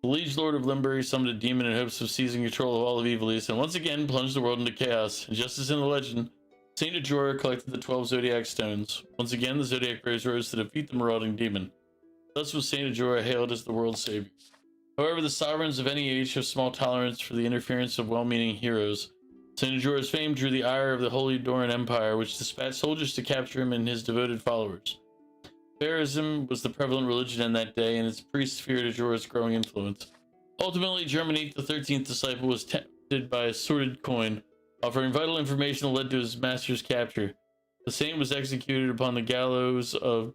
The liege lord of Limbury summoned a demon in hopes of seizing control of all of Ivalice and once again plunged the world into chaos. And just as in the legend, Saint Ajora collected the 12 Zodiac Stones. Once again, the Zodiac Braves rose to defeat the marauding demon. Thus was Saint Ajora hailed as the world's savior. However, the sovereigns of any age have small tolerance for the interference of well-meaning heroes. Saint Ajora's fame drew the ire of the Holy Doran Empire, which dispatched soldiers to capture him and his devoted followers. Pharaohism was the prevalent religion in that day, and its priests feared Ajora's growing influence. Ultimately, Germanique, the 13th disciple, was tempted by a sordid coin, offering vital information that led to his master's capture. The saint was executed upon the gallows of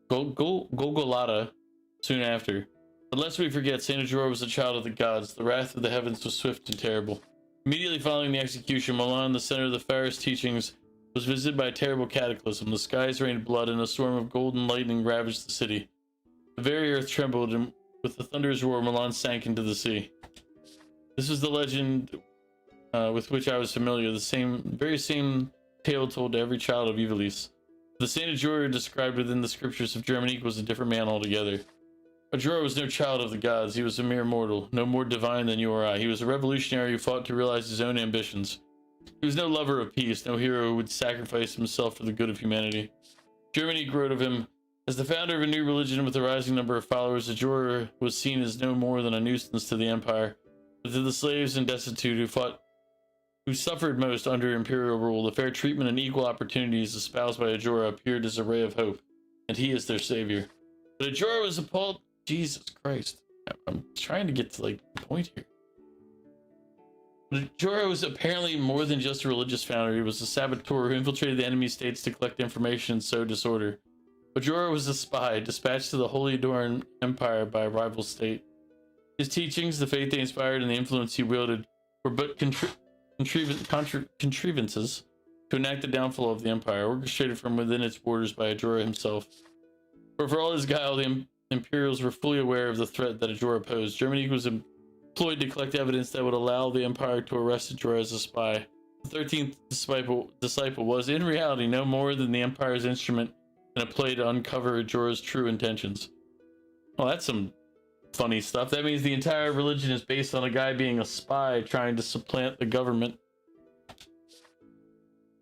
Golgotha soon after. But lest we forget, Saint Ajora was a child of the gods. The wrath of the heavens was swift and terrible. Immediately following the execution, Milan, the center of the Pharos teachings, was visited by a terrible cataclysm. The skies rained blood, and a storm of golden lightning ravaged the city. The very earth trembled, and with the thunder's roar, Milan sank into the sea. This was the legend with which I was familiar, the very same tale told to every child of Ivalice. The Saint Ajora described within the scriptures of Germanique was a different man altogether. Ajora was no child of the gods. He was a mere mortal, no more divine than you or I. He was a revolutionary who fought to realize his own ambitions. He was no lover of peace, no hero who would sacrifice himself for the good of humanity. Germanique wrote of him, as the founder of a new religion with a rising number of followers, Ajora was seen as no more than a nuisance to the empire, but to the slaves and destitute who suffered most under imperial rule. The fair treatment and equal opportunities espoused by Ajora appeared as a ray of hope, and he is their savior. But Ajora was appalled. Jesus Christ. I'm trying to get to the point here. But Ajora was apparently more than just a religious founder. He was a saboteur who infiltrated the enemy states to collect information and sow disorder. Ajora was a spy dispatched to the Holy Doran Empire by a rival state. His teachings, the faith they inspired, and the influence he wielded were but contrivances to enact the downfall of the empire, orchestrated from within its borders by Ajora himself. For all his guile, the Imperials were fully aware of the threat that Ajora posed. Germanique was employed to collect evidence that would allow the empire to arrest Ajora as a spy. The 13th disciple was, in reality, no more than the empire's instrument in a play to uncover Ajora's true intentions. Well, that's some funny stuff. That means the entire religion is based on a guy being a spy trying to supplant the government.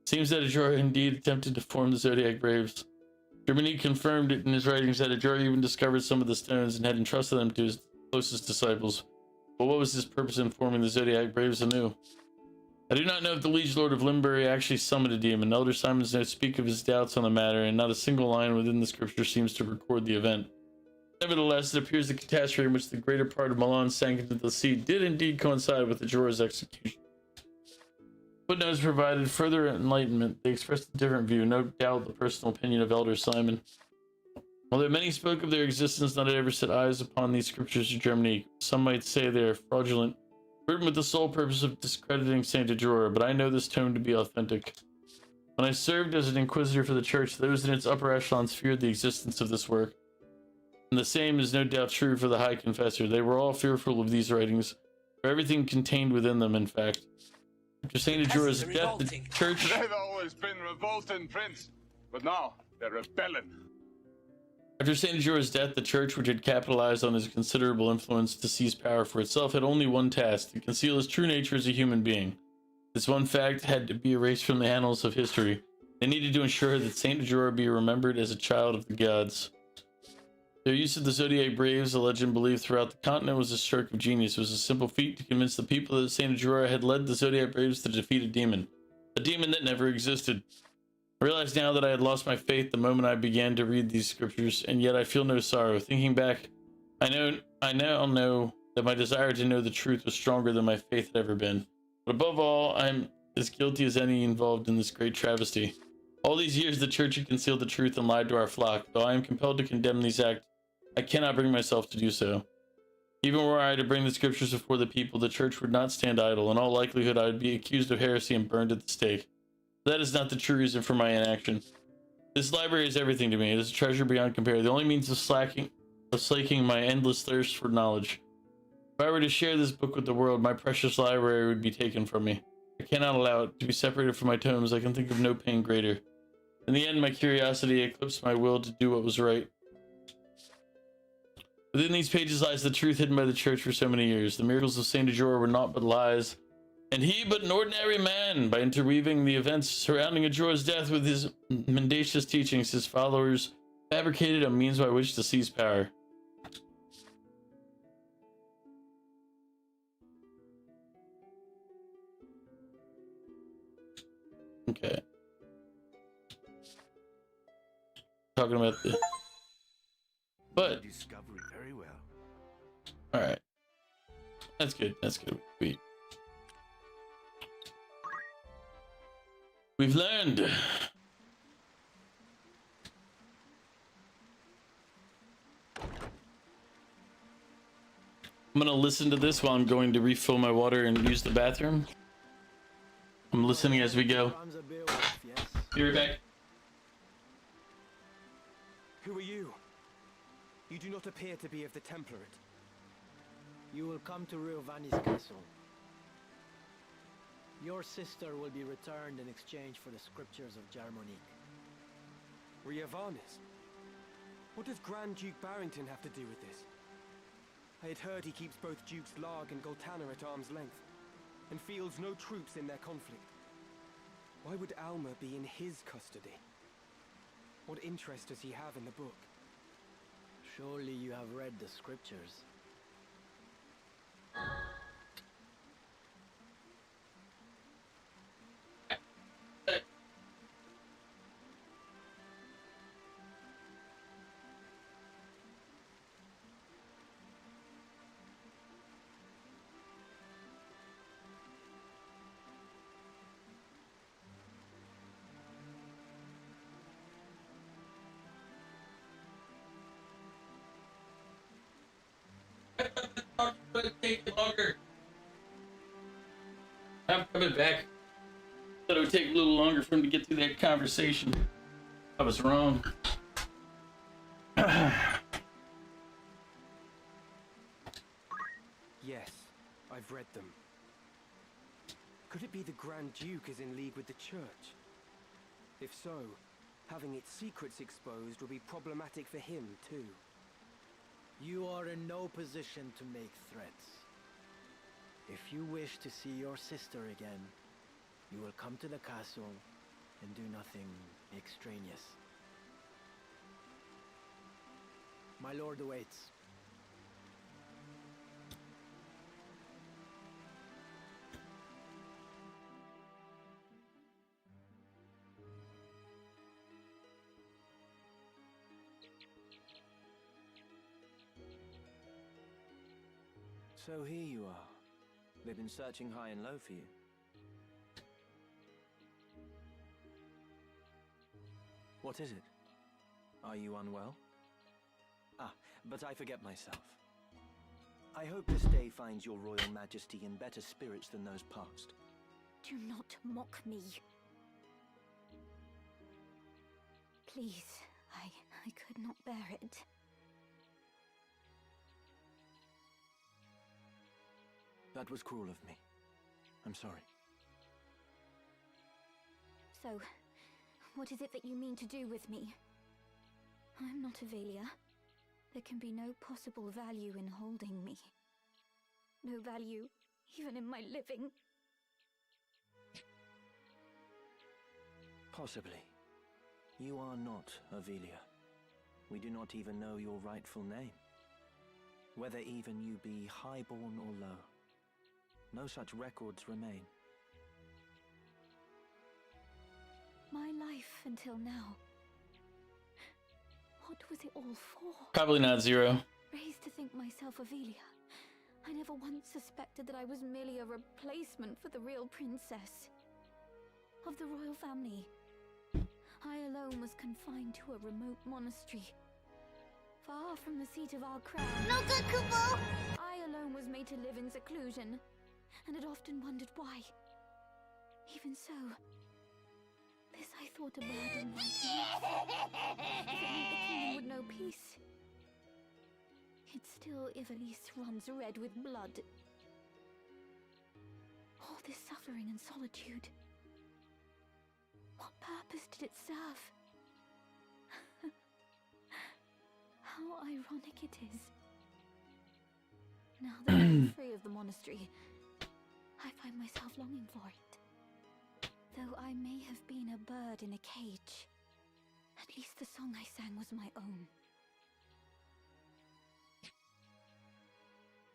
Seems that Ajora indeed attempted to form the Zodiac Braves. Germanique confirmed it in his writings that Ajora even discovered some of the stones and had entrusted them to his closest disciples. But what was his purpose in forming the Zodiac Braves anew? I do not know if the Liege Lord of Limbury actually summoned a demon. Elder Simon's notes speak of his doubts on the matter, and not a single line within the scripture seems to record the event. Nevertheless, it appears the catastrophe in which the greater part of Milan sank into the sea did indeed coincide with Ajora's execution. Footnotes provided further enlightenment. They expressed a different view, no doubt the personal opinion of Elder Simon. Although many spoke of their existence, none had ever set eyes upon these scriptures of Germanique. Some might say they are fraudulent, written with the sole purpose of discrediting Saint Ajora, but I know this tome to be authentic. When I served as an inquisitor for the church, those in its upper echelons feared the existence of this work. And the same is no doubt true for the High Confessor. They were all fearful of these writings, for everything contained within them, in fact. After Saint Ajora's death, the church... They've always been revolting, Prince, but now they're rebelling. After Saint Ajora's death, the church, which had capitalized on his considerable influence to seize power for itself, had only one task: to conceal his true nature as a human being. This one fact had to be erased from the annals of history. They needed to ensure that Saint Ajora be remembered as a child of the gods. Their use of the Zodiac Braves, a legend believed throughout the continent, was a stroke of genius. It was a simple feat to convince the people that Saint Ajora had led the Zodiac Braves to defeat a demon that never existed. I realize now that I had lost my faith the moment I began to read these scriptures, and yet I feel no sorrow. Thinking back, I now know that my desire to know the truth was stronger than my faith had ever been. But above all, I'm as guilty as any involved in this great travesty. All these years the church had concealed the truth and lied to our flock. Though I am compelled to condemn these acts, I cannot bring myself to do so. Even were I to bring the scriptures before the people, the church would not stand idle. In all likelihood, I would be accused of heresy and burned at the stake. That is not the true reason for my inaction. This library is everything to me. It is a treasure beyond compare, the only means of slaking my endless thirst for knowledge. If I were to share this book with the world, my precious library would be taken from me. I cannot allow it to be separated from my tomes. I can think of no pain greater. In the end, my curiosity eclipsed my will to do what was right. Within these pages lies the truth hidden by the church for so many years. The miracles of Saint Ajora were naught but lies And he but an ordinary man. By interweaving the events surrounding Ajora's death with his mendacious teachings, his followers fabricated a means by which to seize power. Okay. Talking about the... But... Discovery very well. Alright. That's good. That's good. We've learned. I'm gonna listen to this while I'm going to refill my water and use the bathroom. I'm listening as we go. Be right back. Who are you? You do not appear to be of the Template. You will come to Riovani's castle. Your sister will be returned in exchange for the scriptures of CzarOmega. Riovanis? What does Grand Duke Barrington have to do with this? I had heard he keeps both Dukes Larg and Goltana at arm's length, and fields no troops in their conflict. Why would Alma be in his custody? What interest does he have in the book? Surely you have read the scriptures. Take longer. I'm coming back. Thought it would take a little longer for him to get through that conversation. I was wrong. Yes, I've read them. Could it be the Grand Duke is in league with the Church? If so, having its secrets exposed will be problematic for him too. You are in no position to make threats. If you wish to see your sister again, you will come to the castle and do nothing extraneous. My lord awaits. So here you are. They've been searching high and low for you. What is it? Are you unwell? Ah, but I forget myself. I hope this day finds your Royal Majesty in better spirits than those past. Do not mock me. Please, I could not bear it. That was cruel of me. I'm sorry. So, what is it that you mean to do with me? I'm not Avelia. There can be no possible value in holding me. No value, even in my living. Possibly. You are not Avelia. We do not even know your rightful name. Whether even you be highborn or low. No such records remain. My life until now. What was it all for? Probably not Zero. Raised to think myself Avelia. I never once suspected that I was merely a replacement for the real princess. Of the royal family. I alone was confined to a remote monastery. Far from the seat of our crown. No good, Kubo! I alone was made to live in seclusion. And had often wondered why. Even so, this I thought a burden might be. If it meant the kingdom would know peace. Yet still Ivalice runs red with blood. All this suffering and solitude. What purpose did it serve? How ironic it is. Now that I'm free of the monastery, I find myself longing for it. Though I may have been a bird in a cage, at least the song I sang was my own.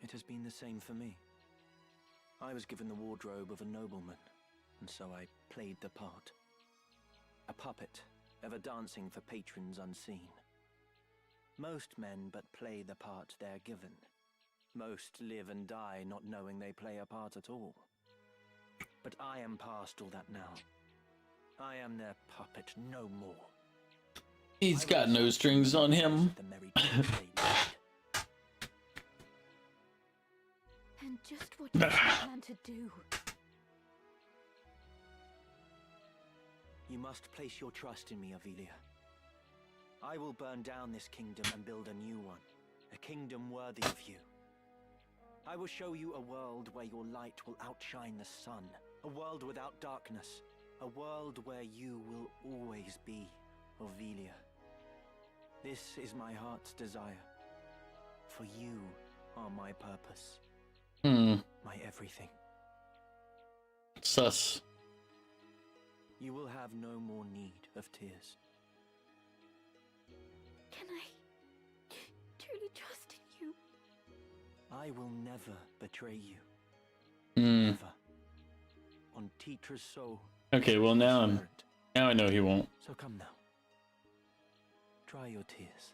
It has been the same for me. I was given the wardrobe of a nobleman, and so I played the part. A puppet, ever dancing for patrons unseen. Most men but play the part they're given. Most live and die not knowing they play a part at all. But I am past all that now. I am their puppet no more. He's got no strings on him. And just what do you plan to do? You must place your trust in me, Avelia. I will burn down this kingdom and build a new one. A kingdom worthy of you. I will show you a world where your light will outshine the sun. A world without darkness. A world where you will always be, Avelia. This is my heart's desire. For you are my purpose. My everything. Sus. You will have no more need of tears. Can I truly trust in you? I will never betray you. Hmm. Never. On Titra's soul. Okay, well now I know he won't. So come now. Dry your tears.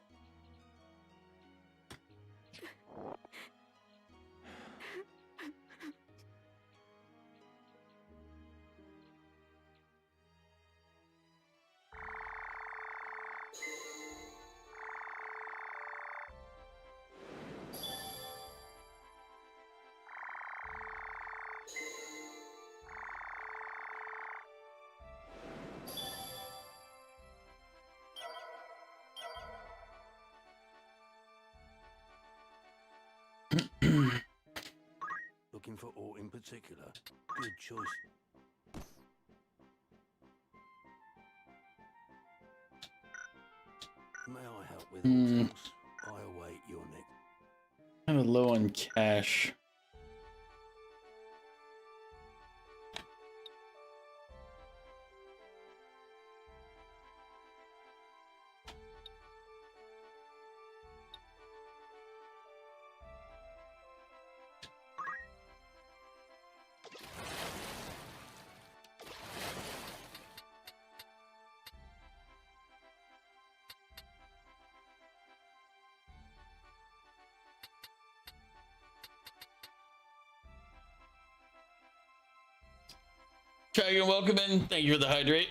Looking for aught in particular? Good choice. May I help with aught else? I await your next. Kind of low on cash. Dragon, welcome in. Thank you for the hydrate.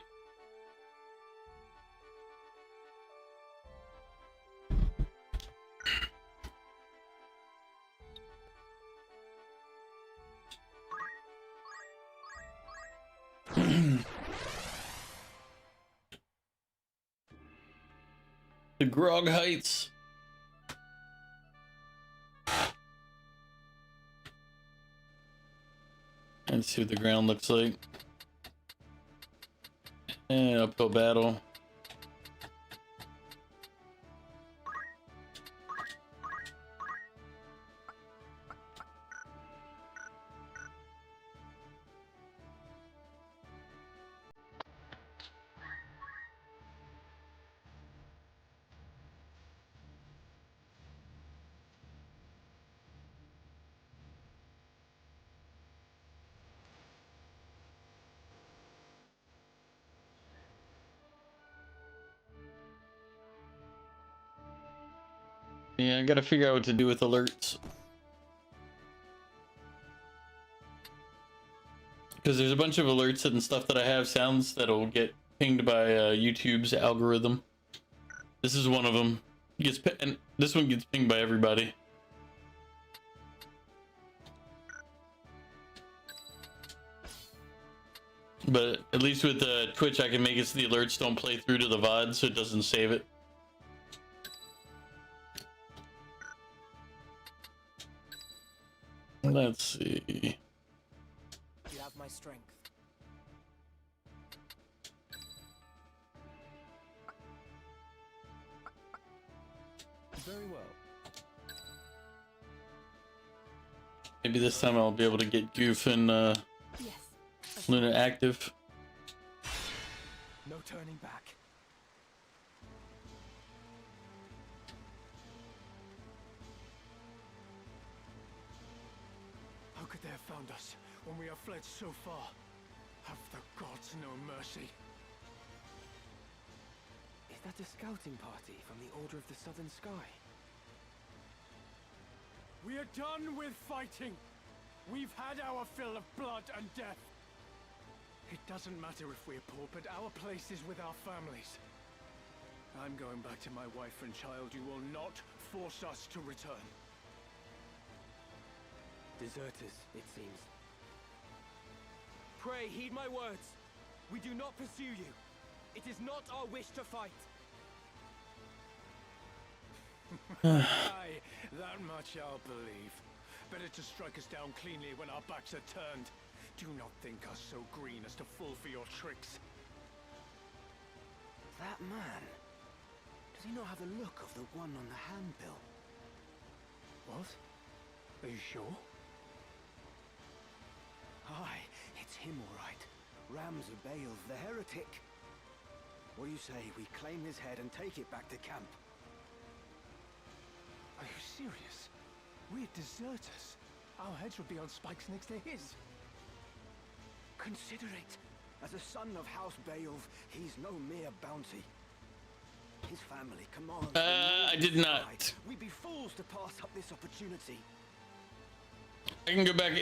The Grog Heights. Let's see what the ground looks like. And uphill battle. Yeah, I gotta figure out what to do with alerts. Because there's a bunch of alerts and stuff that I have sounds that'll get pinged by YouTube's algorithm. This is one of them. And this one gets pinged by everybody. But at least with Twitch, I can make it so the alerts don't play through to the VOD, so it doesn't save it. Let's see. You have my strength. Very well. Maybe this time I'll be able to get Goof and Luna active. No turning back. How could they have found us when we have fled so far? Have the gods no mercy? Is that a scouting party from the Order of the Southern Sky? We are done with fighting. We've had our fill of blood and death. It doesn't matter if we're poor, but our place is with our families. I'm going back to my wife and child. You will not force us to return. Deserters, it seems. Pray, heed my words. We do not pursue you. It is not our wish to fight. Aye, that much I'll believe. Better to strike us down cleanly when our backs are turned. Do not think us so green as to fall for your tricks. That man... Does he not have the look of the one on the handbill? What? Are you sure? Aye, it's him all right. Ramza Bale, the heretic. What do you say we claim his head and take it back to camp? Are you serious? We're deserters. Our heads would be on spikes next to his. Consider it. As a son of House Bale, he's no mere bounty. His family commands... I did not. We'd be fools to pass up this opportunity. I can go back.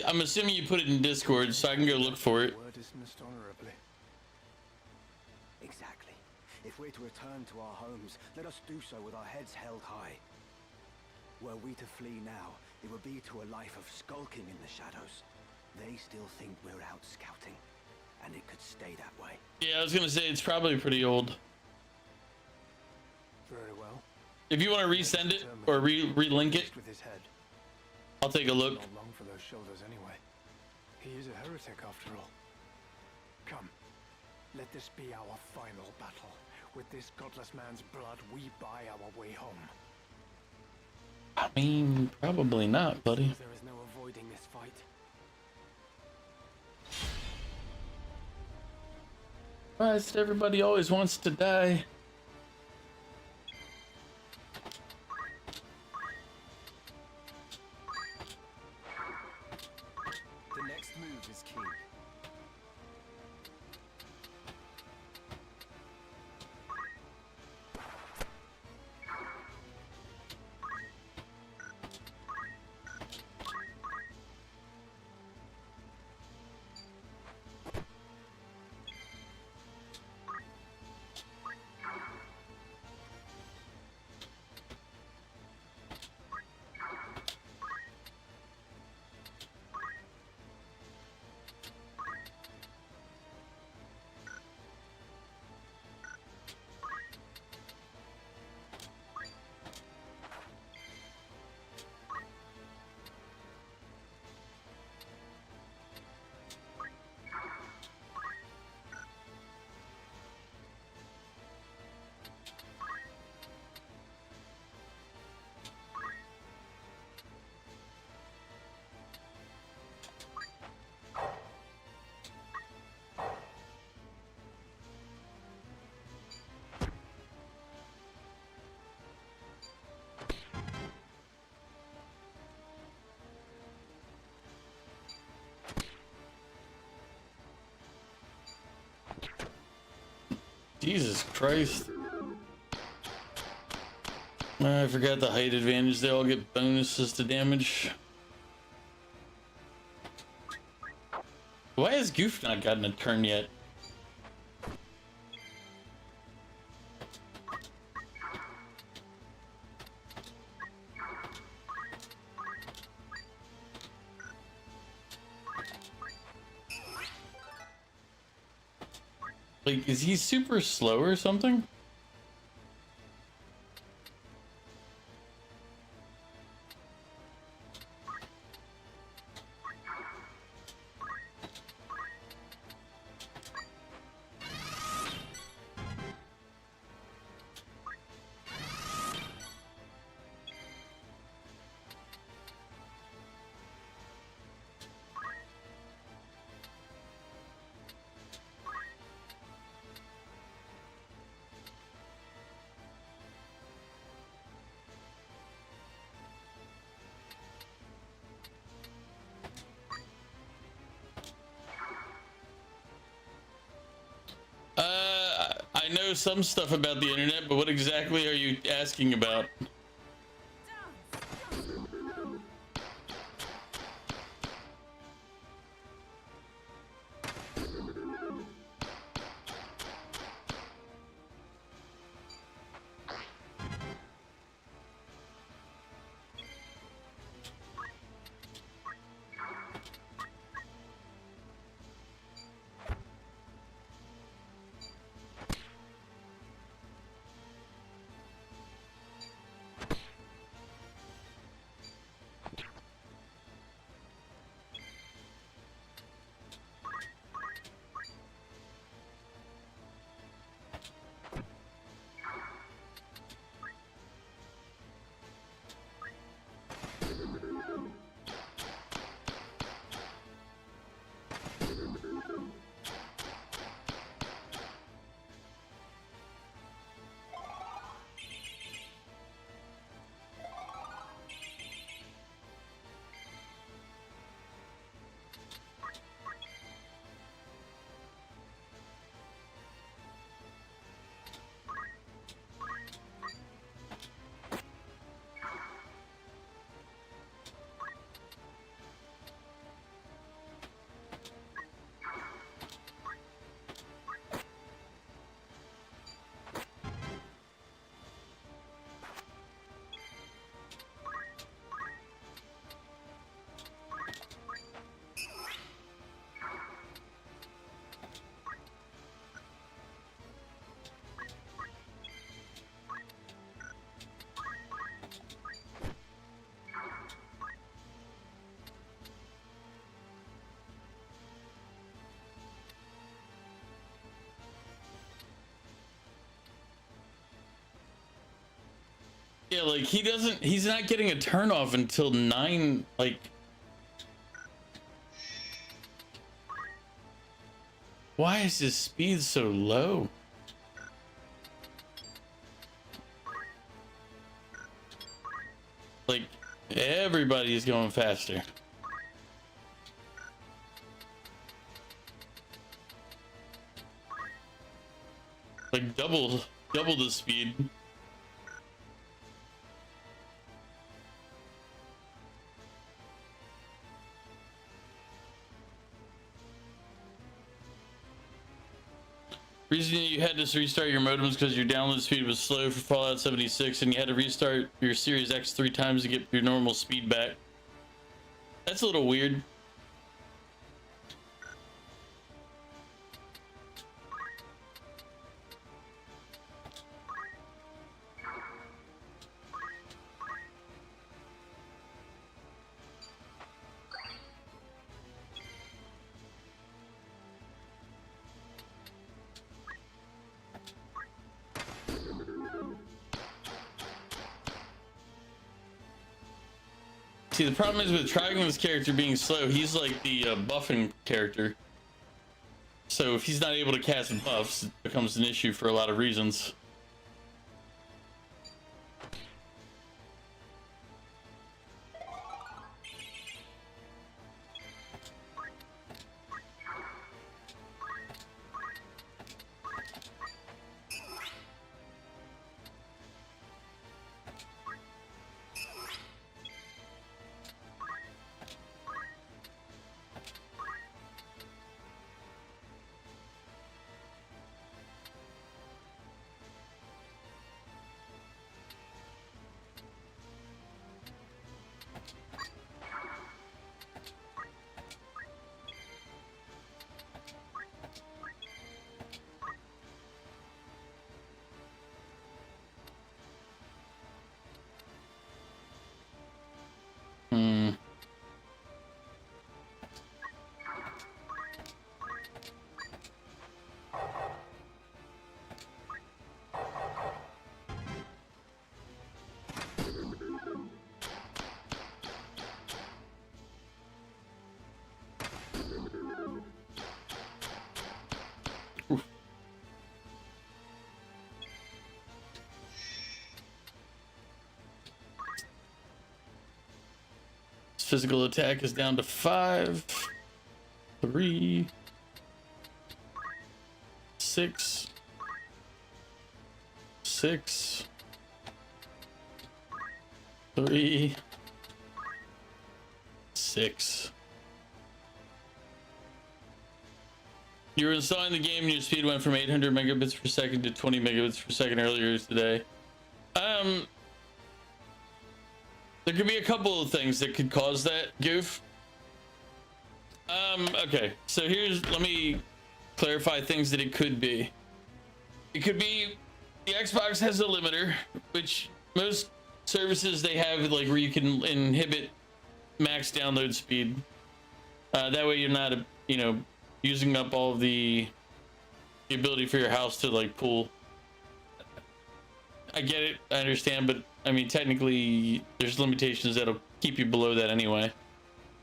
I'm assuming you put it in Discord, so I can go look for it. Word dismissed honorably. Exactly. If we're to return to our homes, let us do so with our heads held high. Were we to flee now, it would be to a life of skulking in the shadows. They still think we're out scouting, and it could stay that way. Yeah, I was gonna say it's probably pretty old. Very well. If you want to resend it or relink it, With his head. I'll take a look. Not long for those shoulders anyway. He is a heretic after all. Come, let this be our final battle. With this godless man's blood, we buy our way home. I mean, probably not, buddy. There is no avoiding this fight. Christ, everybody always wants to die. The next move is key. Jesus Christ. I forgot the height advantage. They all get bonuses to damage. Why has Goof not gotten a turn yet? Like, is he super slow or something? know some stuff about the internet, but what exactly are you asking about? Yeah, like he's not getting a turn off until 9, like. Why is his speed so low? Like, everybody's going faster. Like double the speed. Reason you had to restart your modems because your download speed was slow for Fallout 76 and you had to restart your Series X 3 times to get your normal speed back. That's a little weird. See, the problem is with Trigon's character being slow, he's like the buffing character. So if he's not able to cast buffs, it becomes an issue for a lot of reasons. Physical attack is down to 5, 3, 6, 6, 3, 6. You were installing the game and your speed went from 800 megabits per second to 20 megabits per second earlier today. There could be a couple of things that could cause that goof. Okay, so let me clarify things that it could be. It could be the Xbox has a limiter, which most services they have, like where you can inhibit max download speed. That way you're not, using up all of the ability for your house to like pull. I get it, I understand, but I mean technically there's limitations that'll keep you below that anyway.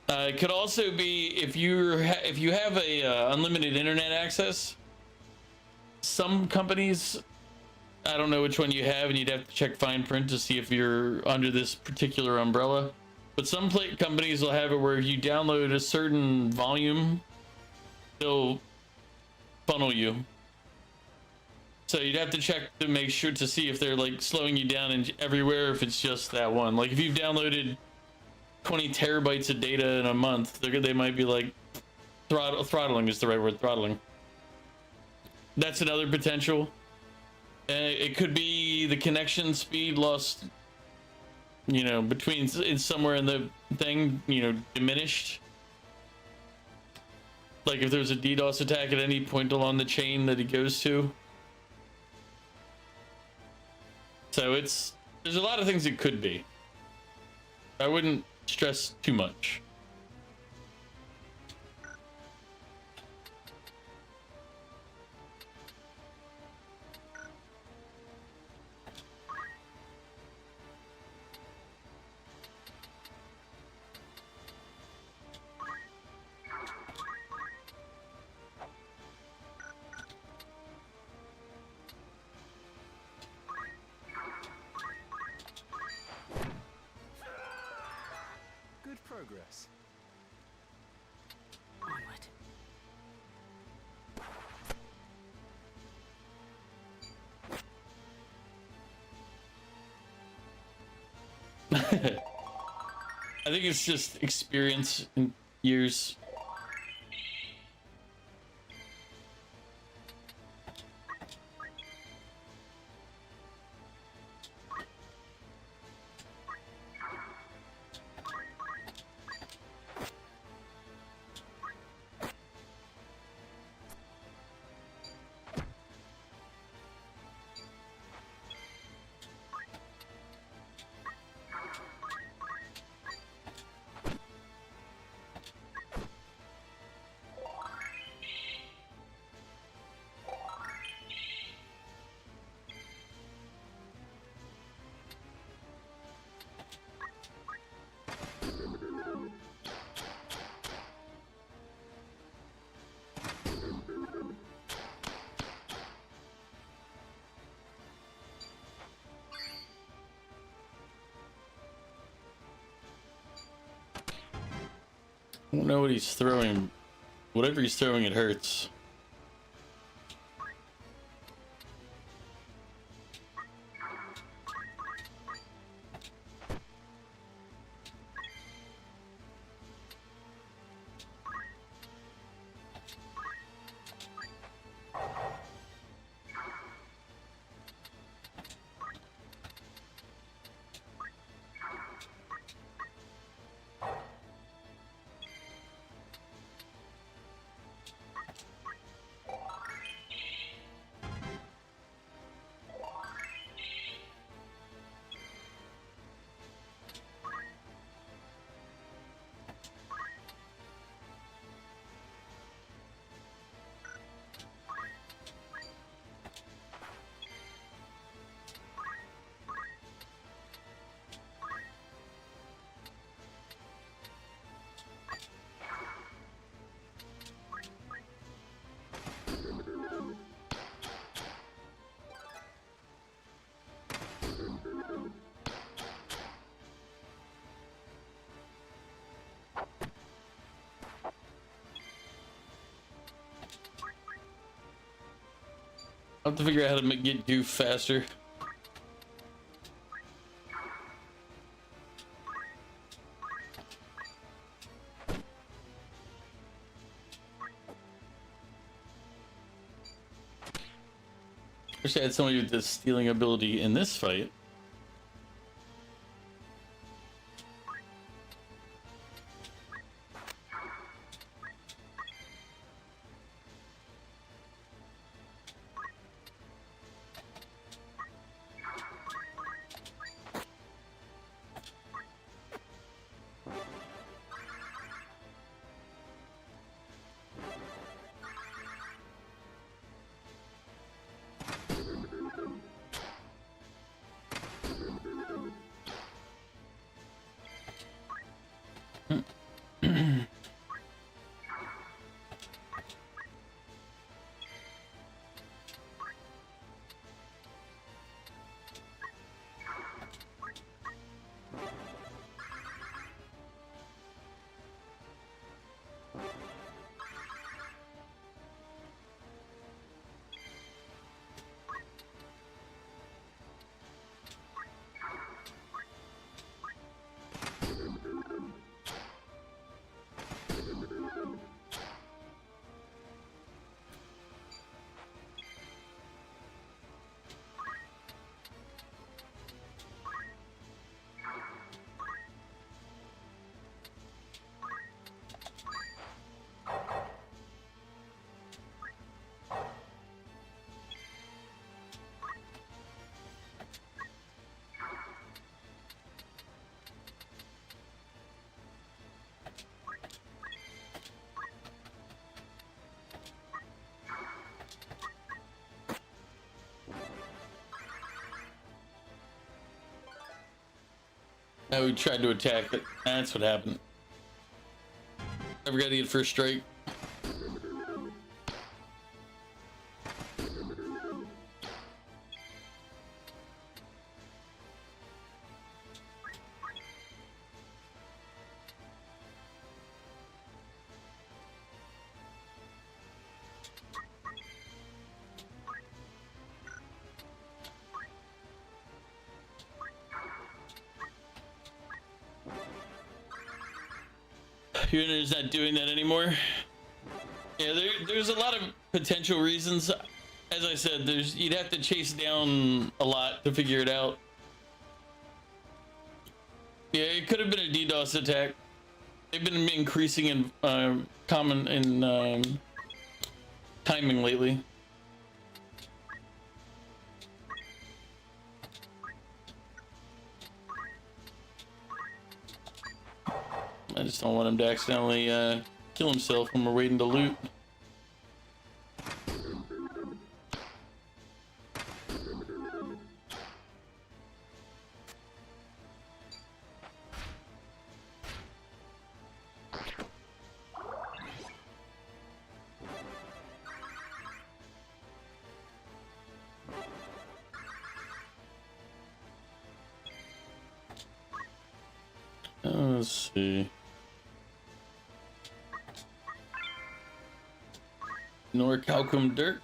It could also be if you have a unlimited internet access. Some companies, I don't know which one you have, and you'd have to check fine print to see if you're under this particular umbrella. But some companies will have it where if you download a certain volume, they'll funnel you. So you'd have to check to make sure to see if they're like slowing you down in everywhere, if it's just that one. Like if you've downloaded 20 terabytes of data in a month, they might be like throttling is the right word, throttling. That's another potential. It could be the connection speed lost, between somewhere in the thing, diminished. Like if there's a DDoS attack at any point along the chain that it goes to. So there's a lot of things it could be. I wouldn't stress too much. Good progress. Onward. I think it's just experience in years. I don't know what he's throwing. Whatever he's throwing, it hurts. I'll have to figure out how to get goof faster. Wish I had somebody with this stealing ability in this fight. Now we tried to attack it. That's what happened. I forgot to get first strike. Unit's not doing that anymore. Yeah, there's a lot of potential reasons. As I said, you'd have to chase down a lot to figure it out. Yeah, it could have been a DDoS attack. They've been increasing in common in timing lately. I just don't want him to accidentally kill himself when we're waiting to loot. Let's see. Norcalcum Dirk.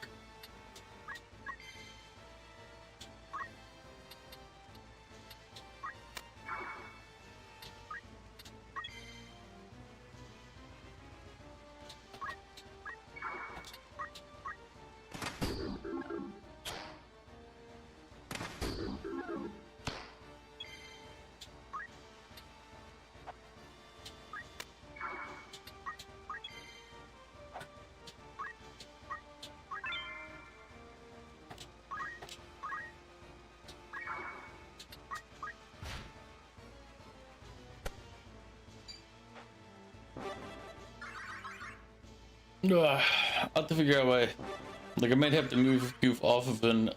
I'll have to figure out why. Like, I might have to move Goof off of an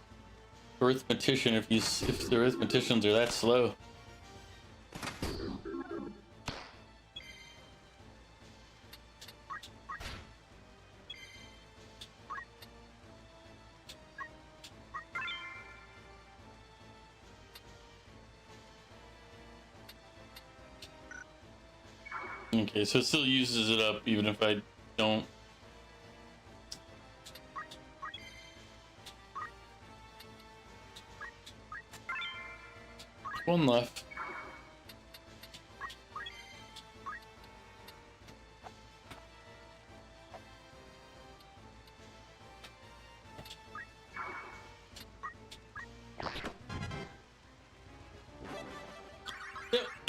arithmetician if the arithmeticians are that slow. Okay, so it still uses it up even if I don't. One left.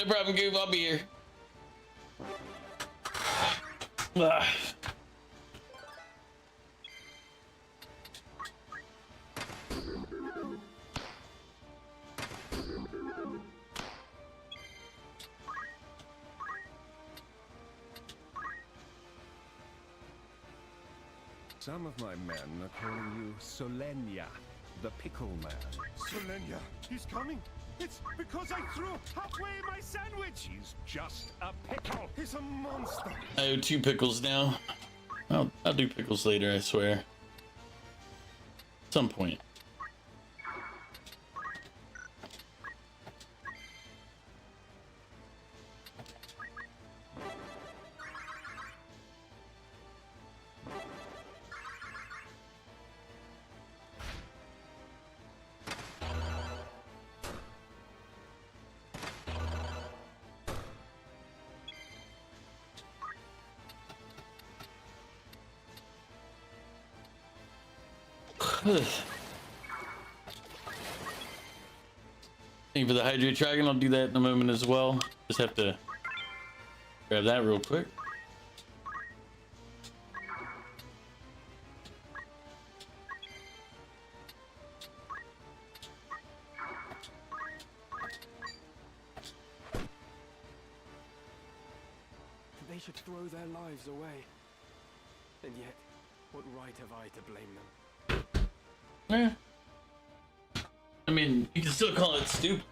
No problem, Goob. I'll be here. Ugh. Some of my men are calling you Solenia, the pickle man. Solenia, he's coming. It's because I threw halfway my sandwich. He's just a pickle. He's a monster. I owe 2 pickles now. I'll do pickles later, I swear. At some point. Thank you for the hydrate dragon. I'll do that in a moment as well. Just have to grab that real quick. They should throw their lives away. And yet, what right have I to blame them? Yeah. I mean, you can still call it stupid.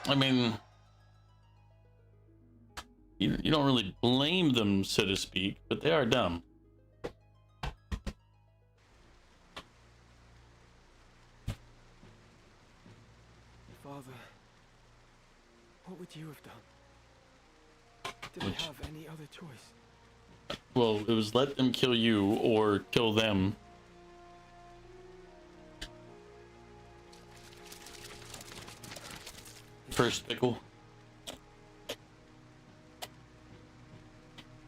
I mean, you don't really blame them, so to speak, but they are dumb. Father, what would you have done? Did I have any other choice? Well, it was let them kill you or kill them. First pickle.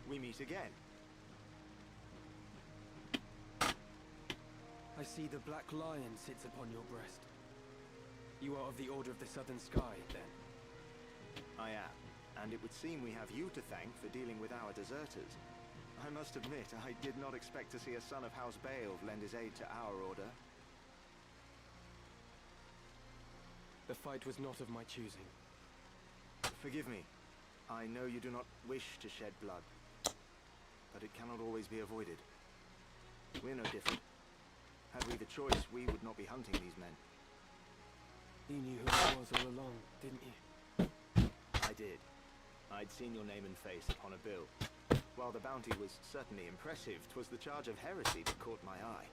We meet again. I see the Black Lion sits upon your breast. You are of the Order of the Southern Sky, then? I am, and it would seem we have you to thank for dealing with our deserters. I must admit, I did not expect to see a son of House Beowulf lend his aid to our order. The fight was not of my choosing. Forgive me. I know you do not wish to shed blood, but it cannot always be avoided. We're no different. Had we the choice, we would not be hunting these men. You knew who I was all along, didn't you? I did. I'd seen your name and face upon a bill. While the bounty was certainly impressive, 'twas the charge of heresy that caught my eye.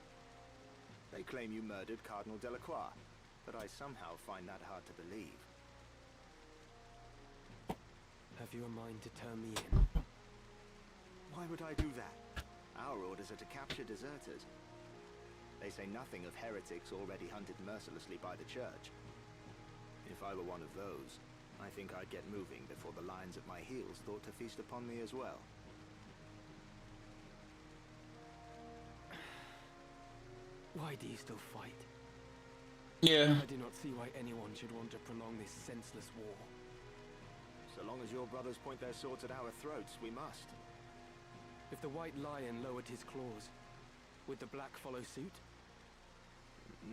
They claim you murdered Cardinal Delacroix, but I somehow find that hard to believe. Have you a mind to turn me in? Why would I do that? Our orders are to capture deserters. They say nothing of heretics already hunted mercilessly by the church. If I were one of those, I think I'd get moving before the lions at my heels thought to feast upon me as well. Why do you still fight? Yeah. I do not see why anyone should want to prolong this senseless war. So long as your brothers point their swords at our throats, we must. If the White Lion lowered his claws, would the Black follow suit?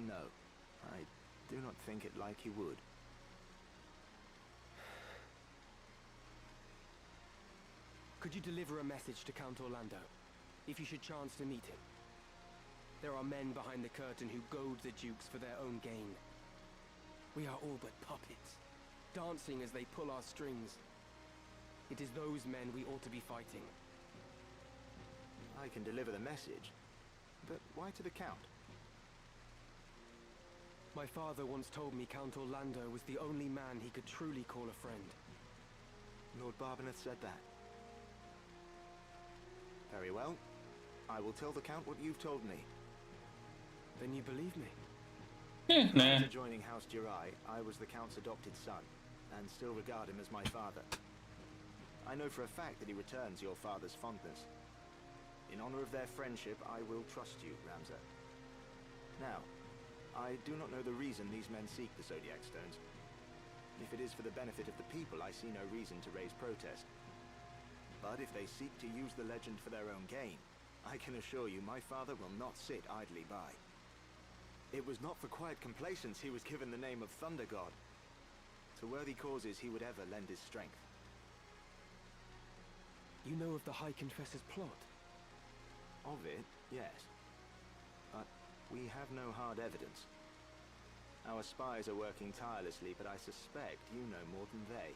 No, I do not think it like he would. Could you deliver a message to Count Orlando, if you should chance to meet him? There are men behind the curtain who goad the dukes for their own gain. We are all but puppets, dancing as they pull our strings. It is those men we ought to be fighting. I can deliver the message, but why to the Count? My father once told me Count Orlando was the only man he could truly call a friend. Lord Barbeneth said that. Very well. I will tell the Count what you've told me. Then you believe me? Nah. After joining House Jirai, I was the Count's adopted son, and still regard him as my father. I know for a fact that he returns your father's fondness. In honor of their friendship, I will trust you, Ramza. Now, I do not know the reason these men seek the Zodiac Stones. If it is for the benefit of the people, I see no reason to raise protest. But if they seek to use the legend for their own gain, I can assure you my father will not sit idly by. It was not for quiet complacence he was given the name of Thunder God. To worthy causes he would ever lend his strength. You know of the High Confessor's plot? Of it, yes. But we have no hard evidence. Our spies are working tirelessly, but I suspect you know more than they.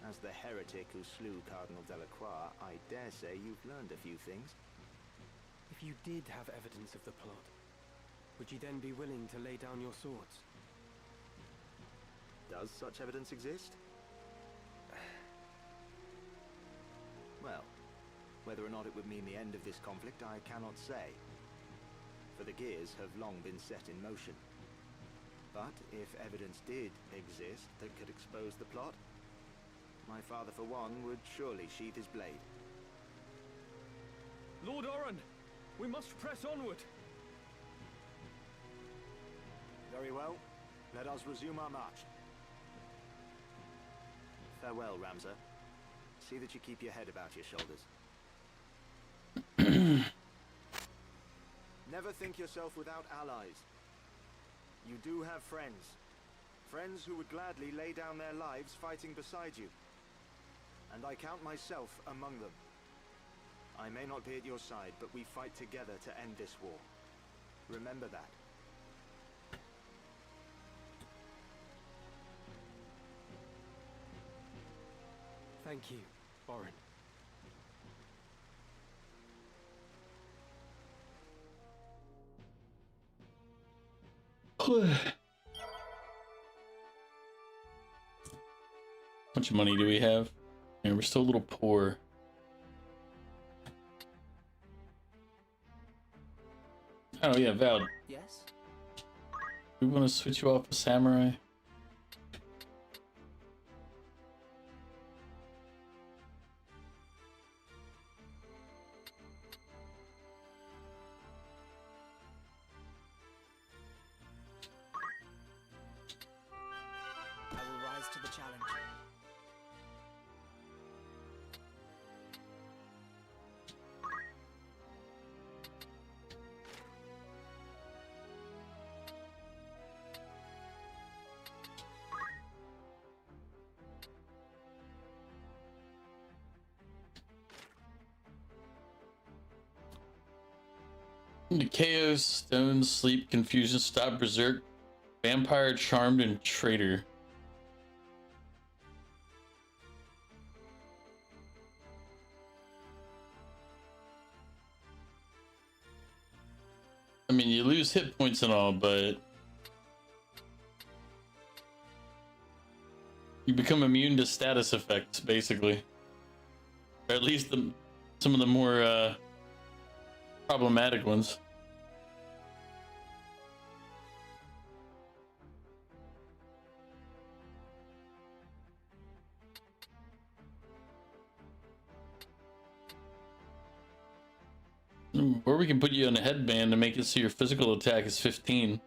As the heretic who slew Cardinal Delacroix, I dare say you've learned a few things. If you did have evidence of the plot, would you then be willing to lay down your swords? Does such evidence exist? Well, whether or not it would mean the end of this conflict, I cannot say. For the gears have long been set in motion. But if evidence did exist that could expose the plot, my father, for one, would surely sheath his blade. Lord Oren, we must press onward. Very well. Let us resume our march. Farewell, Ramza. See that you keep your head about your shoulders. Never think yourself without allies. You do have friends. Friends who would gladly lay down their lives fighting beside you. And I count myself among them. I may not be at your side, but we fight together to end this war. Remember that. Thank you, Oren. How much money do we have? And we're still a little poor. Oh yeah, Val. Yes? We want to switch you off a samurai. I will rise to the challenge. Chaos, Stone, Sleep, Confusion, Stop, Berserk, Vampire, Charmed, and Traitor. I mean, you lose hit points and all, but you become immune to status effects, basically. Or at least some of the more problematic ones. Or we can put you on a headband to make it so your physical attack is 15.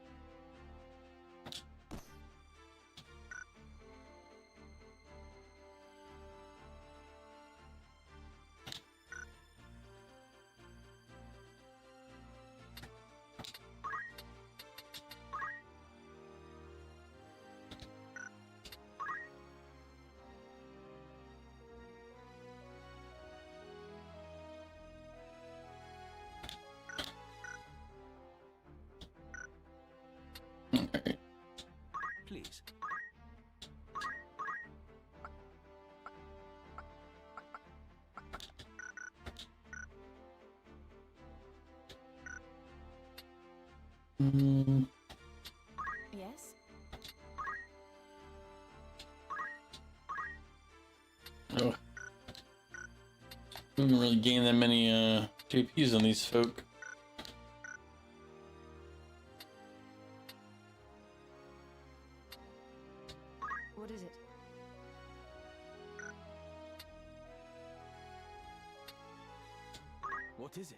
Please. Yes? Oh. We didn't really gain that many JPs on these folk. What is it? What is it?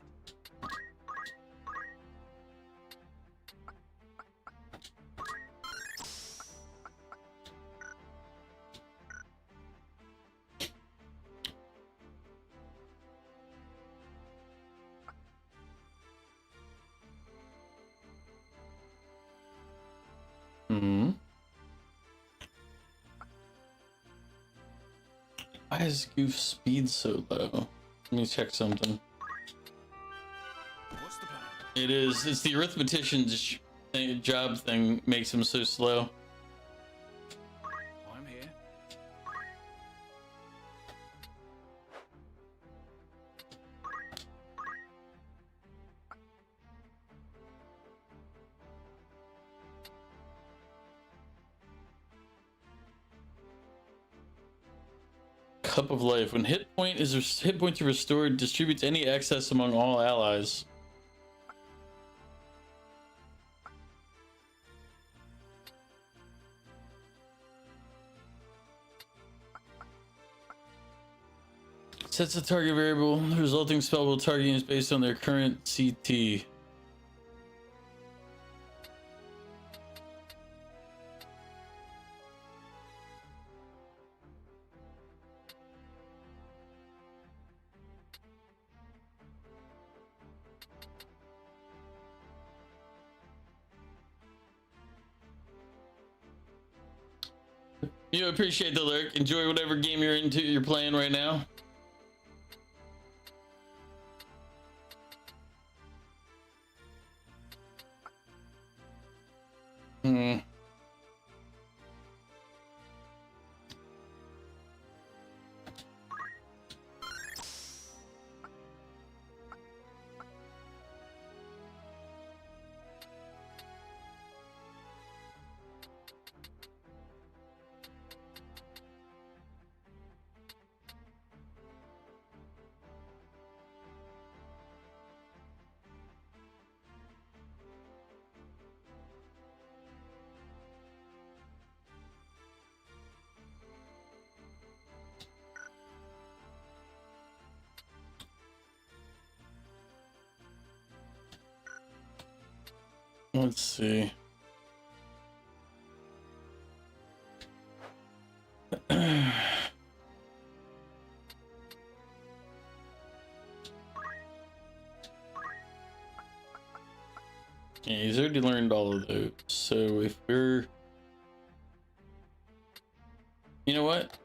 Why is Goof speed so low? Let me check something. What's the plan? It is. It's the arithmetician's job thing makes him so slow. I'm here. Cup of Life. When hit points are restored, distributes any excess among all allies. Sets a target variable. The resulting spell will target is based on their current CT. You appreciate the lurk. Enjoy whatever game you're playing right now. Let's see. Yeah, he's already learned all of those. So if we're... You know what?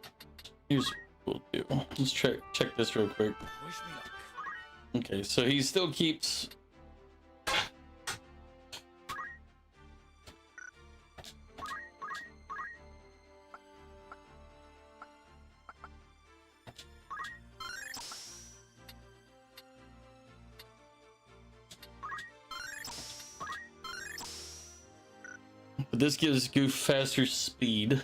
Here's what we'll do. Let's check this real quick. Okay, so he still keeps... But this gives Goof faster speed.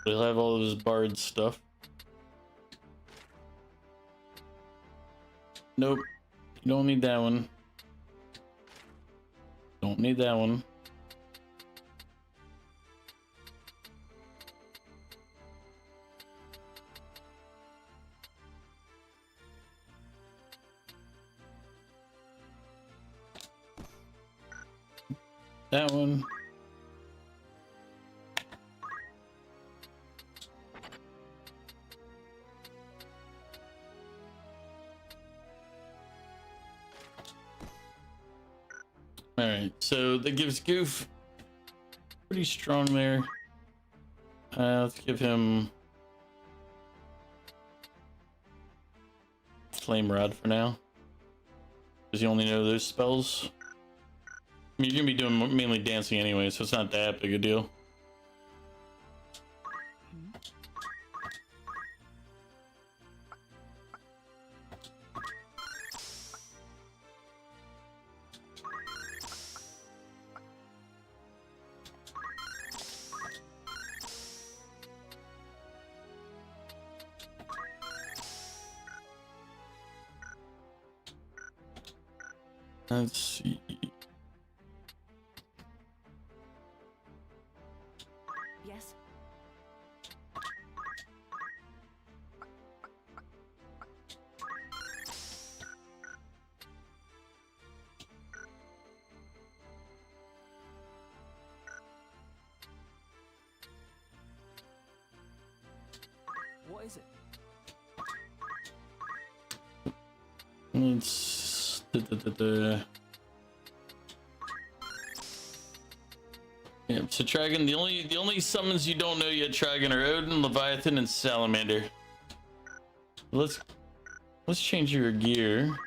He'll have all of his bard stuff. Nope. You don't need that one. Don't need that one. That one. Alright, so that gives Goof pretty strong there. Let's give him Flame Rod for now. Does he only know those spells? I mean, you're gonna be doing mainly dancing anyway, so it's not that big a deal. Let's see. Yes. What is it? Let's Yeah, so Trigon, the only summons you don't know yet, Trigon, are Odin, Leviathan, and Salamander. Let's change your gear.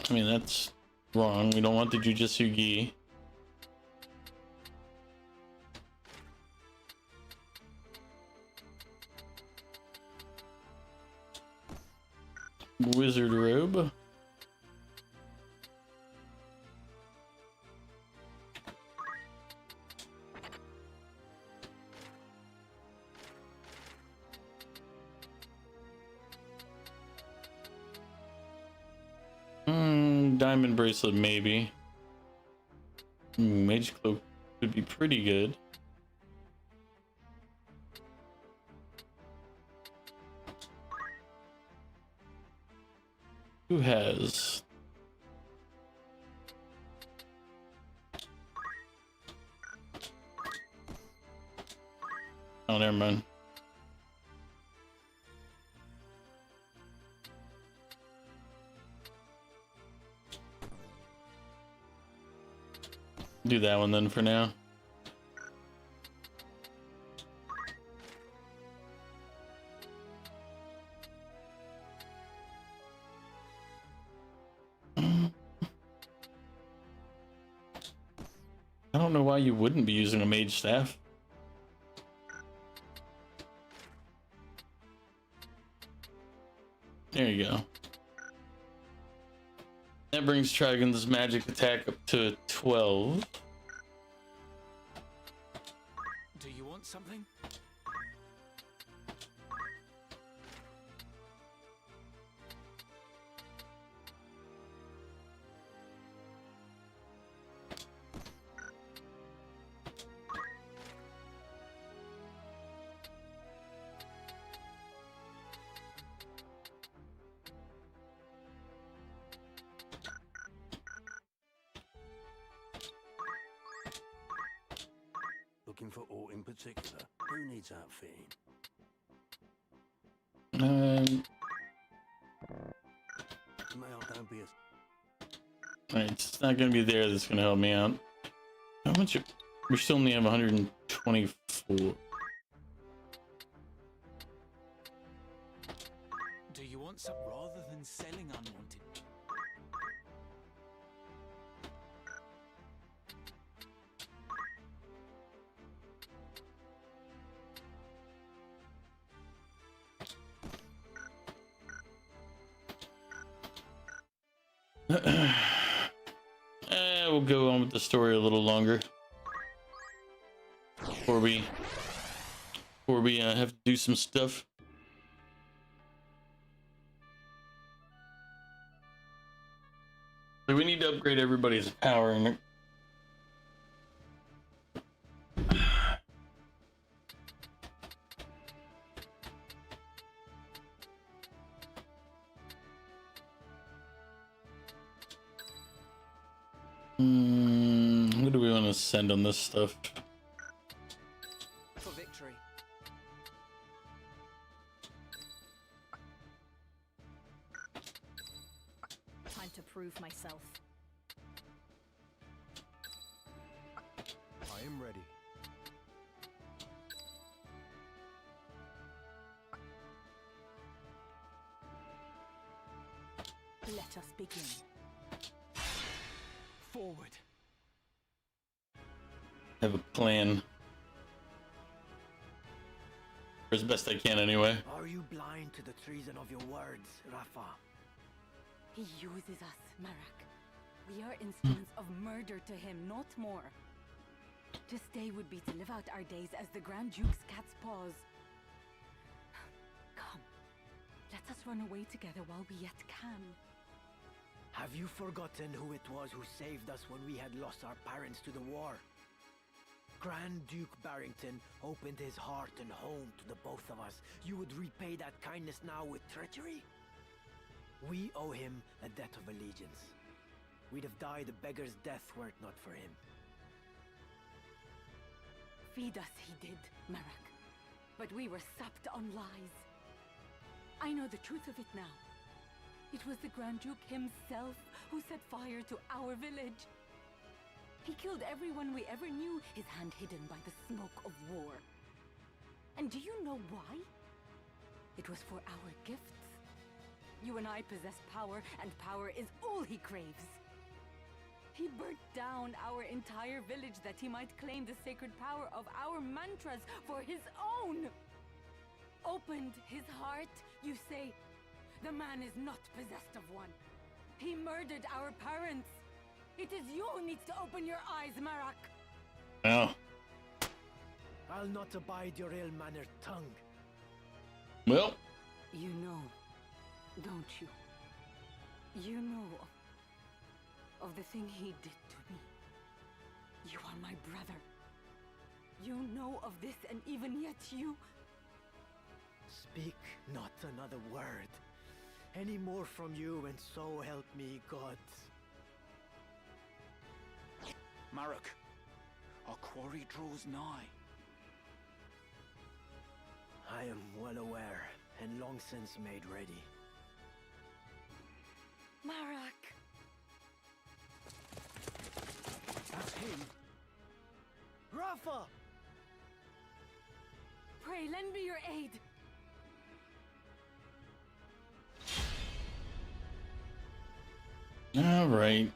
I mean, that's wrong. We don't want the Jujutsu Gi. Wizard robe. Diamond bracelet, maybe. Mage cloak would be pretty good. Who has? Oh, never mind. Do that one then for now. I don't know why you wouldn't be using a mage staff. There you go. That brings Trigon's magic attack up to 12. Do you want something? Looking for aught in particular? Who needs outfitting? Don't be a... Alright, it's not gonna be there that's gonna help me out. How much? We still only have 124. Do you want some rather than selling unwanted? We'll go on with the story a little longer before we have to do some stuff. So we need to upgrade everybody's power and who do we want to send on this stuff? For victory. Time to prove myself. I am ready. Let us begin. Forward. I have a plan. Or as best I can, anyway. Are you blind to the treason of your words, Rafa? He uses us, Marak. We are instruments of murder to him, not more. To stay would be to live out our days as the Grand Duke's cat's paws. Come, let us run away together while we yet can. Have you forgotten who it was who saved us when we had lost our parents to the war? Grand Duke Barrington opened his heart and home to the both of us. You would repay that kindness now with treachery? We owe him a debt of allegiance. We'd have died a beggar's death were it not for him. Feed us, he did, Marak. But we were sapped on lies. I know the truth of it now. It was the Grand Duke himself who set fire to our village. He killed everyone we ever knew, his hand hidden by the smoke of war. And do you know why? It was for our gifts. You and I possess power, and power is all he craves. He burnt down our entire village that he might claim the sacred power of our mantras for his own. Opened his heart, you say. The man is not possessed of one. He murdered our parents. It is you who needs to open your eyes, Marak. Oh. I'll not abide your ill-mannered tongue. Well. You know, don't you? You know of the thing he did to me. You are my brother. You know of this, and even yet you... Speak not another word. Any more from you, and so help me God. Marak, our quarry draws nigh. I am well aware, and long since made ready. Marak! That's him. Rafa! Pray, lend me your aid. All right.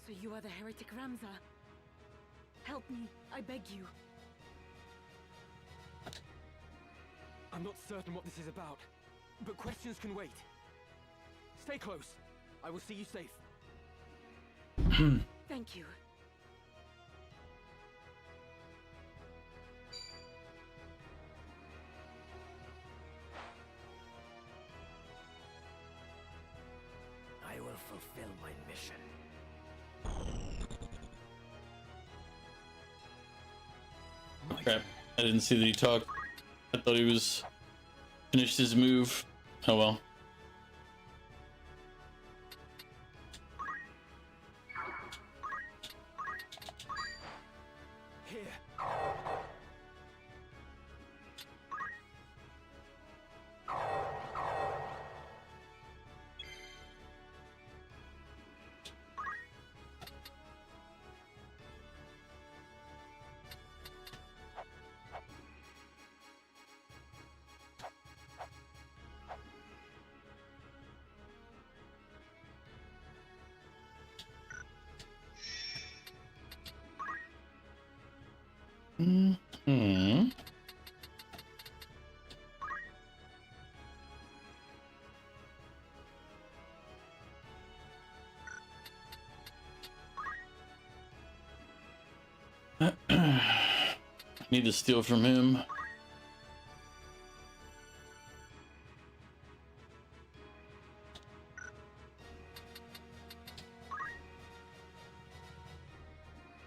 So you are the heretic Ramza. Help me, I beg you. I'm not certain what this is about, but questions can wait. Stay close. I will see you safe. Thank you. I will fulfill my mission. Crap. I didn't see that he talked. I thought he was finished his move. Oh well. Here. Hmm. Need to steal from him.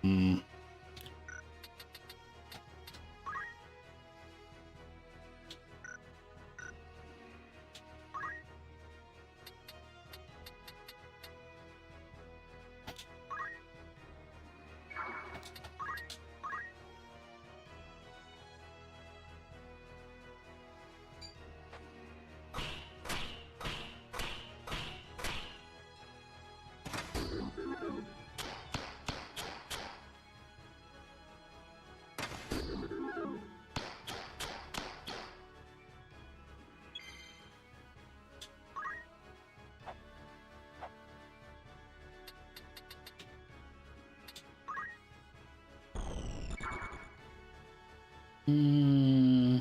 Hmm. Hmm.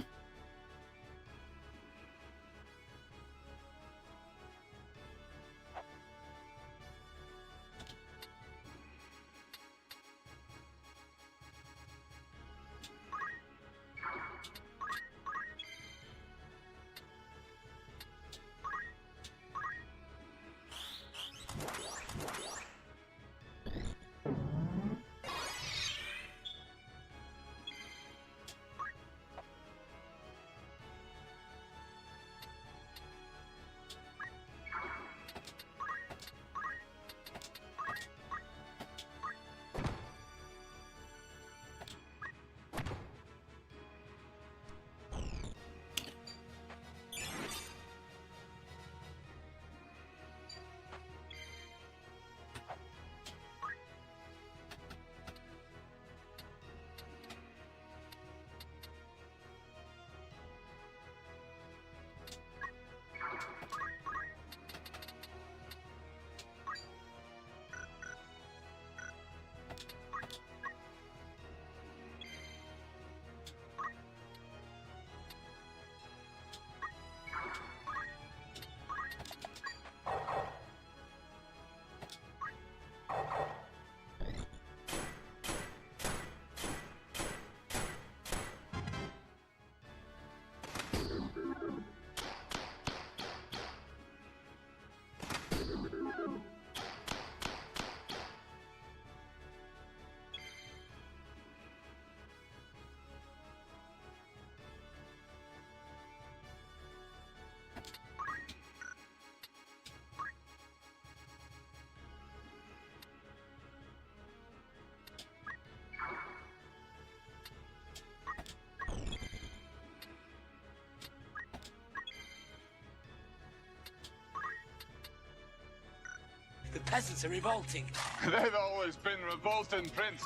The peasants are revolting. They've always been revolting, Prince.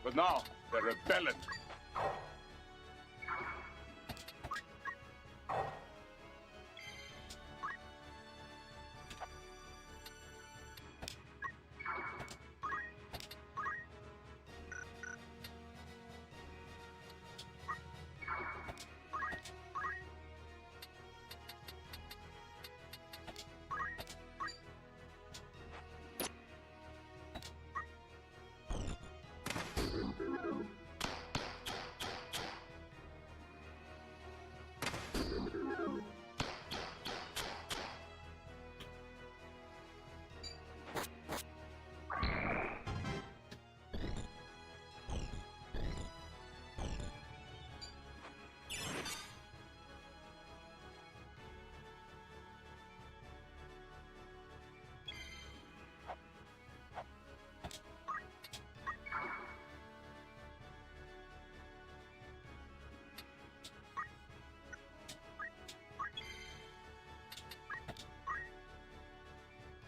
But now, they're rebelling.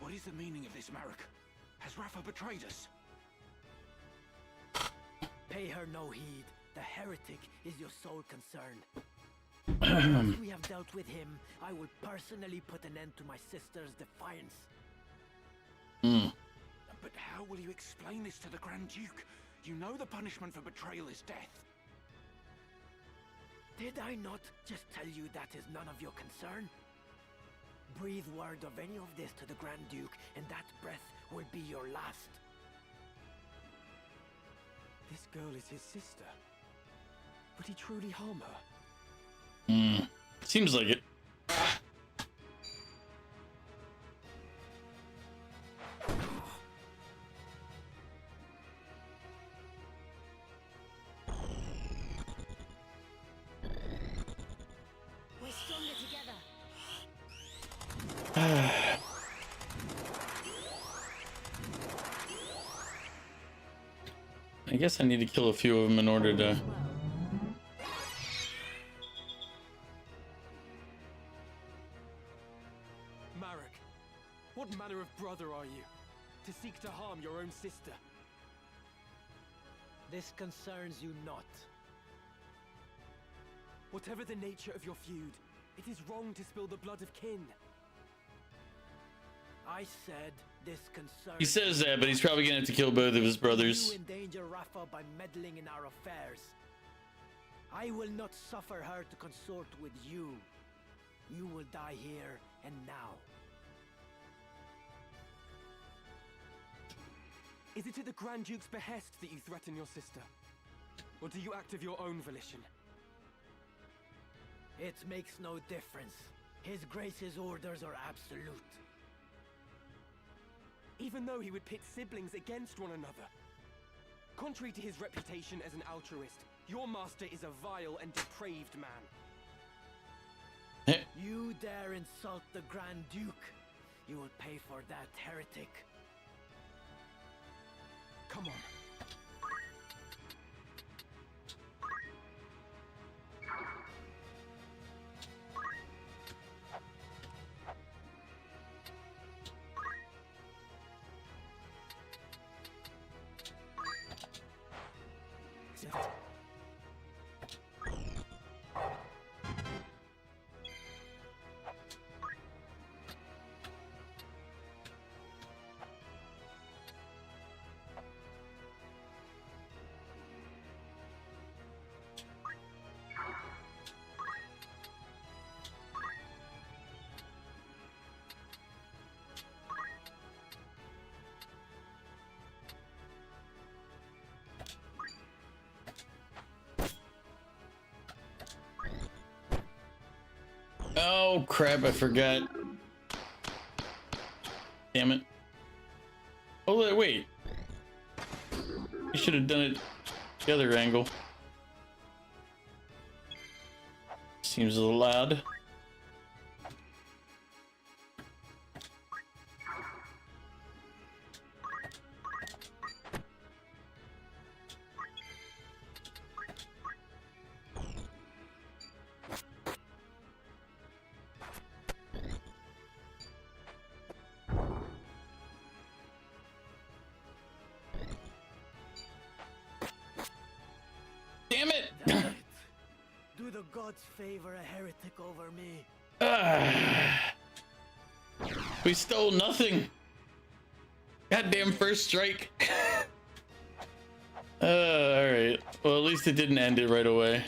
What is the meaning of this, Merrick? Has Rafa betrayed us? Pay her no heed. The heretic is your sole concern. Once we have dealt with him, I will personally put an end to my sister's defiance. But how will you explain this to the Grand Duke? You know the punishment for betrayal is death. Did I not just tell you that is none of your concern? Breathe word of any of this to the Grand Duke, and that breath will be your last. This girl is his sister. Would he truly harm her? Seems like it. We're stronger together. I guess I need to kill a few of them in order to... Marek, what manner of brother are you, to seek to harm your own sister? This concerns you not. Whatever the nature of your feud, it is wrong to spill the blood of kin. I said this concerns... He says that, but he's probably gonna have to kill both of his brothers. You endanger Rafa by meddling in our affairs. I will not suffer her to consort with you. You will die here and now. Is it at the Grand Duke's behest that you threaten your sister? Or do you act of your own volition? It makes no difference. His Grace's orders are absolute. Even though he would pit siblings against one another. Contrary to his reputation as an altruist, your master is a vile and depraved man. You dare insult the Grand Duke. You will pay for that, heretic. Come on. Oh crap, I forgot. Damn it. Oh wait. You should have done it the other angle. Seems a little loud. Damn it! Do the gods favor a heretic over me? We stole nothing. Goddamn first strike. Alright. Well, at least it didn't end it right away.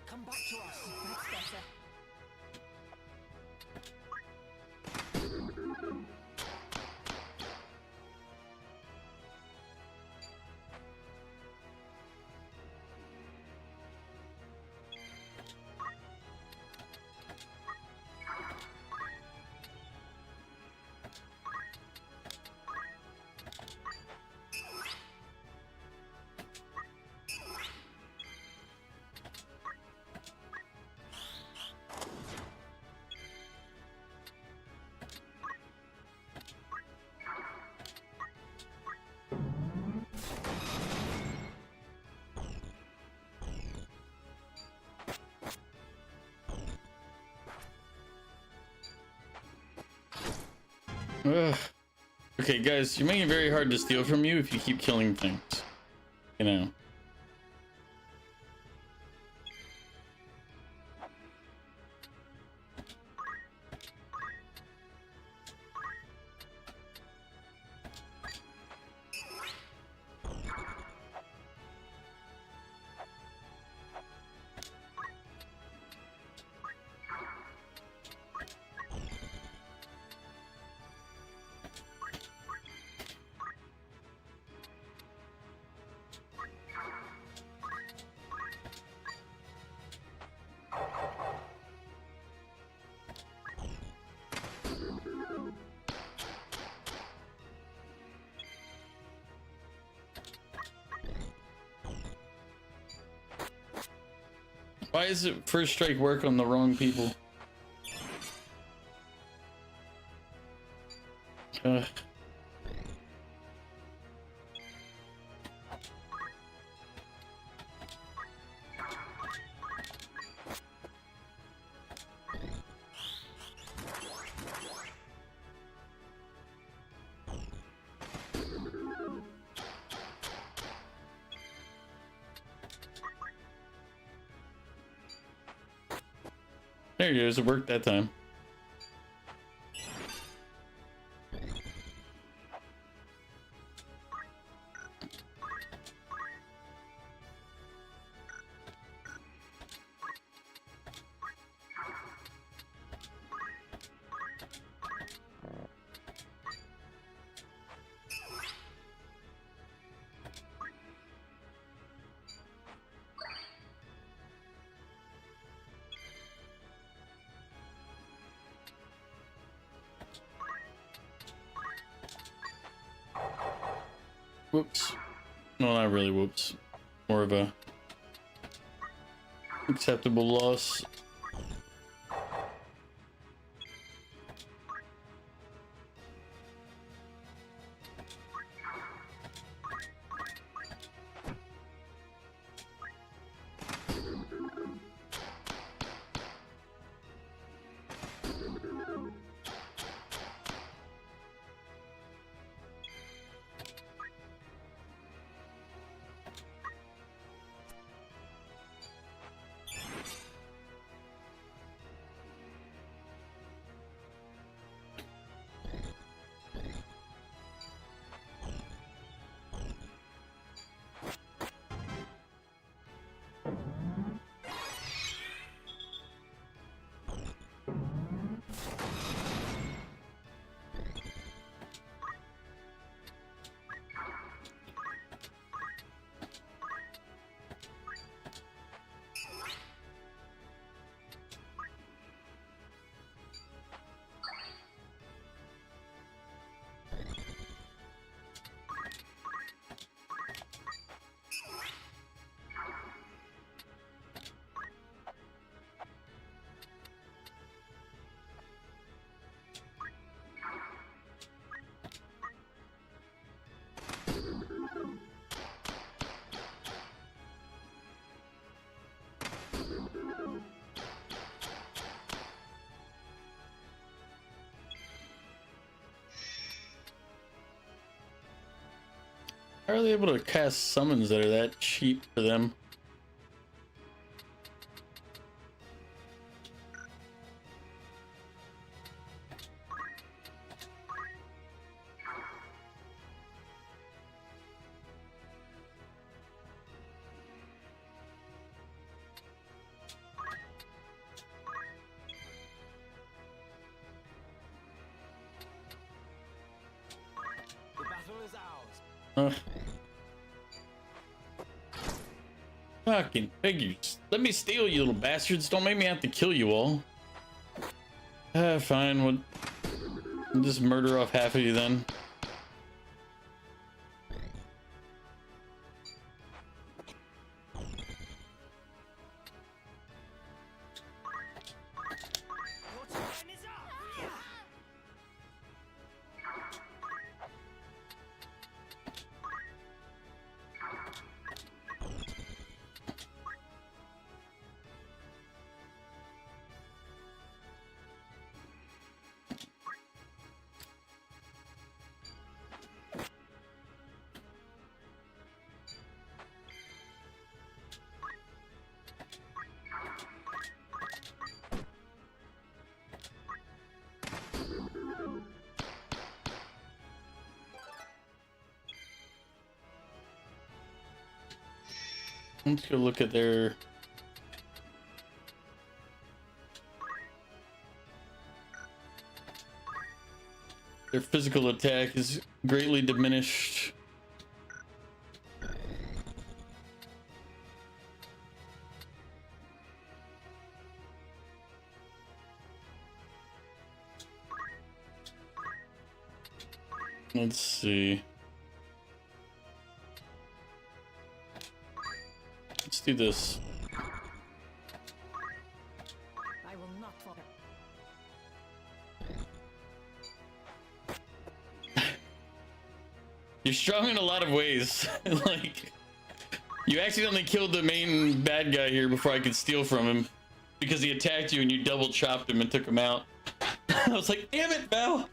Come back to us. That's better. Ugh. Okay, guys, you're making it very hard to steal from you if you keep killing things. You know. Why is it first strike work on the wrong people? There it goes, it worked that time. Whoops. No, not really whoops. More of a acceptable loss. How are they able to cast summons that are that cheap for them? The battle is ours. Fucking figures. Let me steal, you little bastards. Don't make me have to kill you all. Fine. We'll just murder off half of you then. Let's go look at their physical attack is greatly diminished. Let's see. Let's do this. You're strong in a lot of ways. Like, you accidentally killed the main bad guy here before I could steal from him because he attacked you and you double chopped him and took him out. I was like, damn it, Val.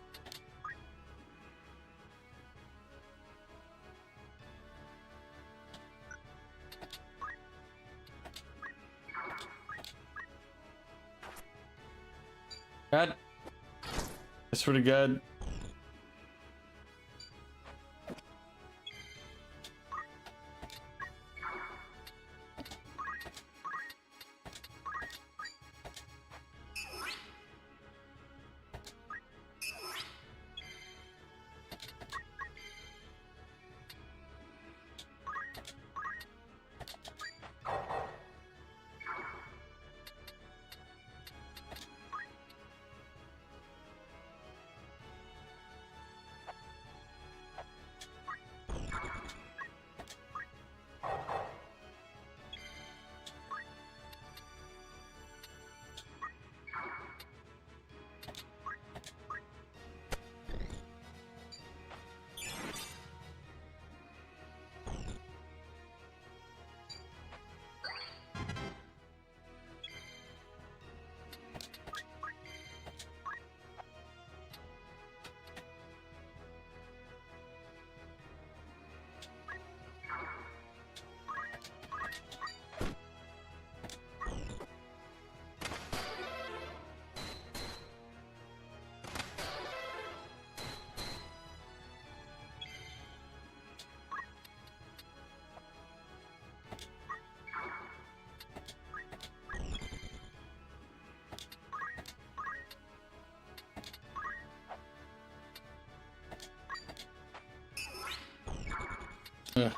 God. I swear to God. Ugh.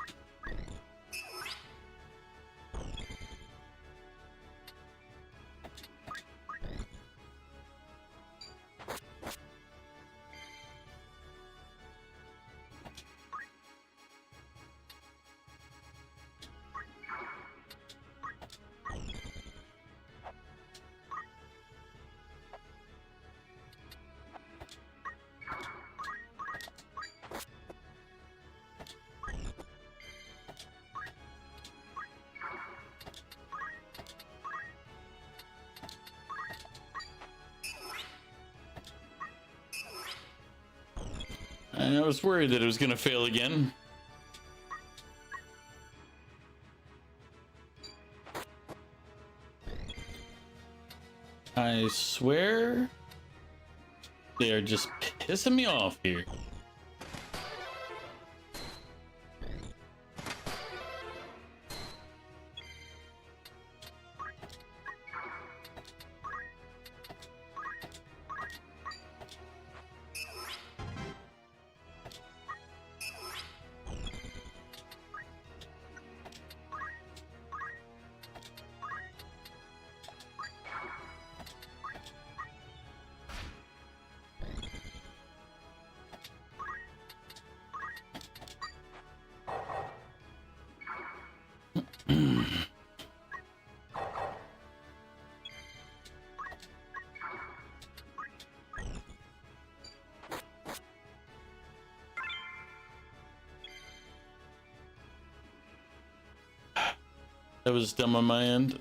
I was worried that it was going to fail again. I swear they are just pissing me off here. That was dumb on my end.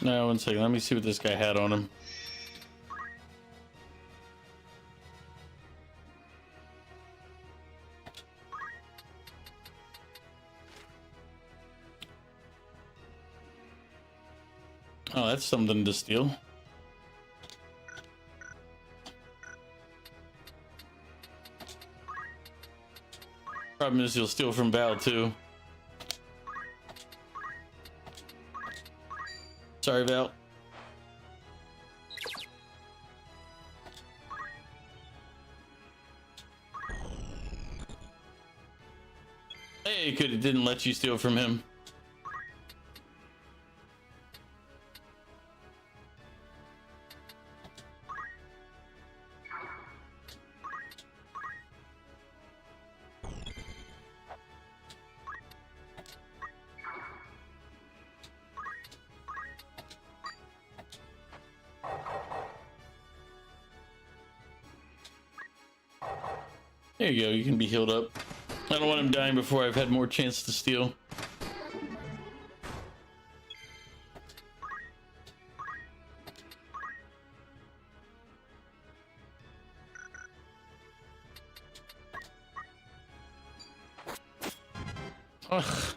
No, 1 second. Let me see what this guy had on him. Oh, that's something to steal. Problem is, you'll steal from Val too. Sorry, Val. Hey, it could have didn't let you steal from him. There you go, you can be healed up. I don't want him dying before I've had more chance to steal. Ugh.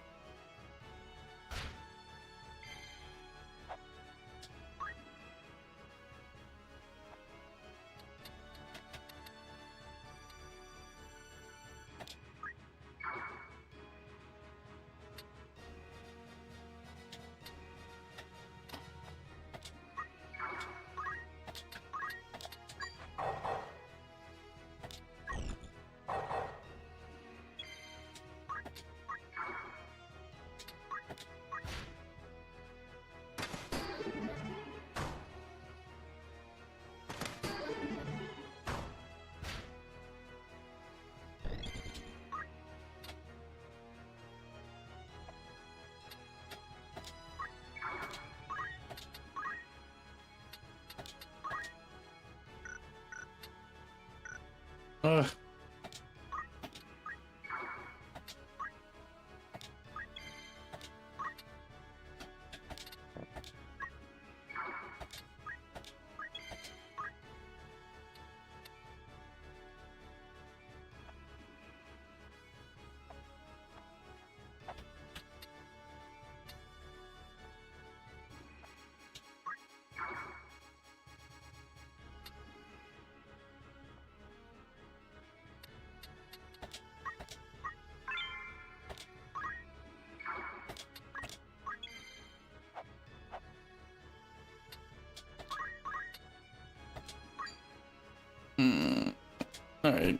Ugh. All right.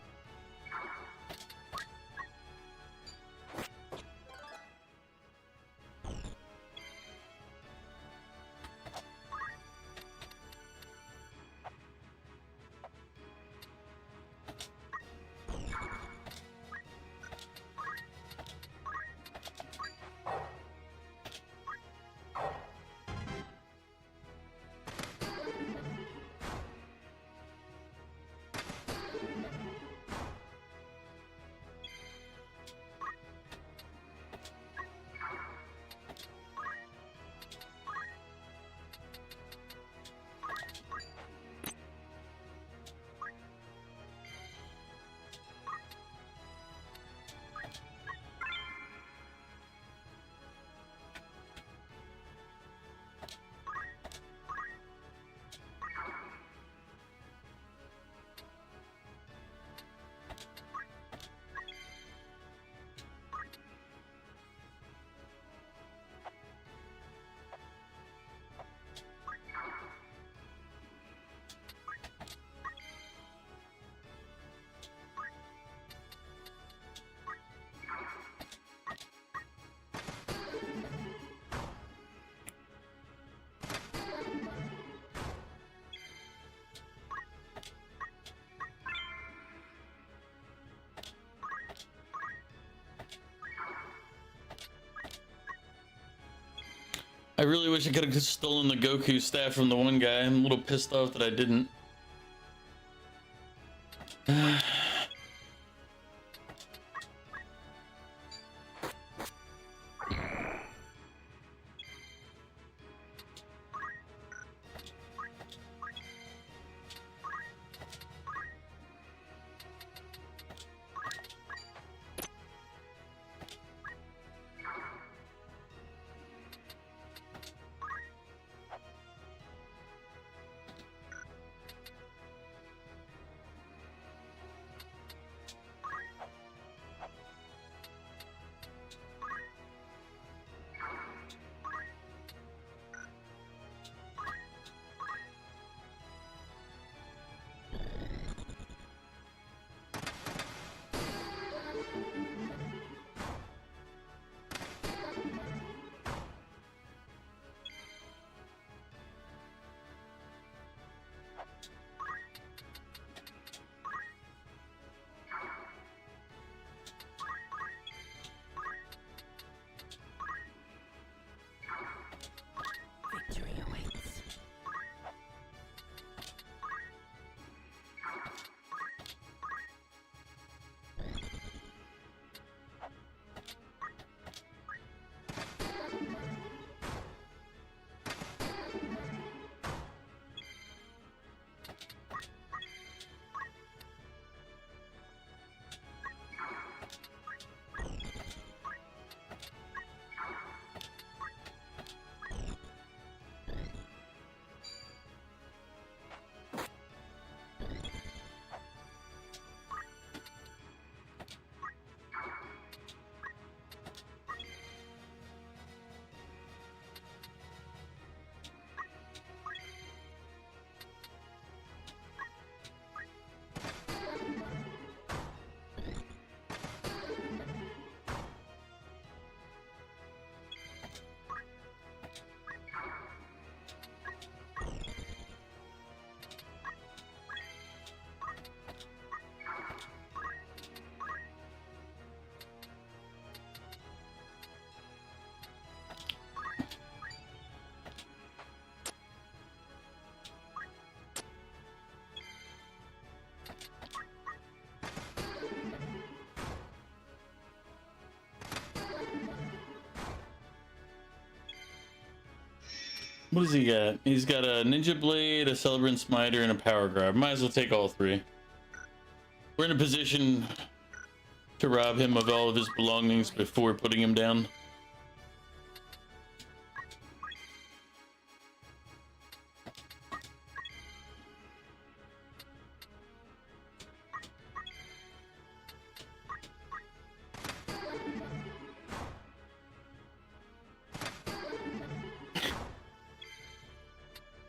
I really wish I could have stolen the Goku staff from the one guy. I'm a little pissed off that I didn't. What does he got? He's got a ninja blade, a celebrant smiter, and a power grab. Might as well take all three. We're in a position to rob him of all of his belongings before putting him down.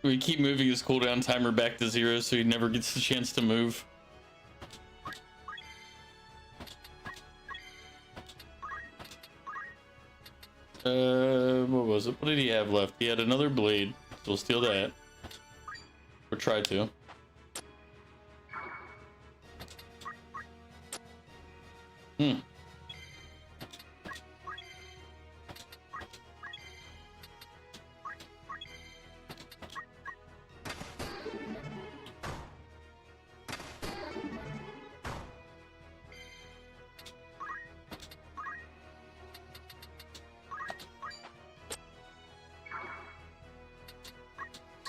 We keep moving his cooldown timer back to 0 so he never gets the chance to move. What was it? What did he have left? He had another blade. So we'll steal that. Or try to.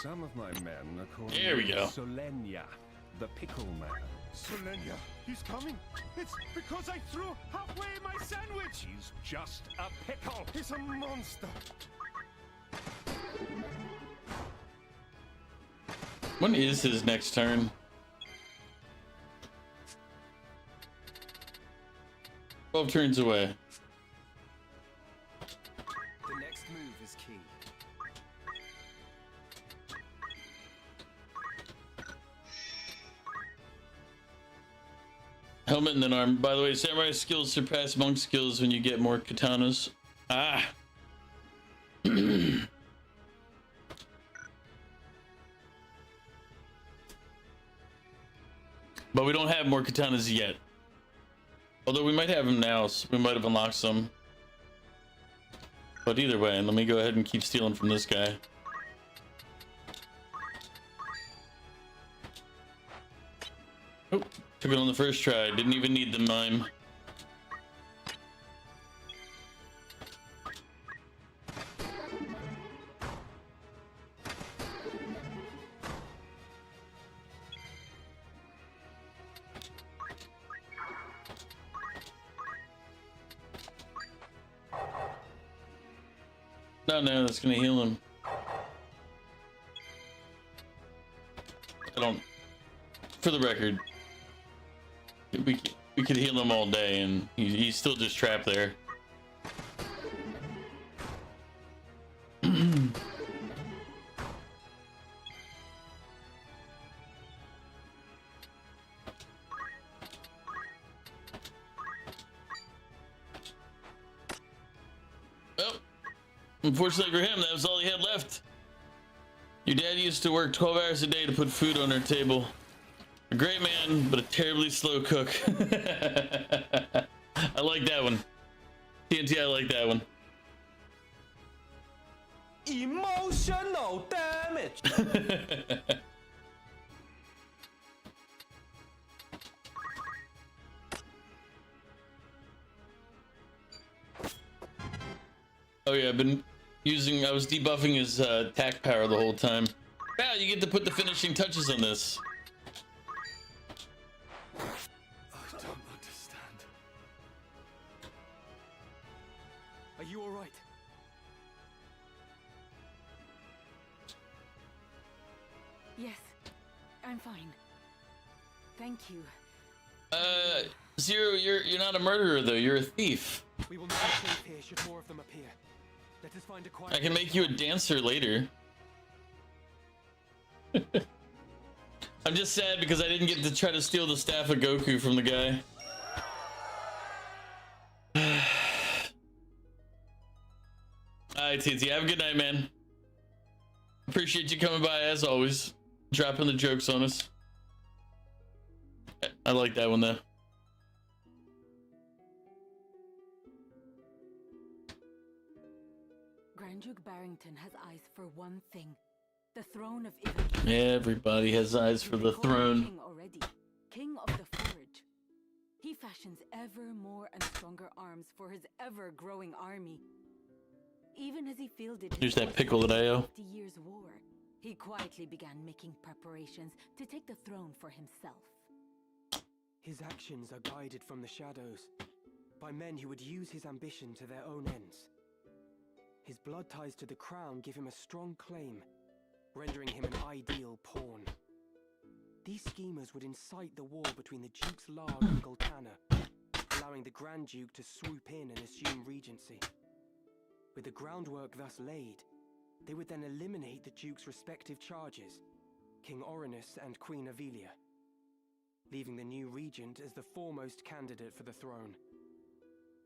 Some of my men are called There we go. Solenia, the pickle man. Solenia, he's coming. It's because I threw halfway my sandwich. He's just a pickle. He's a monster. When is his next turn? 12 turns away. The next move is key. Helmet and then arm. By the way, samurai skills surpass monk skills when you get more katanas. Ah. But we don't have more katanas yet. Although we might have them now, so we might have unlocked some. But either way, let me go ahead and keep stealing from this guy. Oh, took it on the first try. Didn't even need the mime. No, that's gonna heal him. I don't. For the record, we could heal him all day, and he's still just trapped there. Unfortunately for him, that was all he had left. Your dad used to work 12 hours a day to put food on our table. A great man, but a terribly slow cook. I like that one. TNT, I like that one. Emotional damage. Oh yeah, I was debuffing his attack power the whole time. Wow, you get to put the finishing touches on this. I don't understand. Are you all right? Yes, I'm fine. Thank you. Zero, you're not a murderer though. You're a thief. We will not be safe here should more of them appear. Let us find a quiet. I can make you a dancer later. I'm just sad because I didn't get to try to steal the staff of Goku from the guy. Alright, TT, have a good night, man. Appreciate you coming by as always. Dropping the jokes on us. I like that one though. Grand Duke Barrington has eyes for one thing. The throne of Italy. Everybody has eyes for the throne. King already. King of the Forge. He fashions ever more and stronger arms for his ever-growing army. Even as he fielded Here's that pickle that I owe. 50 years war, he quietly began making preparations to take the throne for himself. His actions are guided from the shadows, by men who would use his ambition to their own ends. His blood ties to the crown give him a strong claim, rendering him an ideal pawn. These schemers would incite the war between the Duke's Larg and Goltana, allowing the Grand Duke to swoop in and assume regency. With the groundwork thus laid, they would then eliminate the Duke's respective charges, King Orinus and Queen Avelia, leaving the new regent as the foremost candidate for the throne.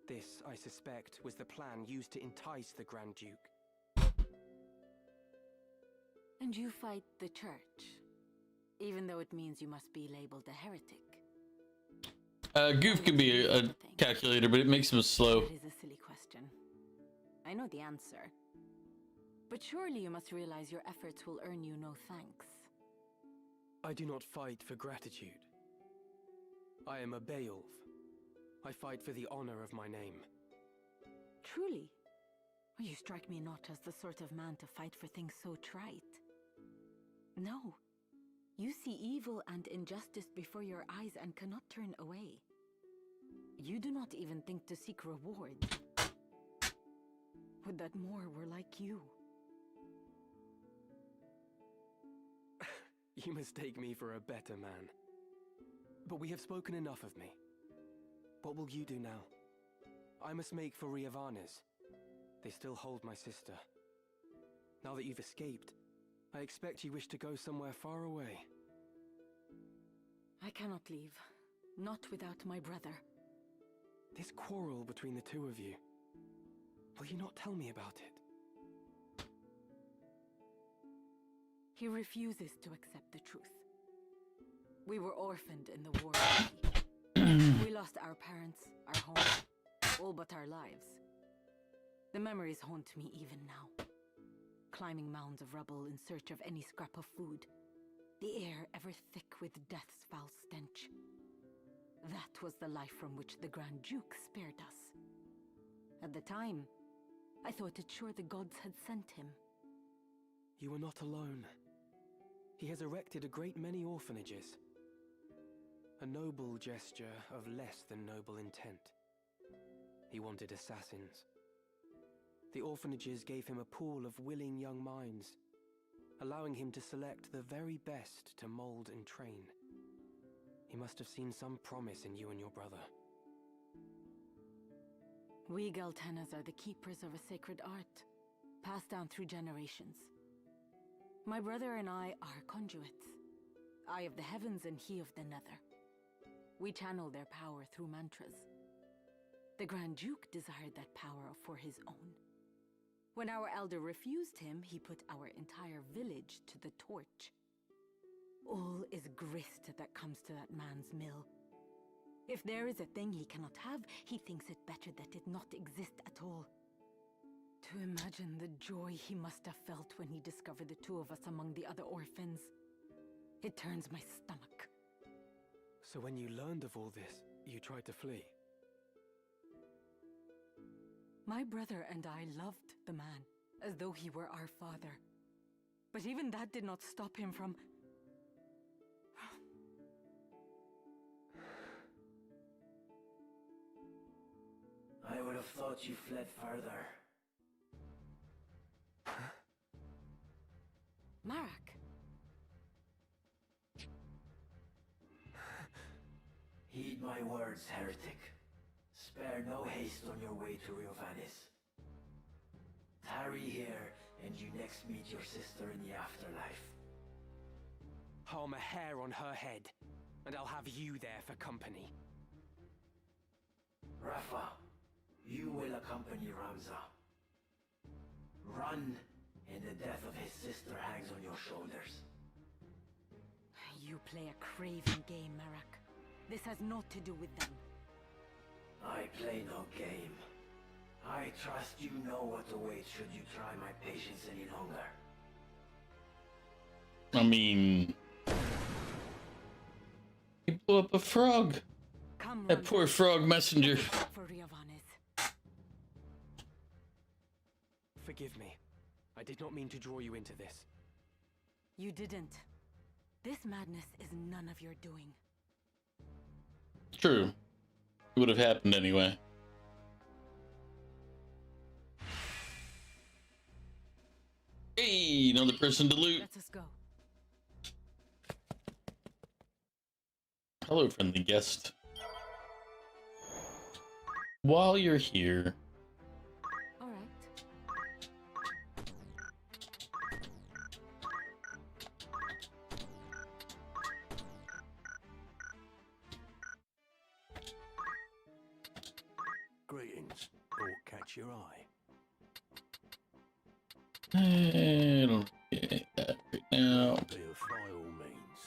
This, I suspect, was the plan used to entice the Grand Duke. And you fight the church, even though it means you must be labeled a heretic. Goof can be a calculator, but it makes him slow. That is a silly question. I know the answer. But surely you must realize your efforts will earn you no thanks. I do not fight for gratitude. I am a Beowulf. I fight for the honor of my name. Truly? You strike me not as the sort of man to fight for things so trite. No. You see evil and injustice before your eyes and cannot turn away. You do not even think to seek reward. Would that more were like you. You mistake me for a better man. But we have spoken enough of me. What will you do now? I must make for Riavanes. They still hold my sister. Now that you've escaped, I expect you wish to go somewhere far away. I cannot leave. Not without my brother. This quarrel between the two of you. Will you not tell me about it? He refuses to accept the truth. We were orphaned in the war. We lost our parents, our home, all but our lives. The memories haunt me even now. Climbing mounds of rubble in search of any scrap of food. The air ever thick with death's foul stench. That was the life from which the Grand Duke spared us. At the time, I thought it sure the gods had sent him. You are not alone. He has erected a great many orphanages. A noble gesture of less than noble intent. He wanted assassins. The orphanages gave him a pool of willing young minds, allowing him to select the very best to mold and train. He must have seen some promise in you and your brother. We Galtanas are the keepers of a sacred art, passed down through generations. My brother and I are conduits. I of the heavens and he of the nether. We channel their power through mantras. The Grand Duke desired that power for his own. When our elder refused him, he put our entire village to the torch. All is grist that comes to that man's mill. If there is a thing he cannot have, he thinks it better that it not exist at all. To imagine the joy he must have felt when he discovered the two of us among the other orphans. It turns my stomach. So when you learned of all this, you tried to flee? My brother and I loved the man, as though he were our father. But even that did not stop him from... I would have thought you fled further. Marak! Heed my words, heretic. Spare no haste on your way to Riovanes. Tarry here, and you next meet your sister in the afterlife. Harm a hair on her head, and I'll have you there for company. Rafa, you will accompany Ramza. Run, and the death of his sister hangs on your shoulders. You play a craven game, Marak. This has naught to do with them. I play no game. I trust you know what awaits should you try my patience any longer. I mean... He blew up a frog. That poor frog messenger. For Riovanes. For Forgive me. I did not mean to draw you into this. You didn't. This madness is none of your doing. True. It would have happened anyway. Hey, another person to loot. Let us go. Hello, friendly guest. While you're here... All right. Greetings. Thought catch your eye. I don't get that right now. Be of by all means.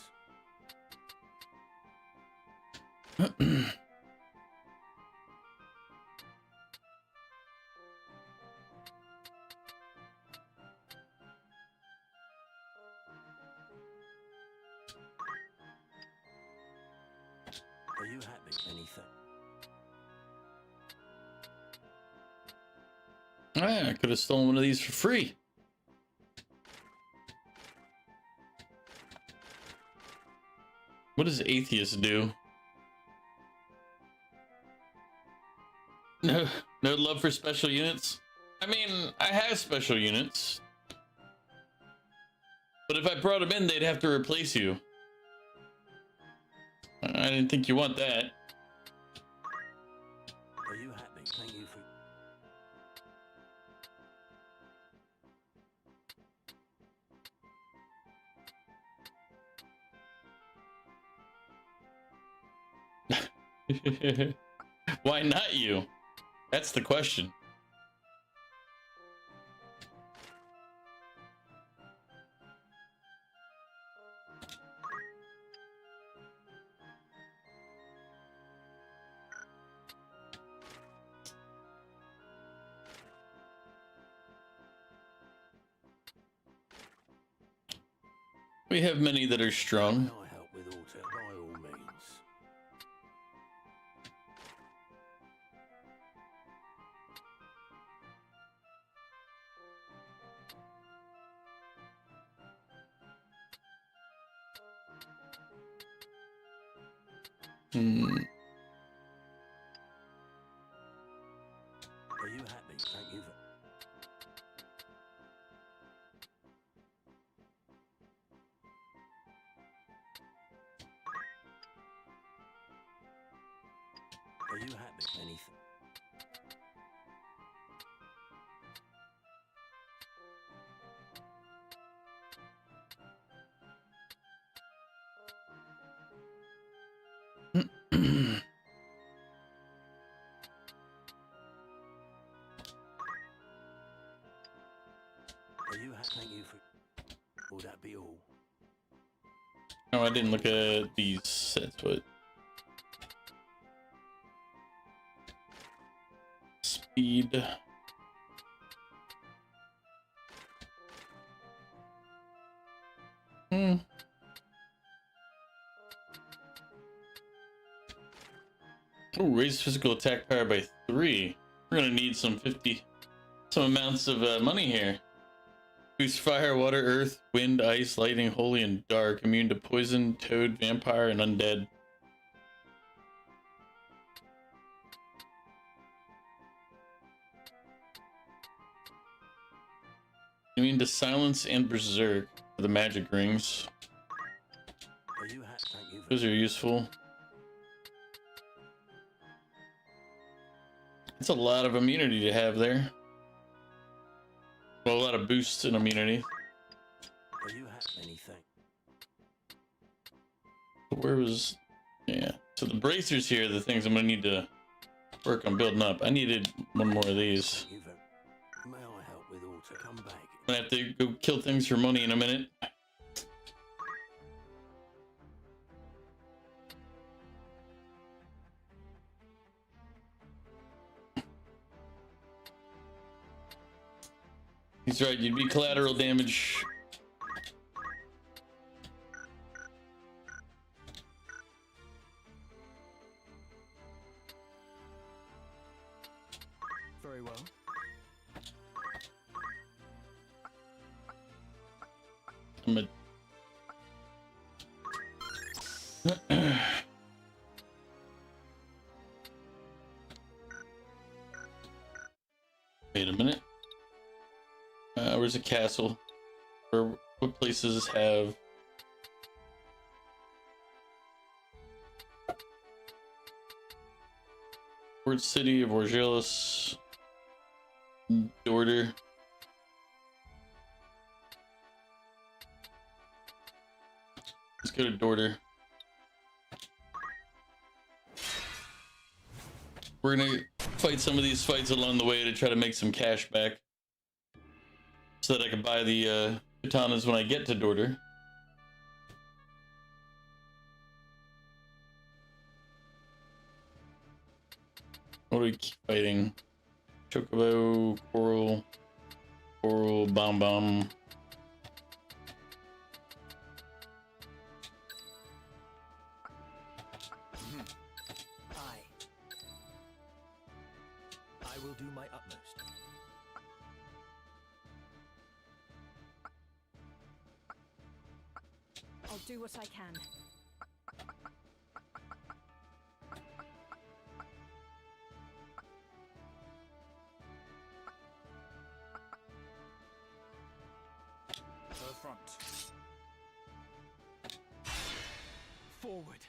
Are you happy? Anything? I could have stolen one of these for free. What does atheist do? No love for special units? I mean, I have special units. But if I brought them in, they'd have to replace you. I didn't think you want that. Are you happy? Thank you for... Why not you? That's the question. We have many that are strong. I help with altar by all means. Are you happy? Thank you for... Are you happy? Anything? Are you happy? Thank you for... Will that be all? Oh, I didn't look at these sets, but... Speed. Oh, raise physical attack power by 3. We're gonna need some amounts of money here. Boost fire, water, earth, wind, ice, lightning, holy, and dark. Immune to poison, toad, vampire, and undead. Immune to silence and berserk for the magic rings. Are you happy? Thank you for... Those are useful. It's a lot of immunity to have there. Well, a lot of boosts in immunity. Are you happy? Anything? Where was... Yeah. So the bracers here are the things I'm going to need to work on building up. I needed one more of these. May I help with altar? Come back. I'm going to have to go kill things for money in a minute. He's right, you'd be collateral damage. Very well. Wait a minute. Where's a castle? Or what places have... Port City of Orgelis, Dorder. Let's go to Dorder. We're gonna fight some of these fights along the way to try to make some cash back, so that I can buy the katanas when I get to Dorder. What do we keep fighting? Chocobo, Coral, Bomb Bomb. I will do my utmost. I'll do what I can. To the front. Forward.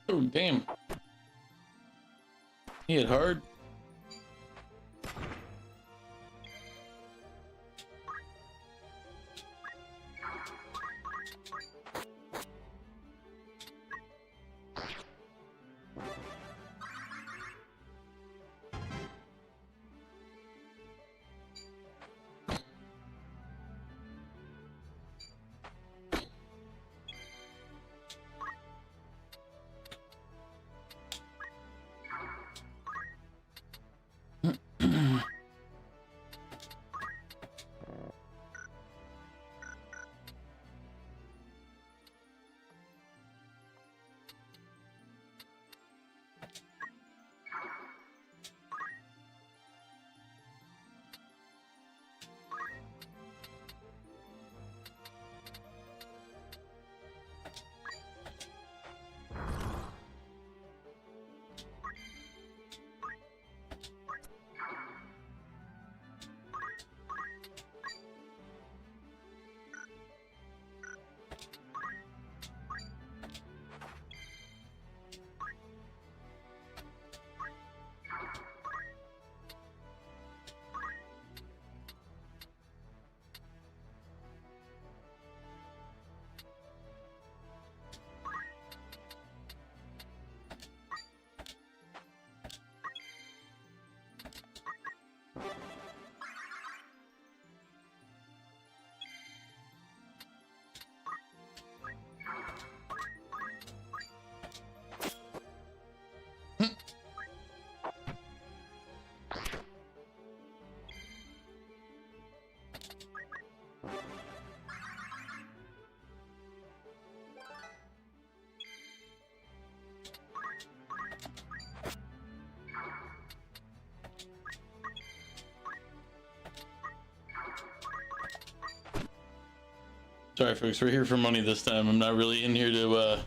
Oh, damn. He hit hard. Sorry, folks. We're here for money this time. I'm not really in here to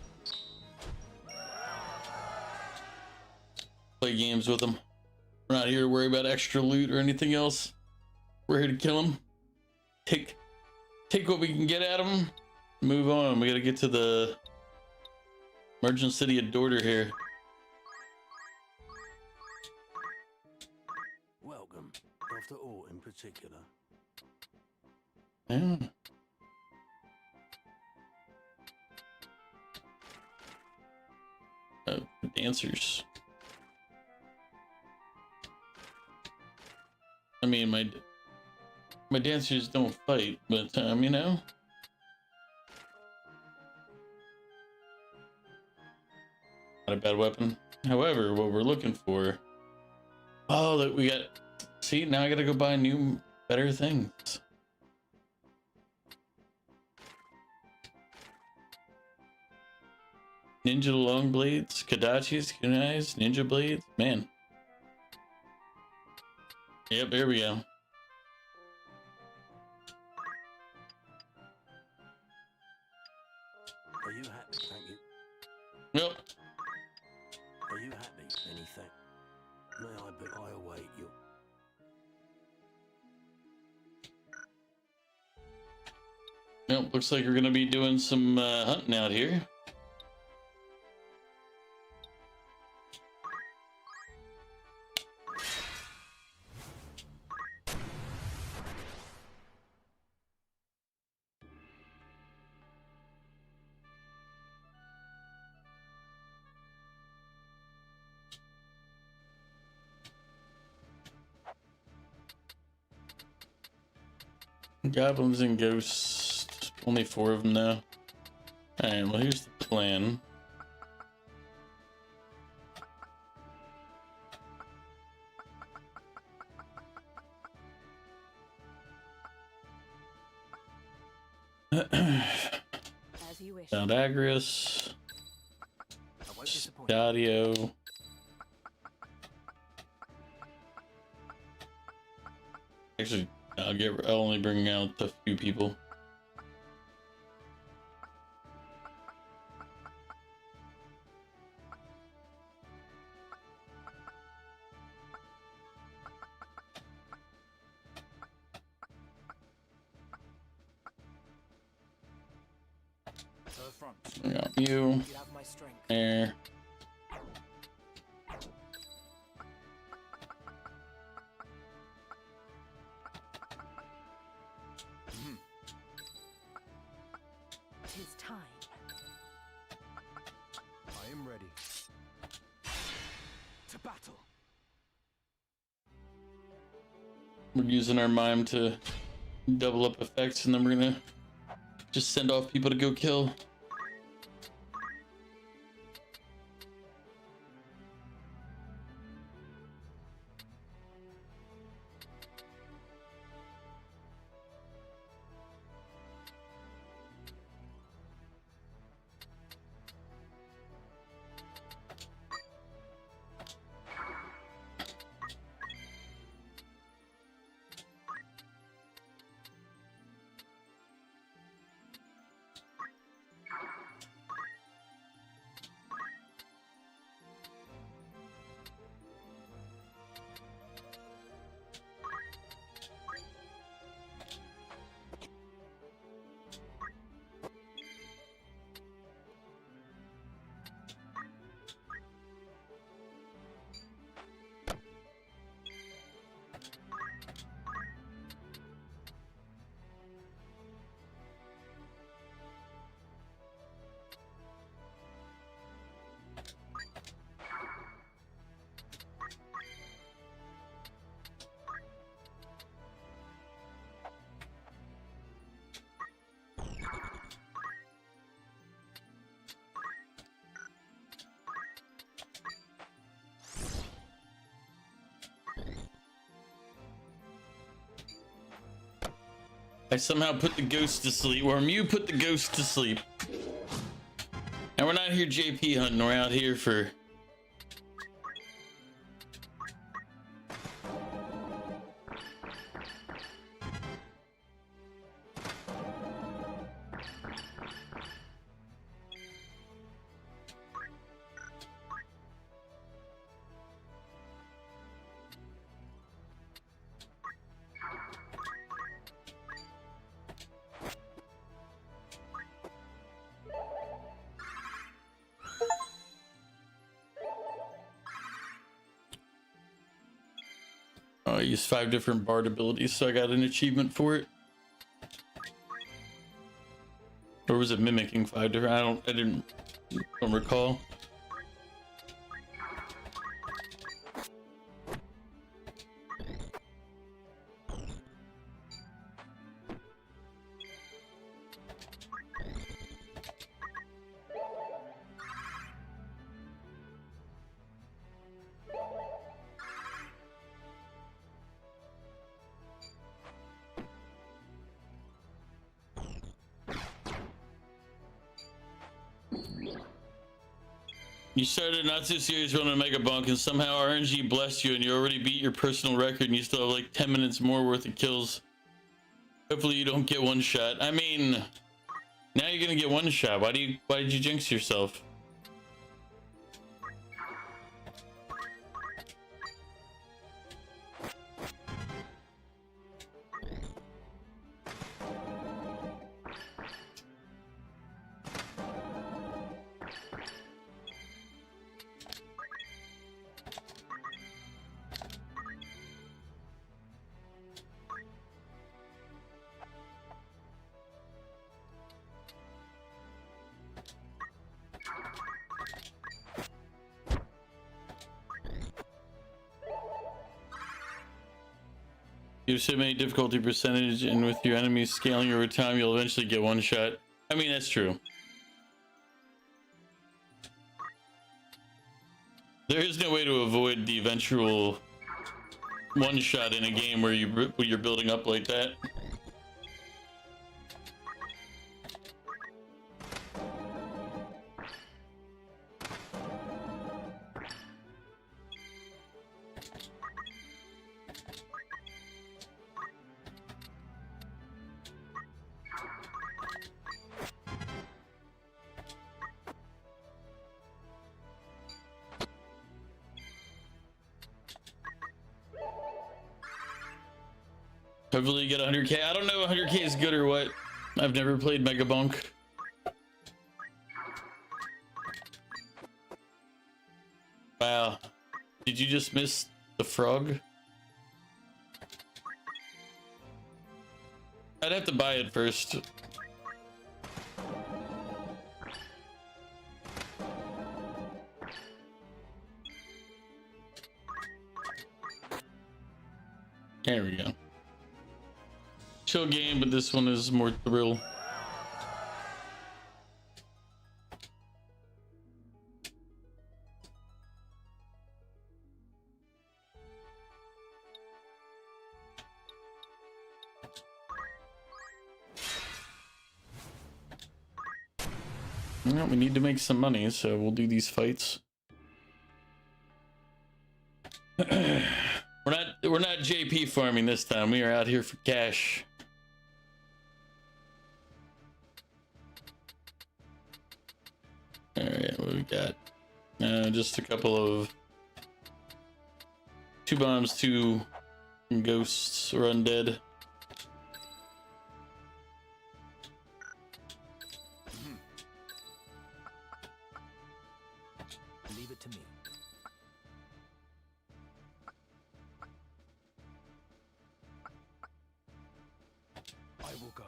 play games with them. We're not here to worry about extra loot or anything else. We're here to kill them. Take what we can get at them. Move on. We gotta get to the merchant city of Dorder here. Welcome, after all in particular. Yeah. Dancers. I mean, my dancers don't fight, but you know. Not a bad weapon. However, what we're looking for. Oh, that we got. See, now I gotta go buy new, better things. Ninja long blades, Kadachis, kunais, ninja blades. Man. Yep, there we go. Are you happy? Thank you. Nope. Are you happy? Anything? May I but I await you. Nope, looks like we're gonna be doing some hunting out here. Goblins and ghosts. Only 4 of them now. Alright, well here's the plan. As you wish. Found Agrius. Stadio. Actually, I'll only bring out a few people. We got you. There. Tis time. I am ready. To battle. We're using our mime to double up effects, and then we're gonna just send off people to go kill. I somehow put the ghost to sleep, or Mew put the ghost to sleep. And we're not here JP hunting, we're out here for... I used 5 different bard abilities, so I got an achievement for it. Or was it mimicking 5 different? I don't recall. You started a not so serious run on Mega Bunk and somehow RNG blessed you and you already beat your personal record and you still have like 10 minutes more worth of kills. Hopefully you don't get one shot. I mean, now you're gonna get one shot. Why did you jinx yourself? You have so many difficulty percentage, and with your enemies scaling over time, you'll eventually get one shot. I mean, that's true. There is no way to avoid the eventual one shot in a game where you're building up like that. Hopefully you get 100k. I don't know if 100k is good or what. I've never played Mega Bunk. Wow. Did you just miss the frog? I'd have to buy it first. There we go. Chill game, but this one is more thrill. Well, we need to make some money, so we'll do these fights. We're not JP farming this time. We are out here for cash. All right, what do we got? Just a couple of 2 bombs, 2 ghosts or undead. Leave it to me. I will go.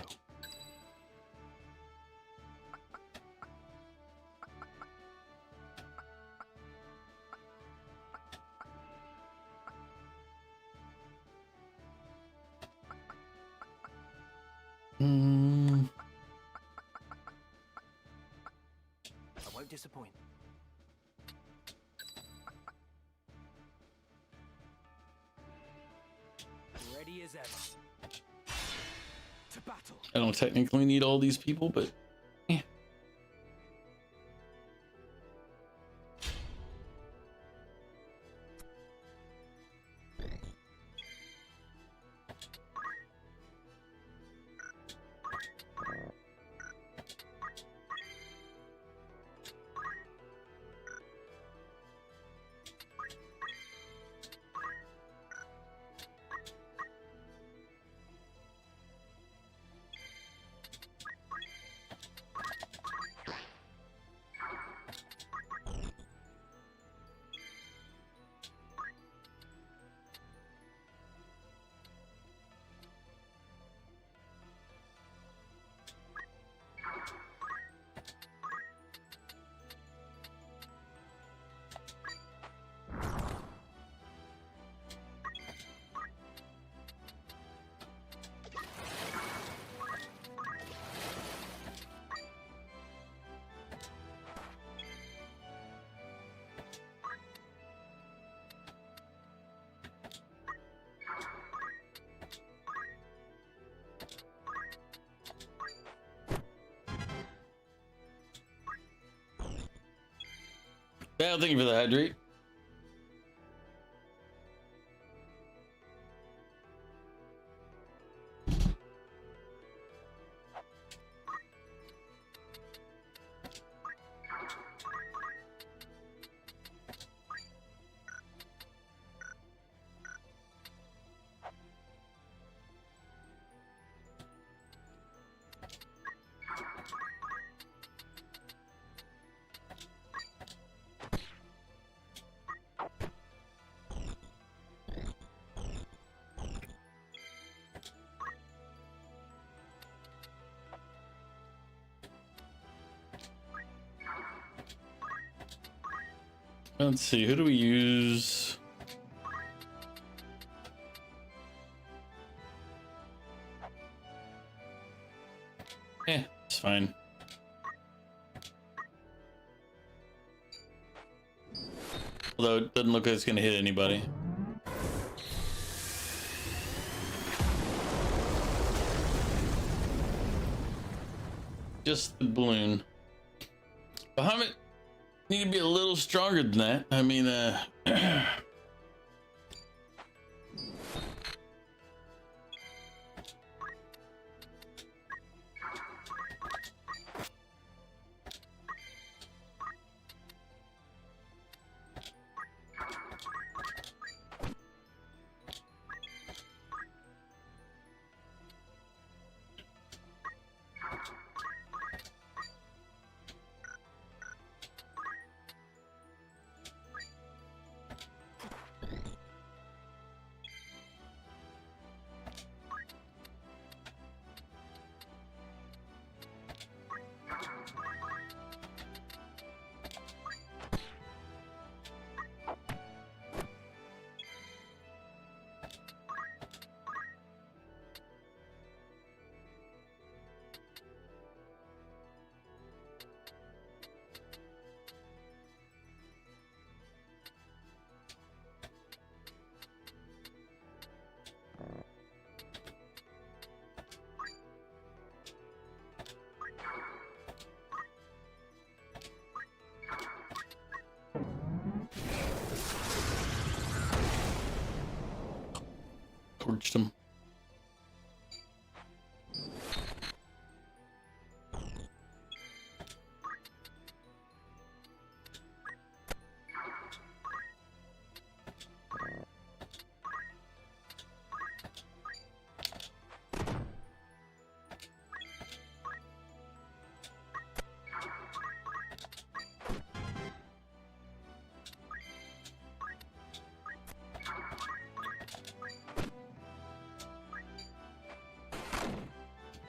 I won't disappoint. Ready as ever. To battle. I don't technically need all these people, but yeah. Yeah, thank you for the hydrate. Let's see, who do we use? Eh, it's fine. Although it doesn't look like it's gonna hit anybody. Just the balloon. Bahamut need to be a little stronger than that. I mean, torched him.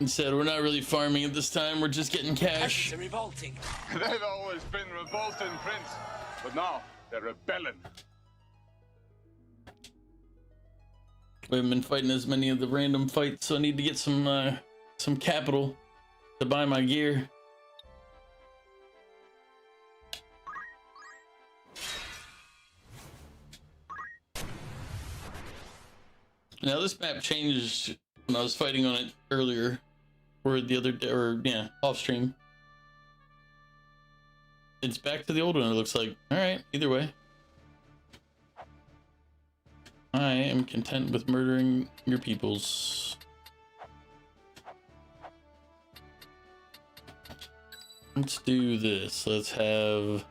Instead, we're not really farming at this time, we're just getting cash. Revolting. They've always been revolting, Prince, but now they're rebelling. We haven't been fighting as many of the random fights, so I need to get some capital to buy my gear. Now this map changed when I was fighting on it earlier, or the other day, or yeah, off stream. It's back to the old one, it looks like. All right, either way. I am content with murdering your peoples. Let's do this. Let's have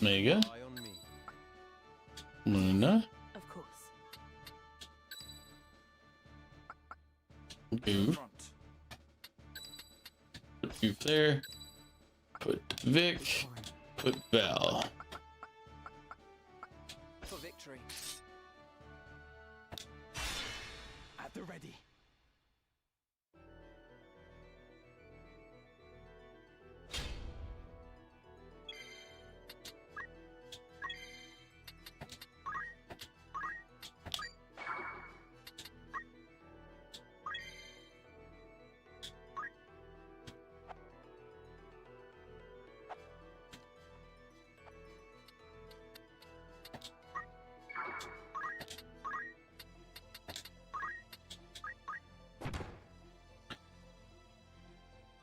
Mega, Luna, Of course. Goof. Put Goof there. Put Vic. Put Val. For victory. At the ready.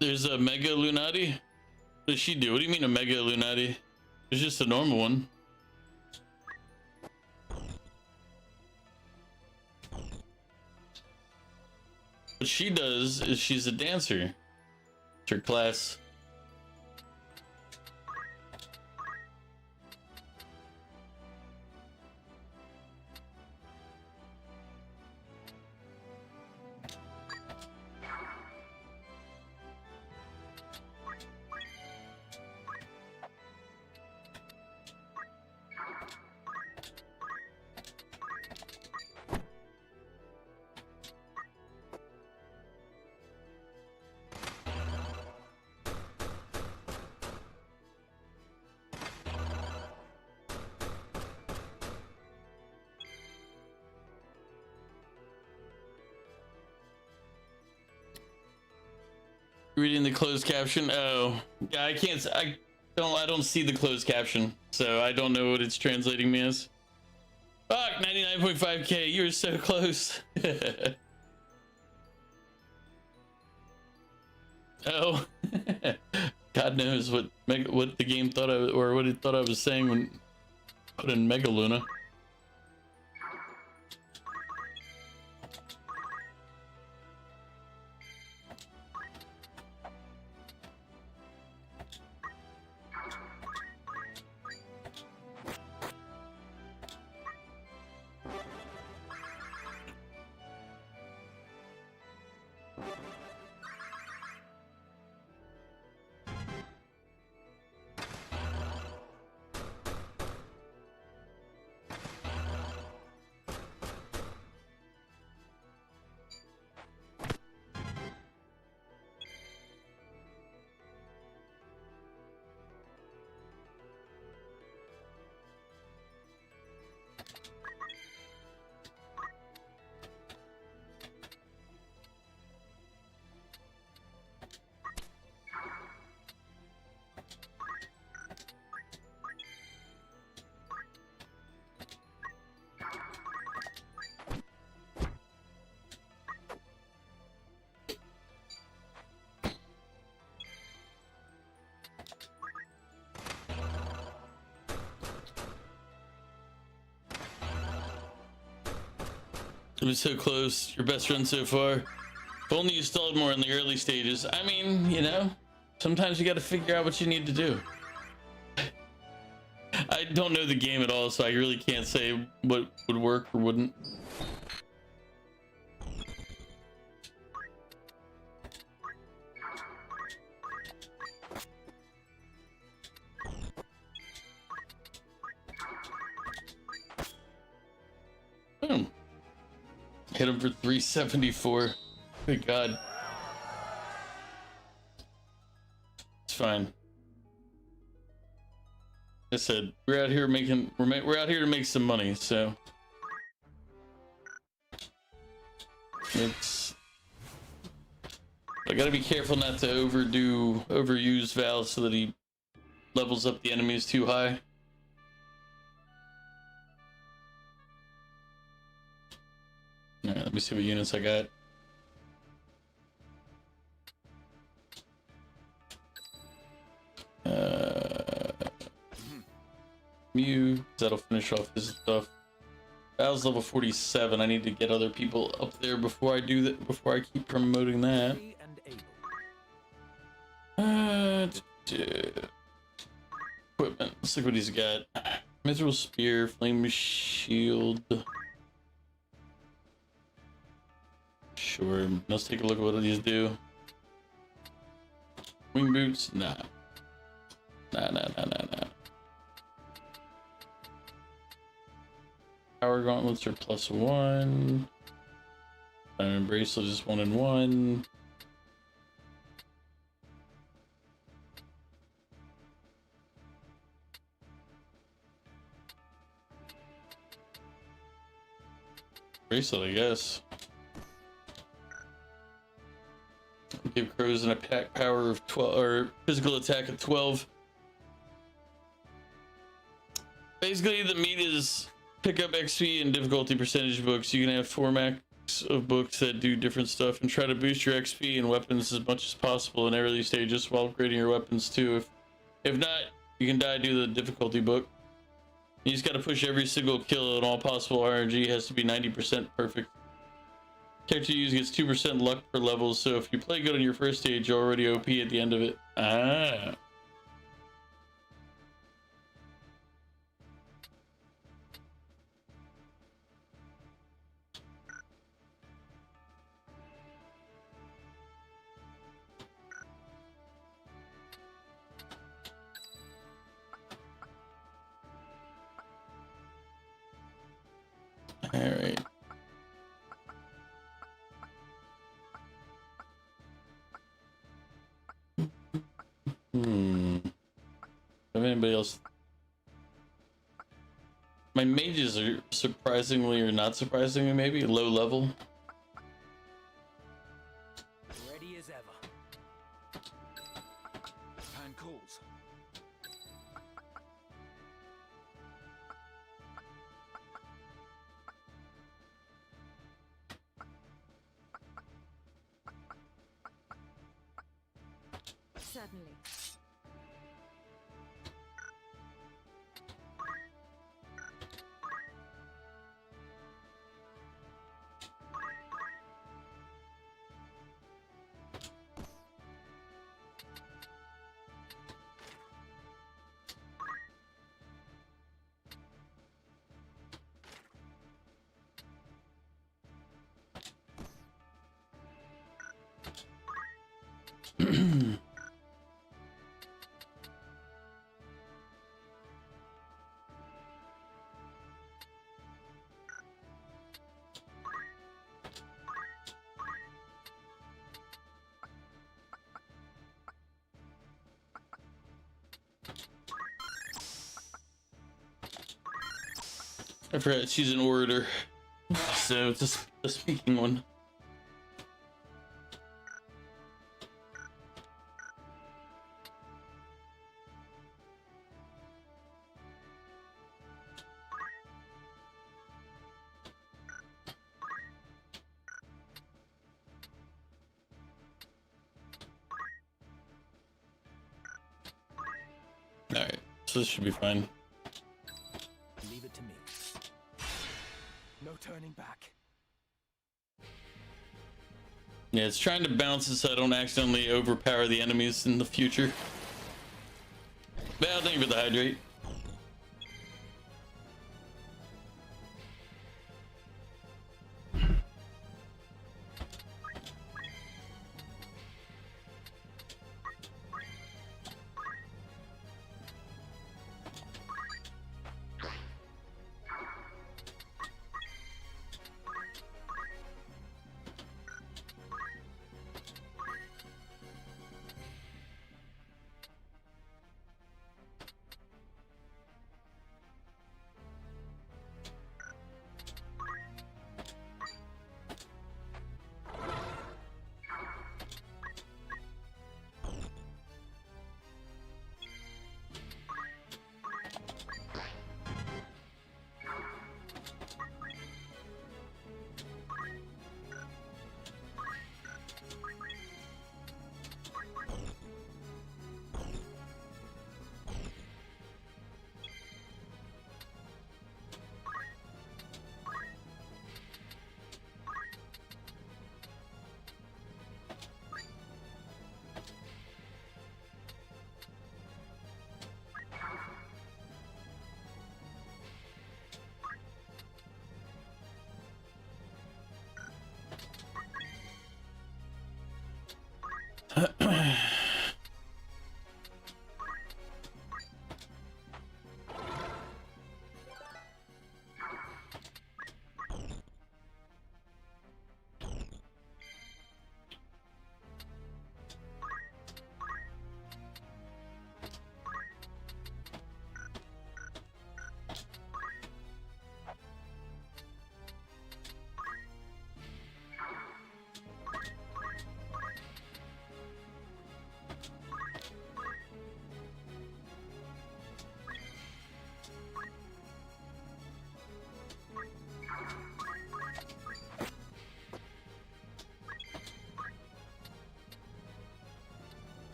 There's a Mega Lunati. What does she do? What do you mean a Mega Illuminati? It's just a normal one. What she does is she's a dancer. It's her class. Reading the closed caption. Oh, yeah, I don't see the closed caption, so I don't know what it's translating me as. Fuck, 99.5k. You were so close. Oh, God knows what the game thought or what it thought I was saying when I put in Mega Luna. It was so close. Your best run so far. If only you stalled more in the early stages. I mean, you know, sometimes you got to figure out what you need to do. I don't know the game at all, so I really can't say what would work or wouldn't. Boom. Hit him for 374. Good God. It's fine. I said we're out here to make some money, so it's. I gotta be careful not to overuse Val so that he levels up the enemies too high. Alright, let me see what units I got. Mew, that'll finish off this stuff. Val's level 47. I need to get other people up there before I do that. Before I keep promoting that. Equipment. Let's look what he's got. Miserable spear, flame shield. Sure. Let's take a look at what these do. Wing boots? Nah. Nah. Power gauntlets are +1. Iron bracelet is 1 and 1. Bracelet, I guess. Give crows an attack power of 12 or physical attack of 12. Basically, the meat is pick up XP and difficulty percentage books. You can have formats of books that do different stuff and try to boost your XP and weapons as much as possible in early stages while upgrading your weapons too. If If not, you can die due to the difficulty book. You just gotta push every single kill and all possible RNG has to be 90% perfect. Character you use gets 2% luck per level, so if you play good on your first stage, you're already OP at the end of it. Ah. All right. If anybody else, my mages are surprisingly or not surprisingly maybe low level. Ready as ever. Pan calls. Certainly. I forgot she's an orator, so it's a speaking one. All right, so this should be fine. Leave it to me. No turning back. Yeah, it's trying to balance it so I don't accidentally overpower the enemies in the future. Well, thank you for the hydrate.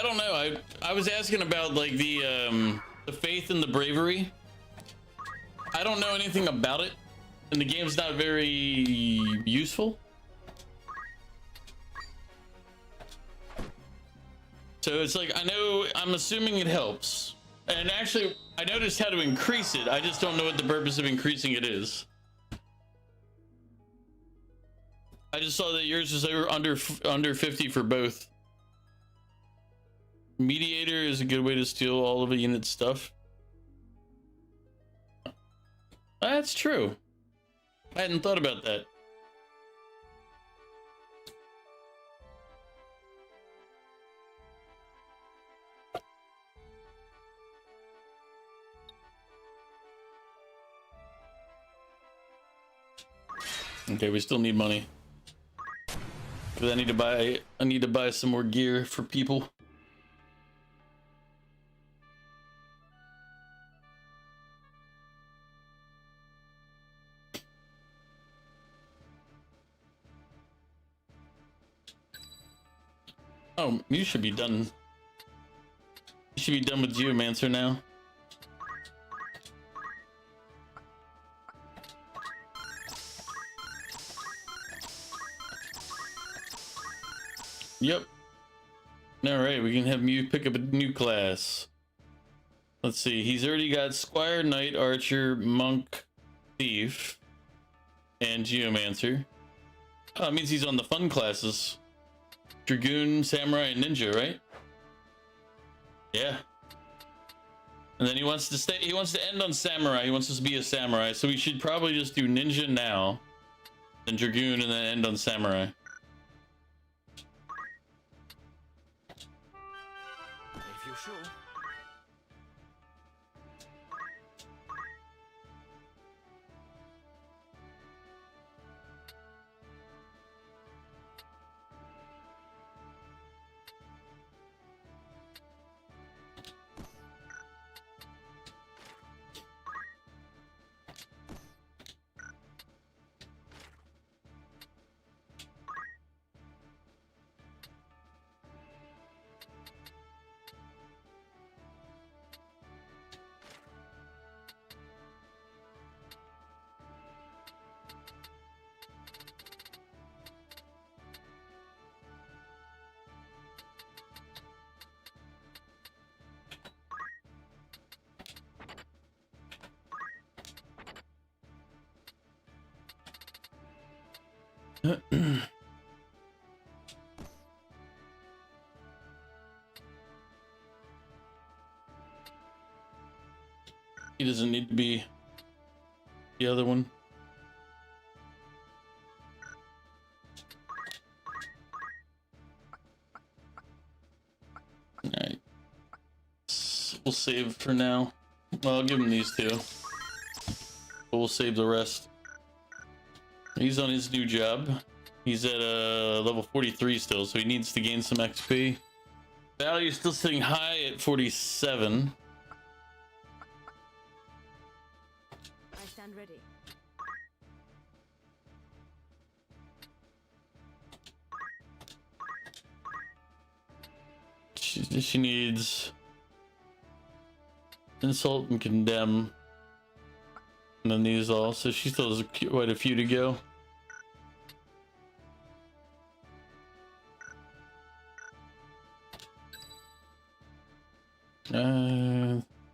I don't know. I was asking about like the faith and the bravery. I don't know anything about it, and the game's not very useful. So it's like, I'm assuming it helps. And actually, I noticed how to increase it. I just don't know what the purpose of increasing it is. I just saw that yours is under 50 for both. Mediator is a good way to steal all of a unit's stuff. That's true. I hadn't thought about that. Okay, we still need money. Because I need to buy some more gear for people. Oh, you should be done. You should be done with Geomancer now. Yep. Alright, we can have Mew pick up a new class. Let's see, he's already got Squire, Knight, Archer, Monk, Thief, and Geomancer. Oh, that means he's on the fun classes. Dragoon, Samurai, and Ninja, right? Yeah. And then he wants to end on Samurai. He wants us to be a Samurai, so we should probably just do Ninja now, then Dragoon, and then end on Samurai. If you're sure. He doesn't need to be the other one. Alright. We'll save for now. Well, I'll give him these two. But we'll save the rest. He's on his new job. He's at level 43 still, so he needs to gain some XP. Value is still sitting high at 47. I stand ready. She needs insult and condemn, and then these all. So she still has quite a few to go.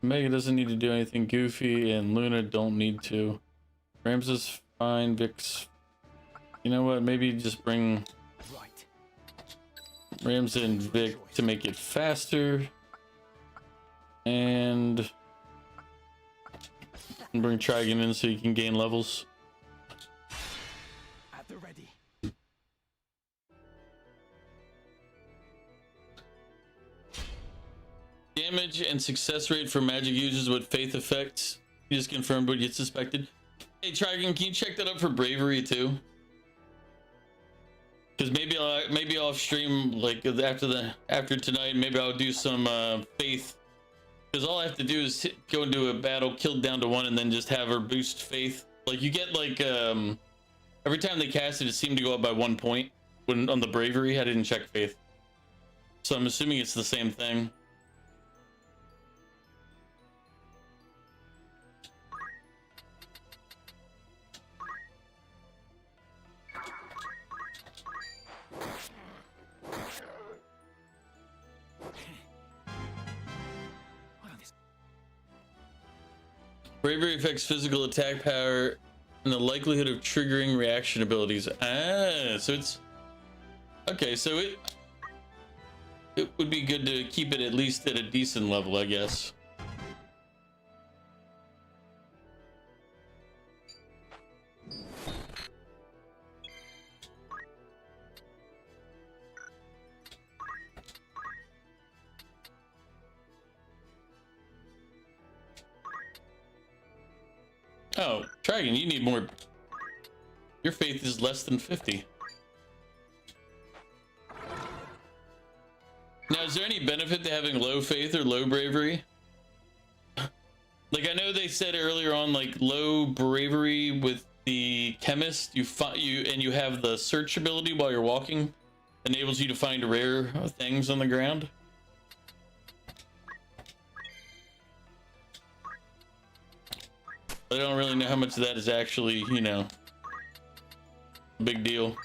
Mega doesn't need to do anything goofy, and Luna don't need to. Rams is fine. Vix, you know what? Maybe just bring Rams and Vic to make it faster, and bring Trigon in so you can gain levels. At the ready. Damage and success rate for magic users with faith effects. You just confirmed what you suspected. Hey Trigon, can you check that up for bravery too? Because maybe I'll stream like after tonight. Maybe I'll do some faith. Because all I have to do is go into a battle, kill down to 1, and then just have her boost faith. Like you get like every time they cast it, it seemed to go up by 1 point when on the bravery. I didn't check faith. So I'm assuming it's the same thing. Bravery affects physical attack power and the likelihood of triggering reaction abilities. Ah, so it's okay. So it would be good to keep it at least at a decent level, I guess. Oh, Dragon, you need more. Your faith is less than 50. Now, is there any benefit to having low faith or low bravery? Like, I know they said earlier on, like, low bravery with the chemist, you have the search ability while you're walking, enables you to find rare things on the ground. I don't really know how much of that is actually, you know, a big deal.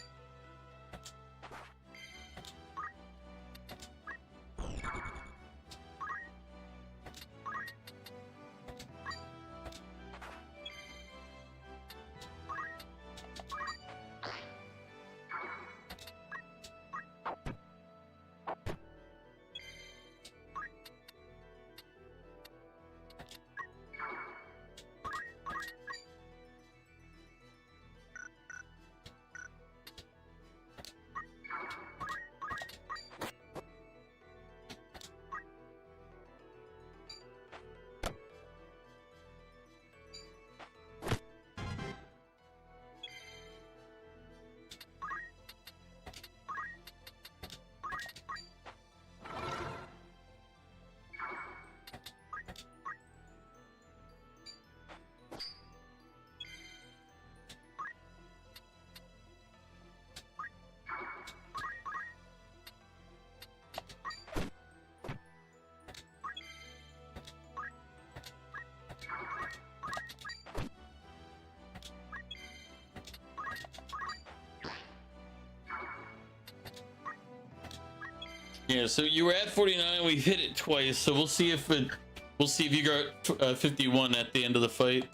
Yeah, so you were at 49. We hit it twice, so we'll see if you got 51 at the end of the fight.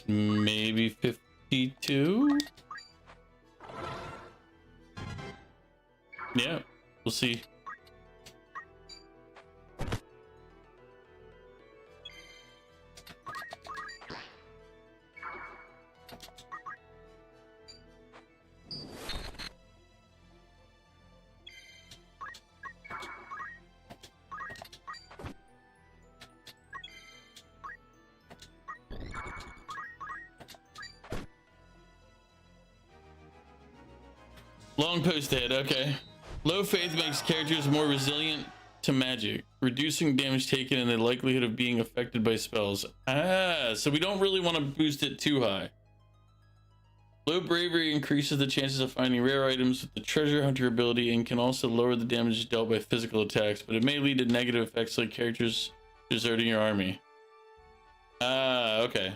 Maybe 52. Yeah, we'll see. Long post ahead, okay. Low faith makes characters more resilient to magic, reducing damage taken and the likelihood of being affected by spells. Ah, so we don't really want to boost it too high. Low bravery increases the chances of finding rare items with the treasure hunter ability and can also lower the damage dealt by physical attacks, but it may lead to negative effects like characters deserting your army. Ah, okay.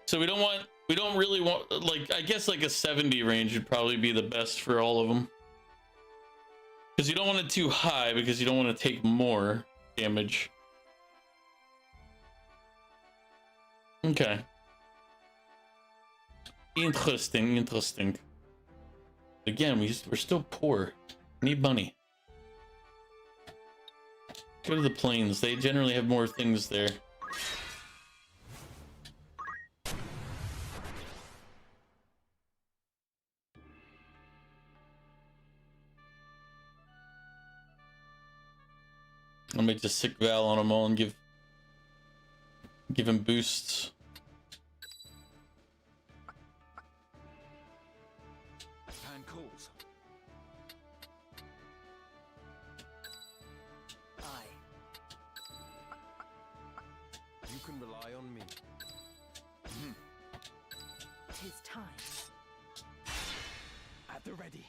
So we don't really want, like, I guess like a 70 range would probably be the best for all of them. Because you don't want it too high because you don't want to take more damage. Okay. Interesting. Again, we're still poor. Need money. Go to the plains. They generally have more things there. I'll make the sick Val on them all and give him boosts. Hand calls. You can rely time. At the ready.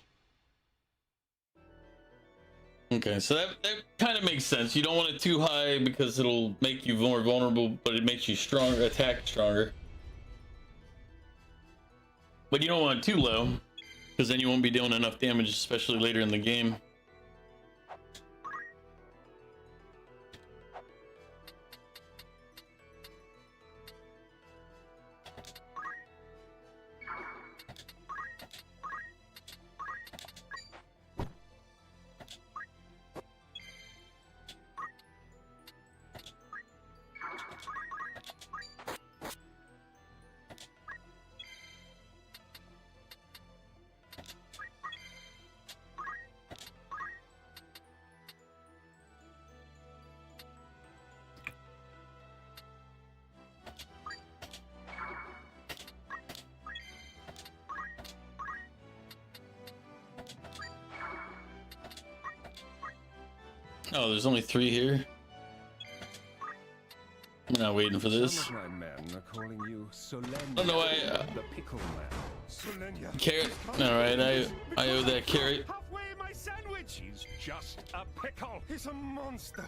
Okay, so that kind of makes sense. You don't want it too high because it'll make you more vulnerable, but it makes you stronger, attack stronger. But you don't want it too low, because then you won't be doing enough damage, especially later in the game. Oh, there's only 3 here. I'm not waiting for this. Some of my men are calling you Solenia. Oh no, the pickle man. Solenia. Carrot. All right, I owe that carrot. Halfway my sandwich. He's just a pickle. He's a monster.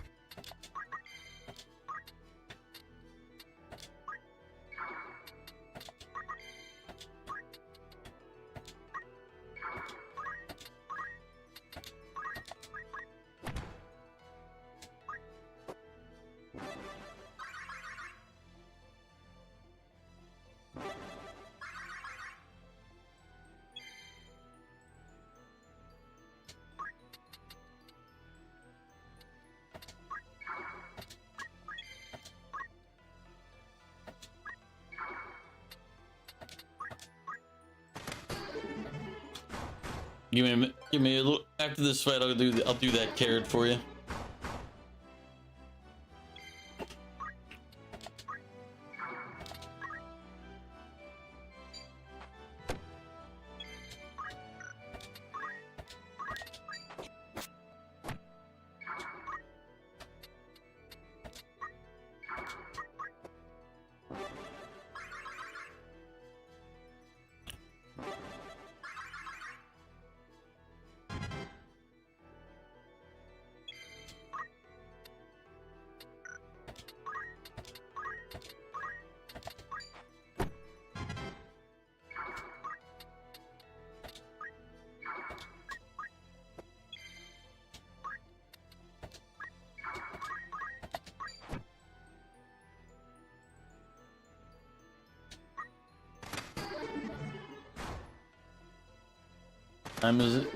Give me a little. After this fight, I'll do that carrot for you. Time is it?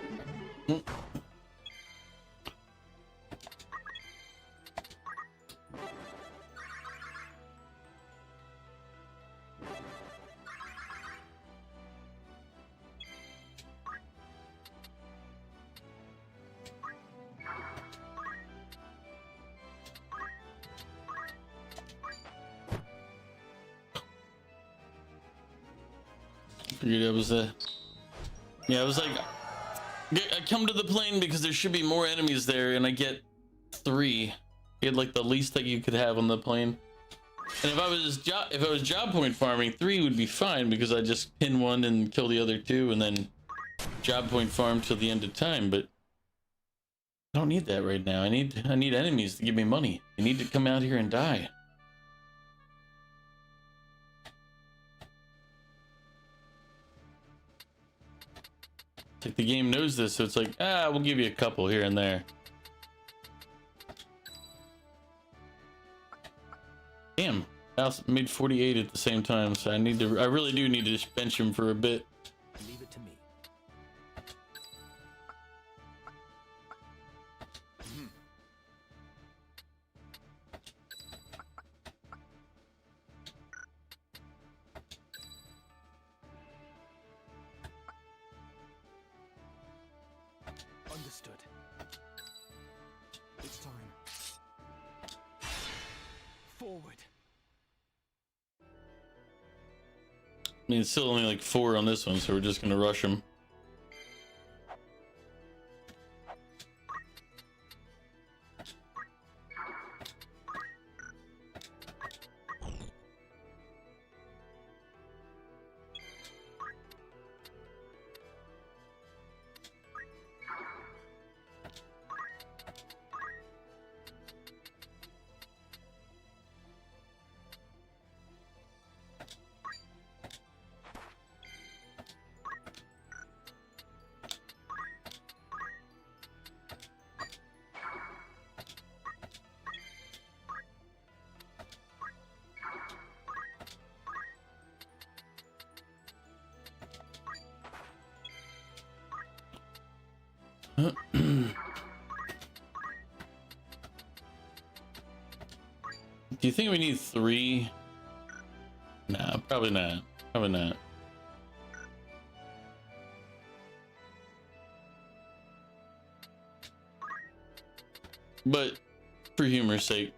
Figured it was yeah, I was like, I come to the plane because there should be more enemies there, and I get 3. You had like the least that you could have on the plane. And if I was job point farming, 3 would be fine because I just pin 1 and kill the other 2, and then job point farm till the end of time. But I don't need that right now. I need enemies to give me money. You need to come out here and die. Like the game knows this, so it's like, we'll give you a couple here and there. Damn, I also made 48 at the same time, so I really do need to bench him for a bit. Leave it to me. Understood. It's time. Forward. I mean, it's still only like 4 on this one, so we're just gonna rush him. Do you think we need 3? Nah, probably not. Probably not. But for humor's sake.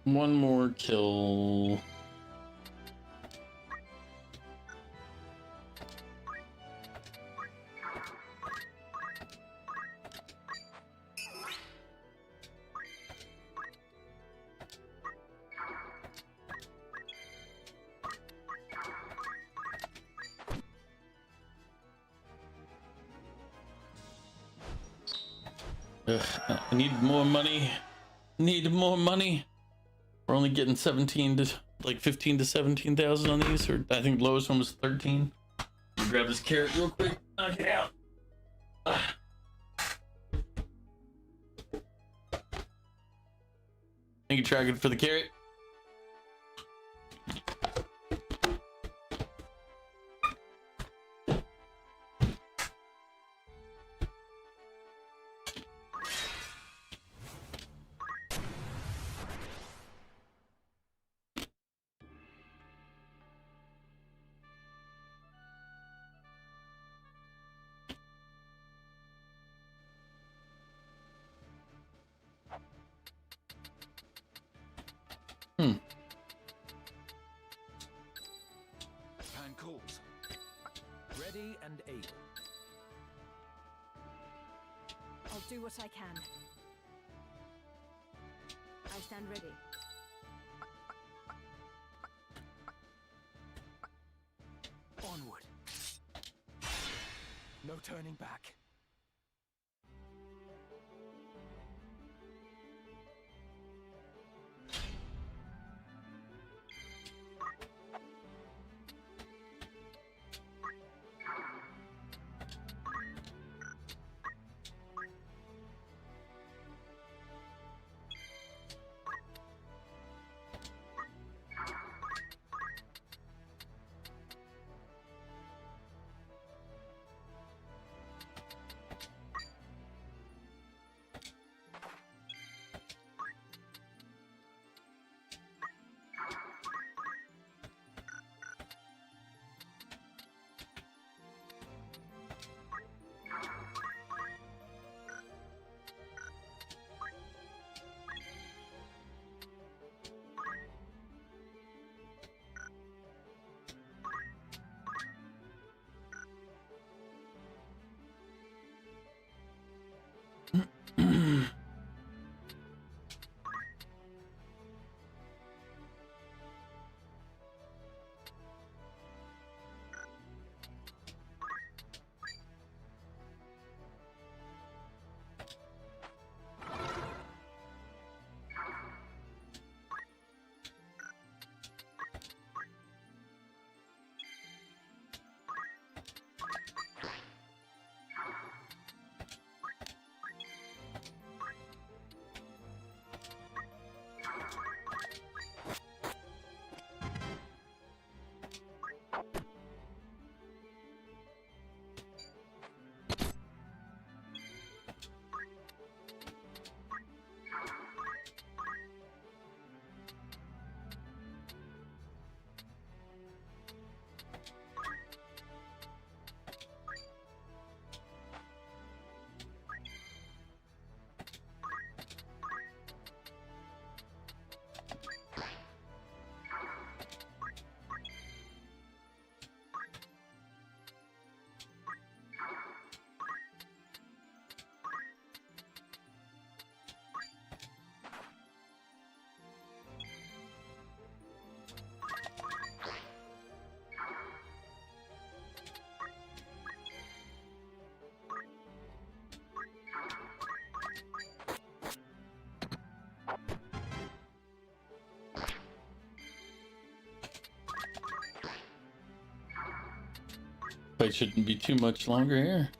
One more kill. Ugh, I need more money. Need more money. We're only getting 17 to like 15 to 17,000 on these, or I think the lowest one was 13. Grab this carrot real quick. Knock it out. Thank you, Dragon, for the carrot. Pan calls. Ready and able. I'll do what I can. I stand ready. Onward. No turning back. Fight shouldn't be too much longer here.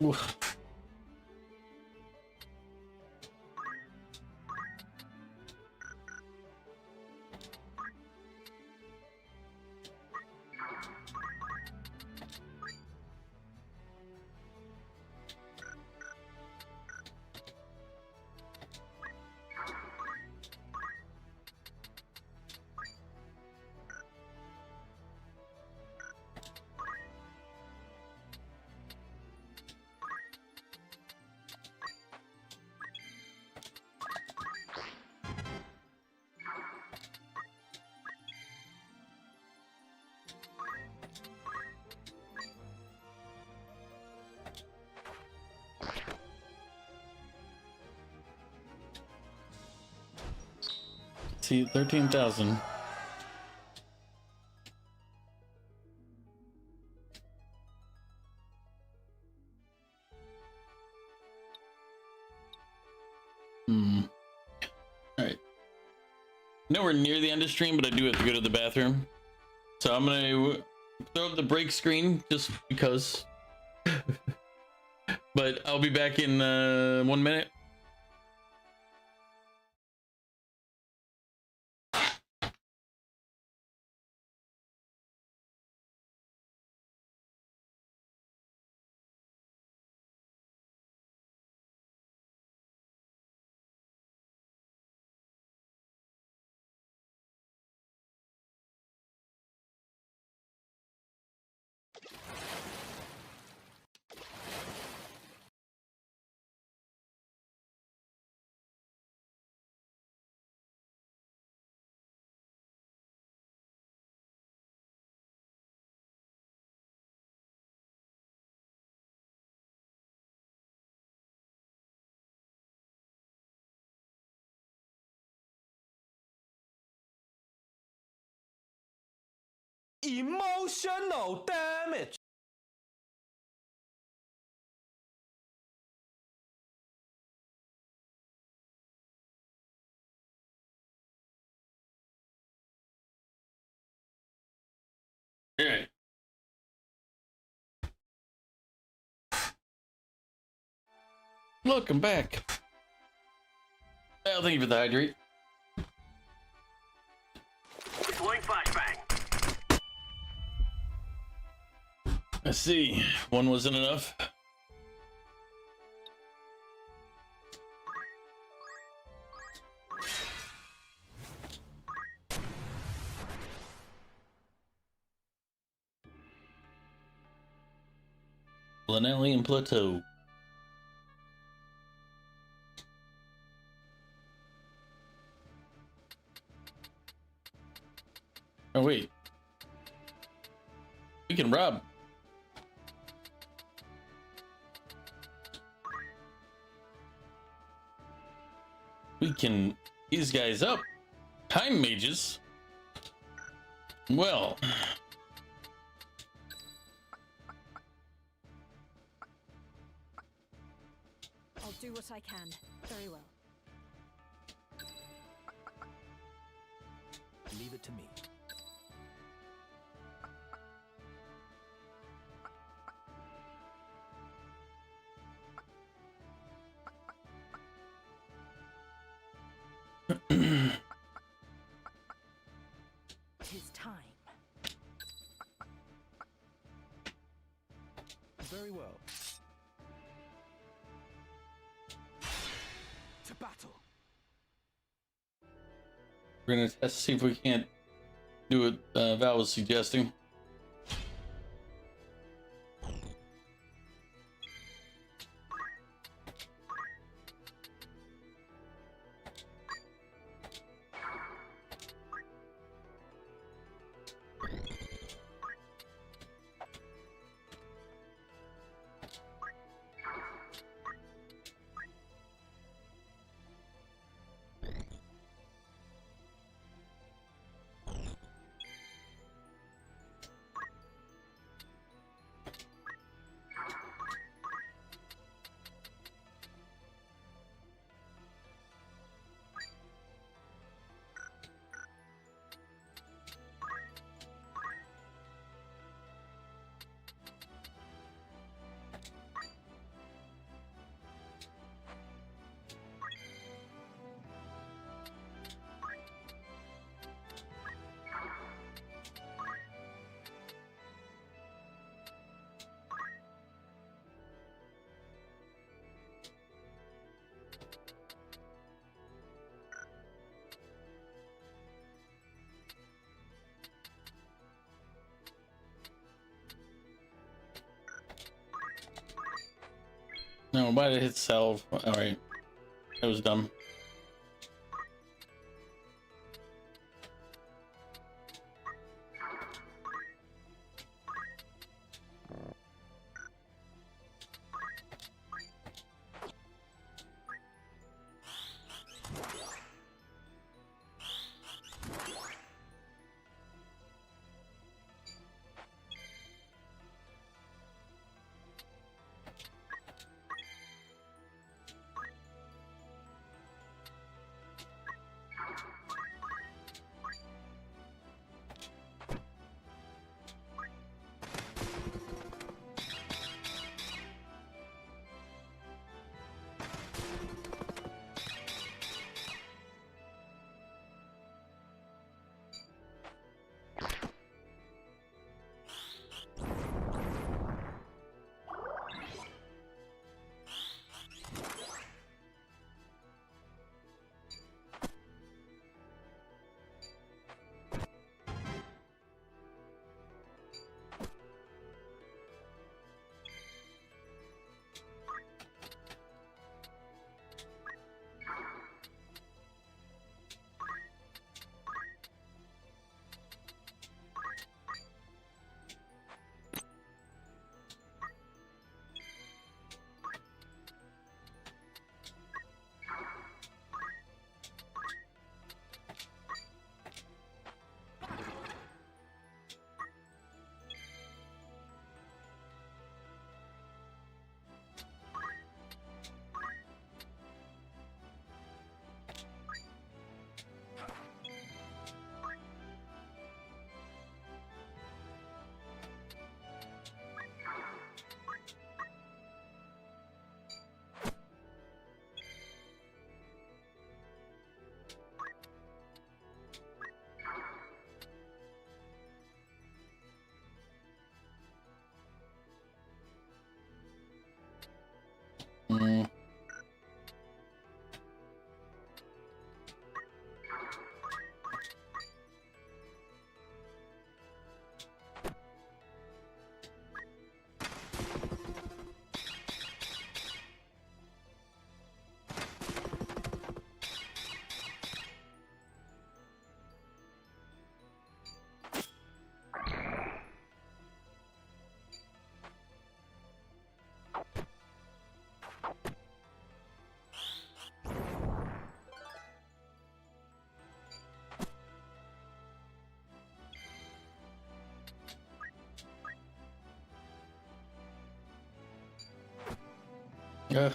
Oof. See, 13,000. Alright. Nowhere near the end of stream, but I do have to go to the bathroom. So I'm gonna throw up the break screen just because. But I'll be back in 1 minute. Emotional damage. Alright. Look, I'm back. Well, thank you for the hydrate. Deploying flashbang. I see. One wasn't enough. Lanellian Plateau. Oh wait. We can rob. We can these guys up. Time mages. Well. I'll do what I can. Very well. Leave it to me. Tis time. Very well. To battle. We're gonna test to see if we can't do what Val was suggesting. No, why did it hit salve? Alright. That was dumb. Yeah.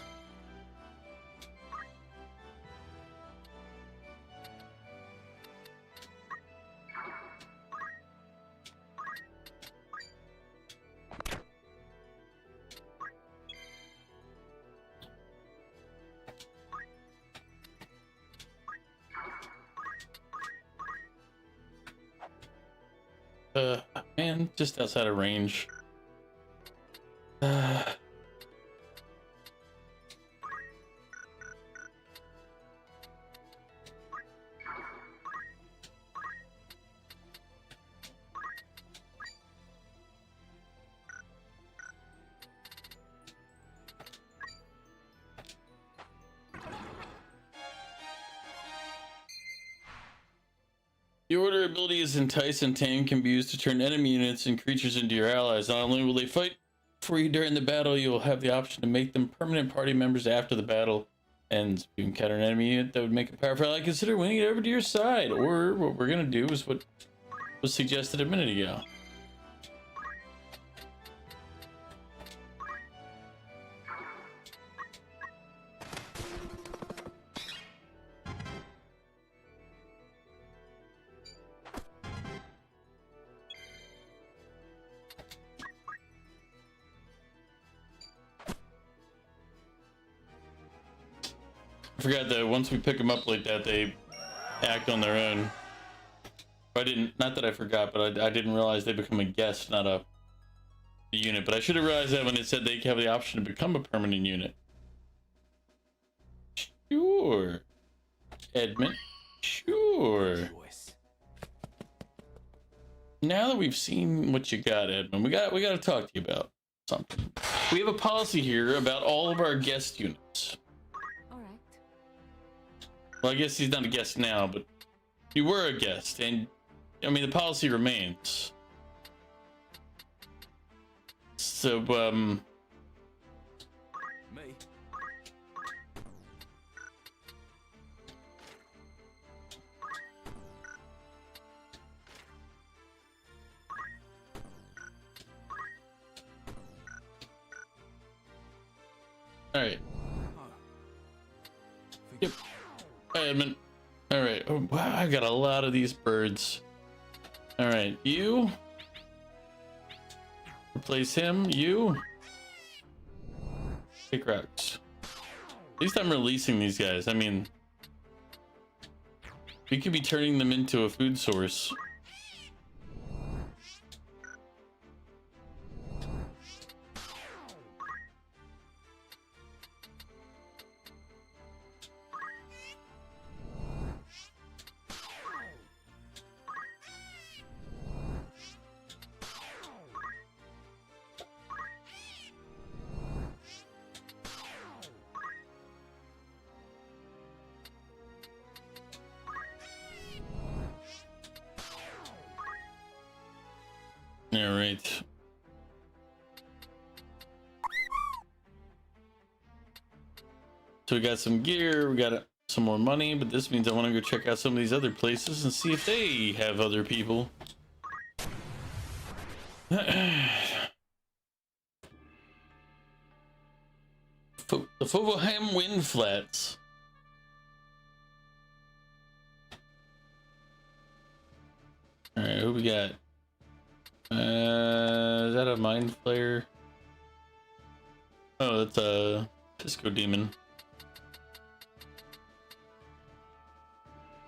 Man, just outside of range. The order ability is Entice and Tame, can be used to turn enemy units and creatures into your allies. Not only will they fight for you during the battle, you'll have the option to make them permanent party members after the battle ends. If you encounter an enemy unit that would make a powerful ally, consider winning it over to your side. Or what we're gonna do is what was suggested a minute ago. I forgot that once we pick them up like that, they act on their own. I didn't, not that I forgot, but I didn't realize they become a guest, not a unit. But I should have realized that when it said they have the option to become a permanent unit. Sure, Edmund. Sure. Now that we've seen what you got, Edmund, we got to talk to you about something. we have a policy here about all of our guest units. All right. Well, I guess he's not a guest now, but you were a guest, and I mean the policy remains. So, Me. all right. Yep. Edmund. All right. Oh, wow, I got a lot of these birds. All right, you. Replace him. You. Kick rocks. At least I'm releasing these guys. I mean, we could be turning them into a food source. All right. So we got some gear, we got some more money, but this means I want to go check out some of these other places and see if they have other people. The Fovoham Wind Flats. All right, who we got? Is that a mind flayer? Oh, that's a Pisco Demon.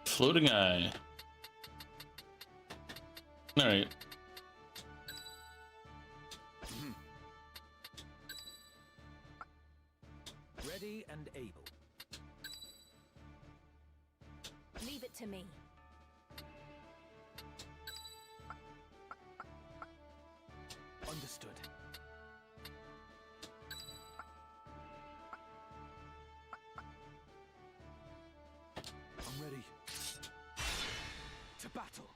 Floating Eye. All right. Ready and able. Leave it to me. Understood. I'm ready. To battle.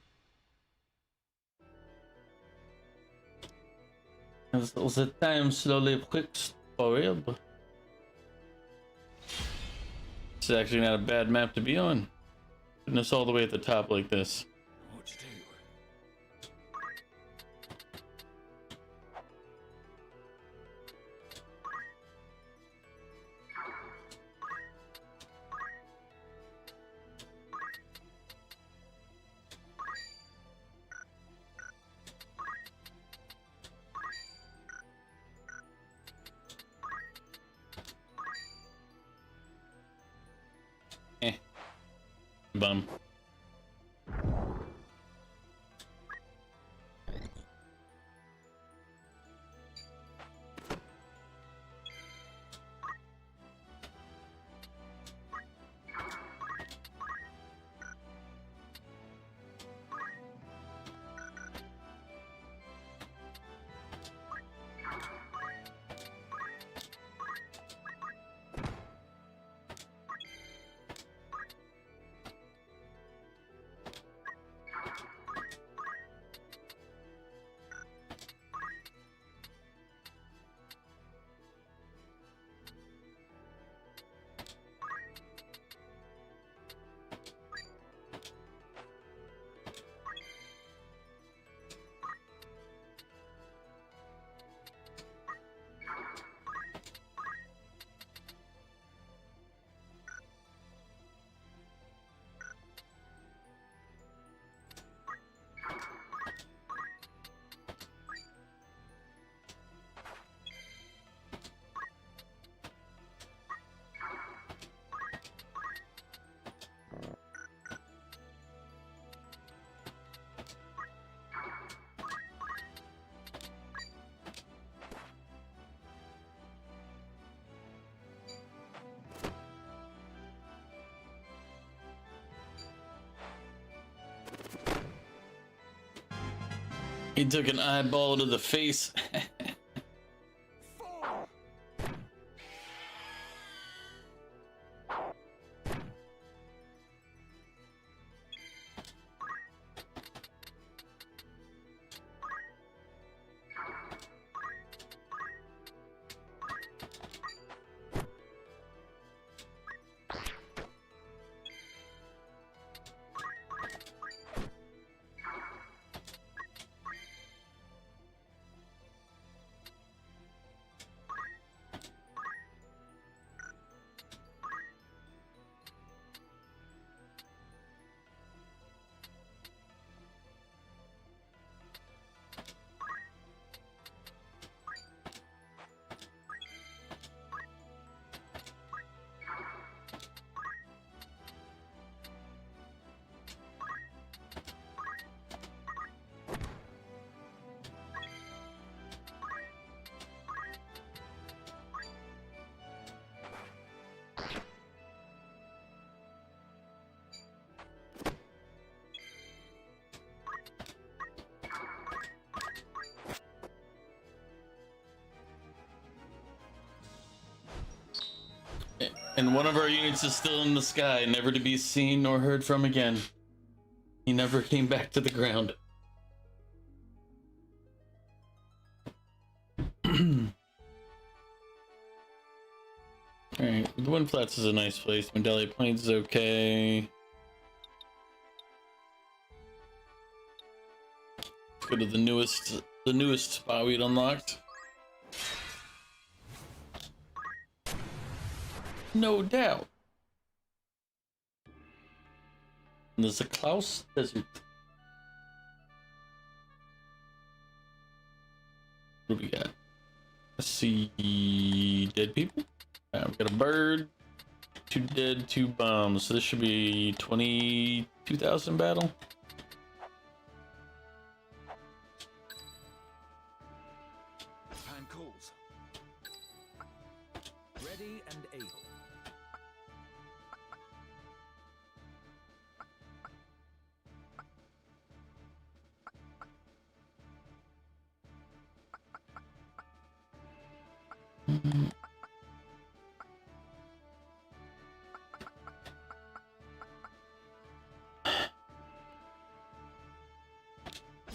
As the time slowly clicks forward. It's actually not a bad map to be on. Putting us all the way at the top like this. What to do? Bum. He took an eyeball to the face. And one of our units is still in the sky, never to be seen nor heard from again. He never came back to the ground. Alright, the Wind Flats is a nice place. Medallia Plains is okay. Let's go to the newest spot we'd unlocked. No doubt. And there's a Klaus Desert. What do we got? Let's see. Dead people? We've got a bird, 2 dead, 2 bombs. So this should be 22,000 battle. Time calls. Ready and able.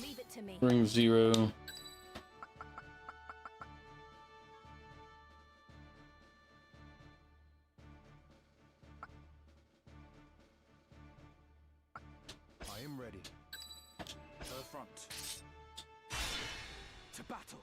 Leave it to me. Ring 0. I am ready. To the front. To battle.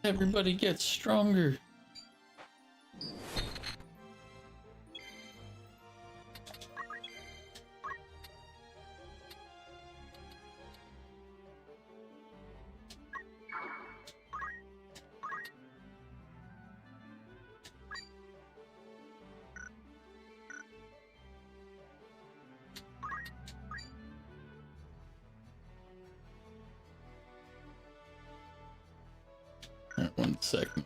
Everybody gets stronger. Alright, 1 second.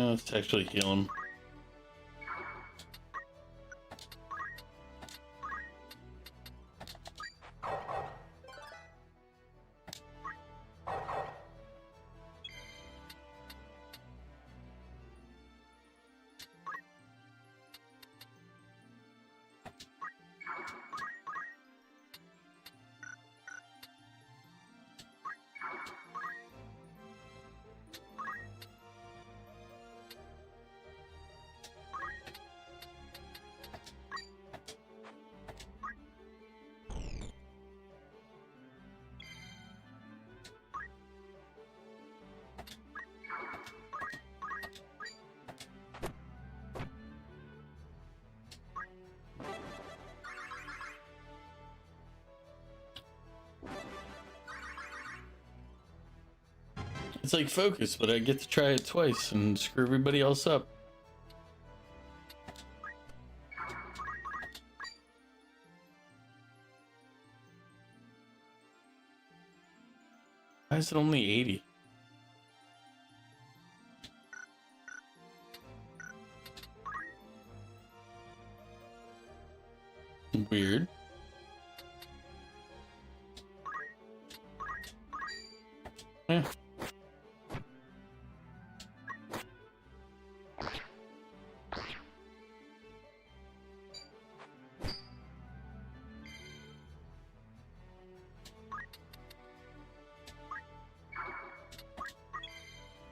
Let's actually heal him. It's like Focus, but I get to try it twice and screw everybody else up. Why is it only 80? Weird. Yeah.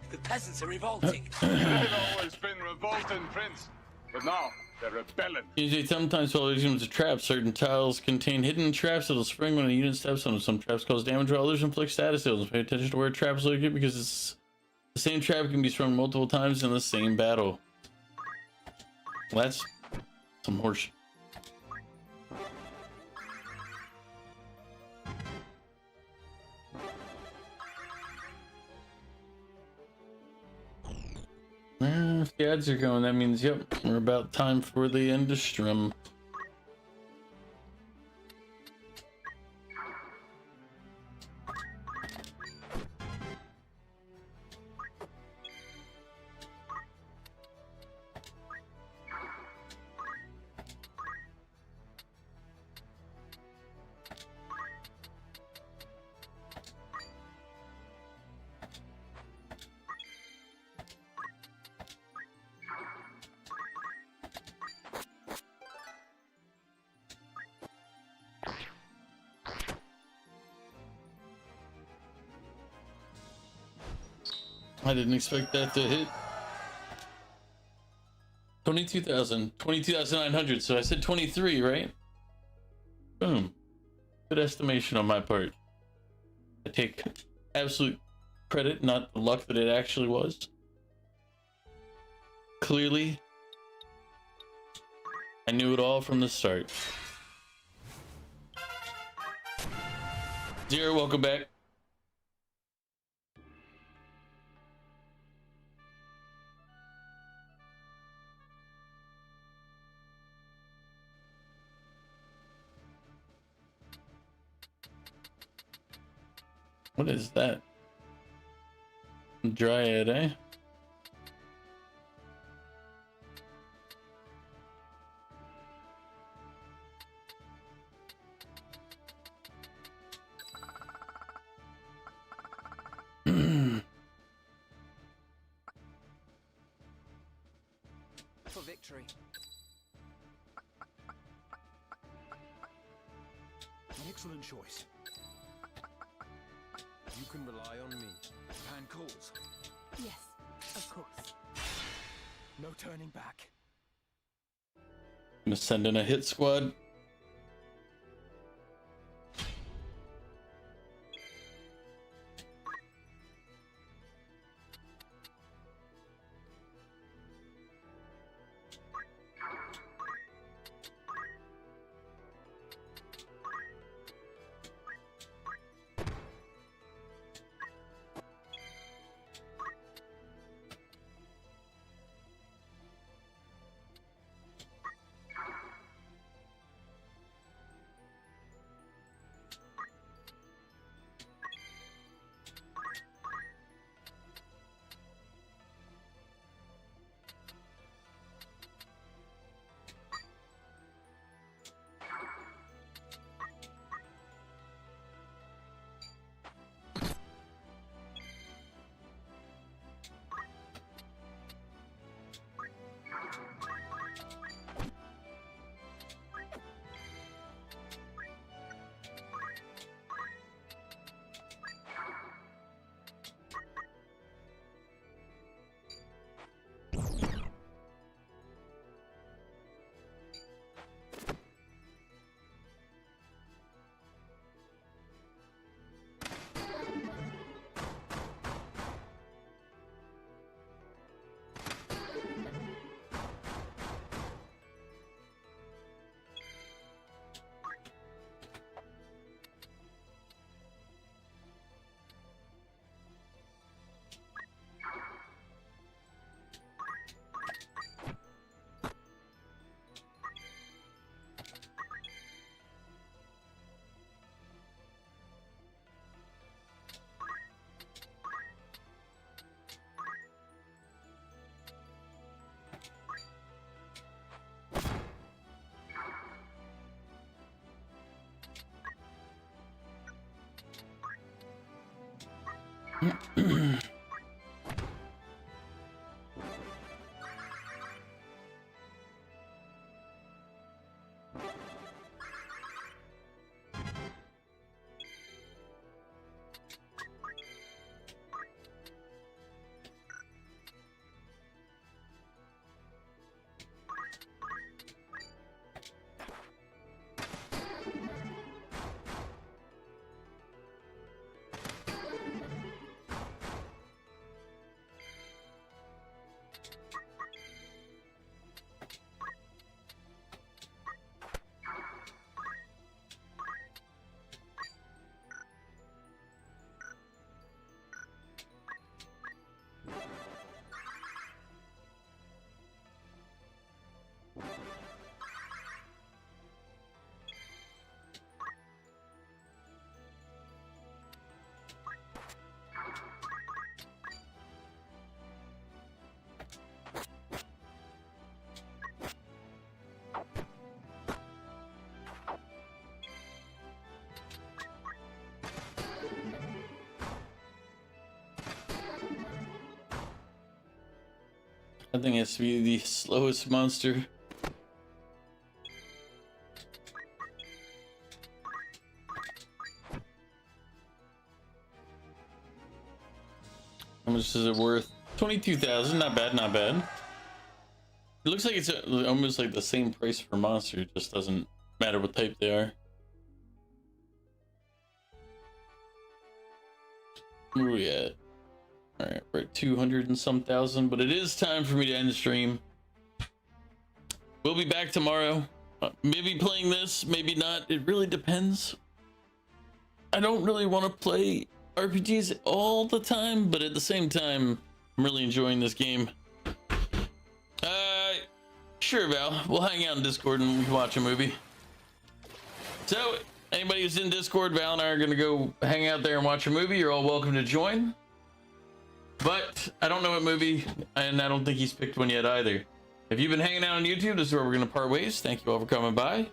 The peasants are revolting. They've always been revolting, Prince. But now, they're rebelling. Usually, sometimes while using a trap, certain tiles contain hidden traps that'll spring when a unit steps on them. Some traps cause damage while others inflict status ailments. Pay attention to where traps located because it's the same trap can be sprung multiple times in the same battle. Well, that's some horseshit. If the ads are going, that means, yep, we're about time for the end of stream. I didn't expect that to hit. 22,900. So I said 23, right? Boom. Good estimation on my part. I take absolute credit, not the luck that it actually was. Clearly, I knew it all from the start. Zero, welcome back. What is that? Dryad, eh? For victory. An excellent choice. You can rely on me. Pan calls. Yes, of course. No turning back. Gonna send in a hit squad. I think it has to be the slowest monster. How much is it worth? 22,000. Not bad, not bad. It looks like it's almost like the same price for monster. It just doesn't matter what type they are. Where are we at? Alright, we're at 200 and some thousand, but it is time for me to end the stream. We'll be back tomorrow. Maybe playing this, maybe not. It really depends. I don't really want to play RPGs all the time, but at the same time, I'm really enjoying this game. Sure, Val. We'll hang out in Discord and we can watch a movie. So, anybody who's in Discord, Val and I are going to go hang out there and watch a movie. You're all welcome to join. But I don't know what movie, and I don't think he's picked one yet either. If you've been hanging out on YouTube, this is where we're going to part ways. Thank you all for coming by.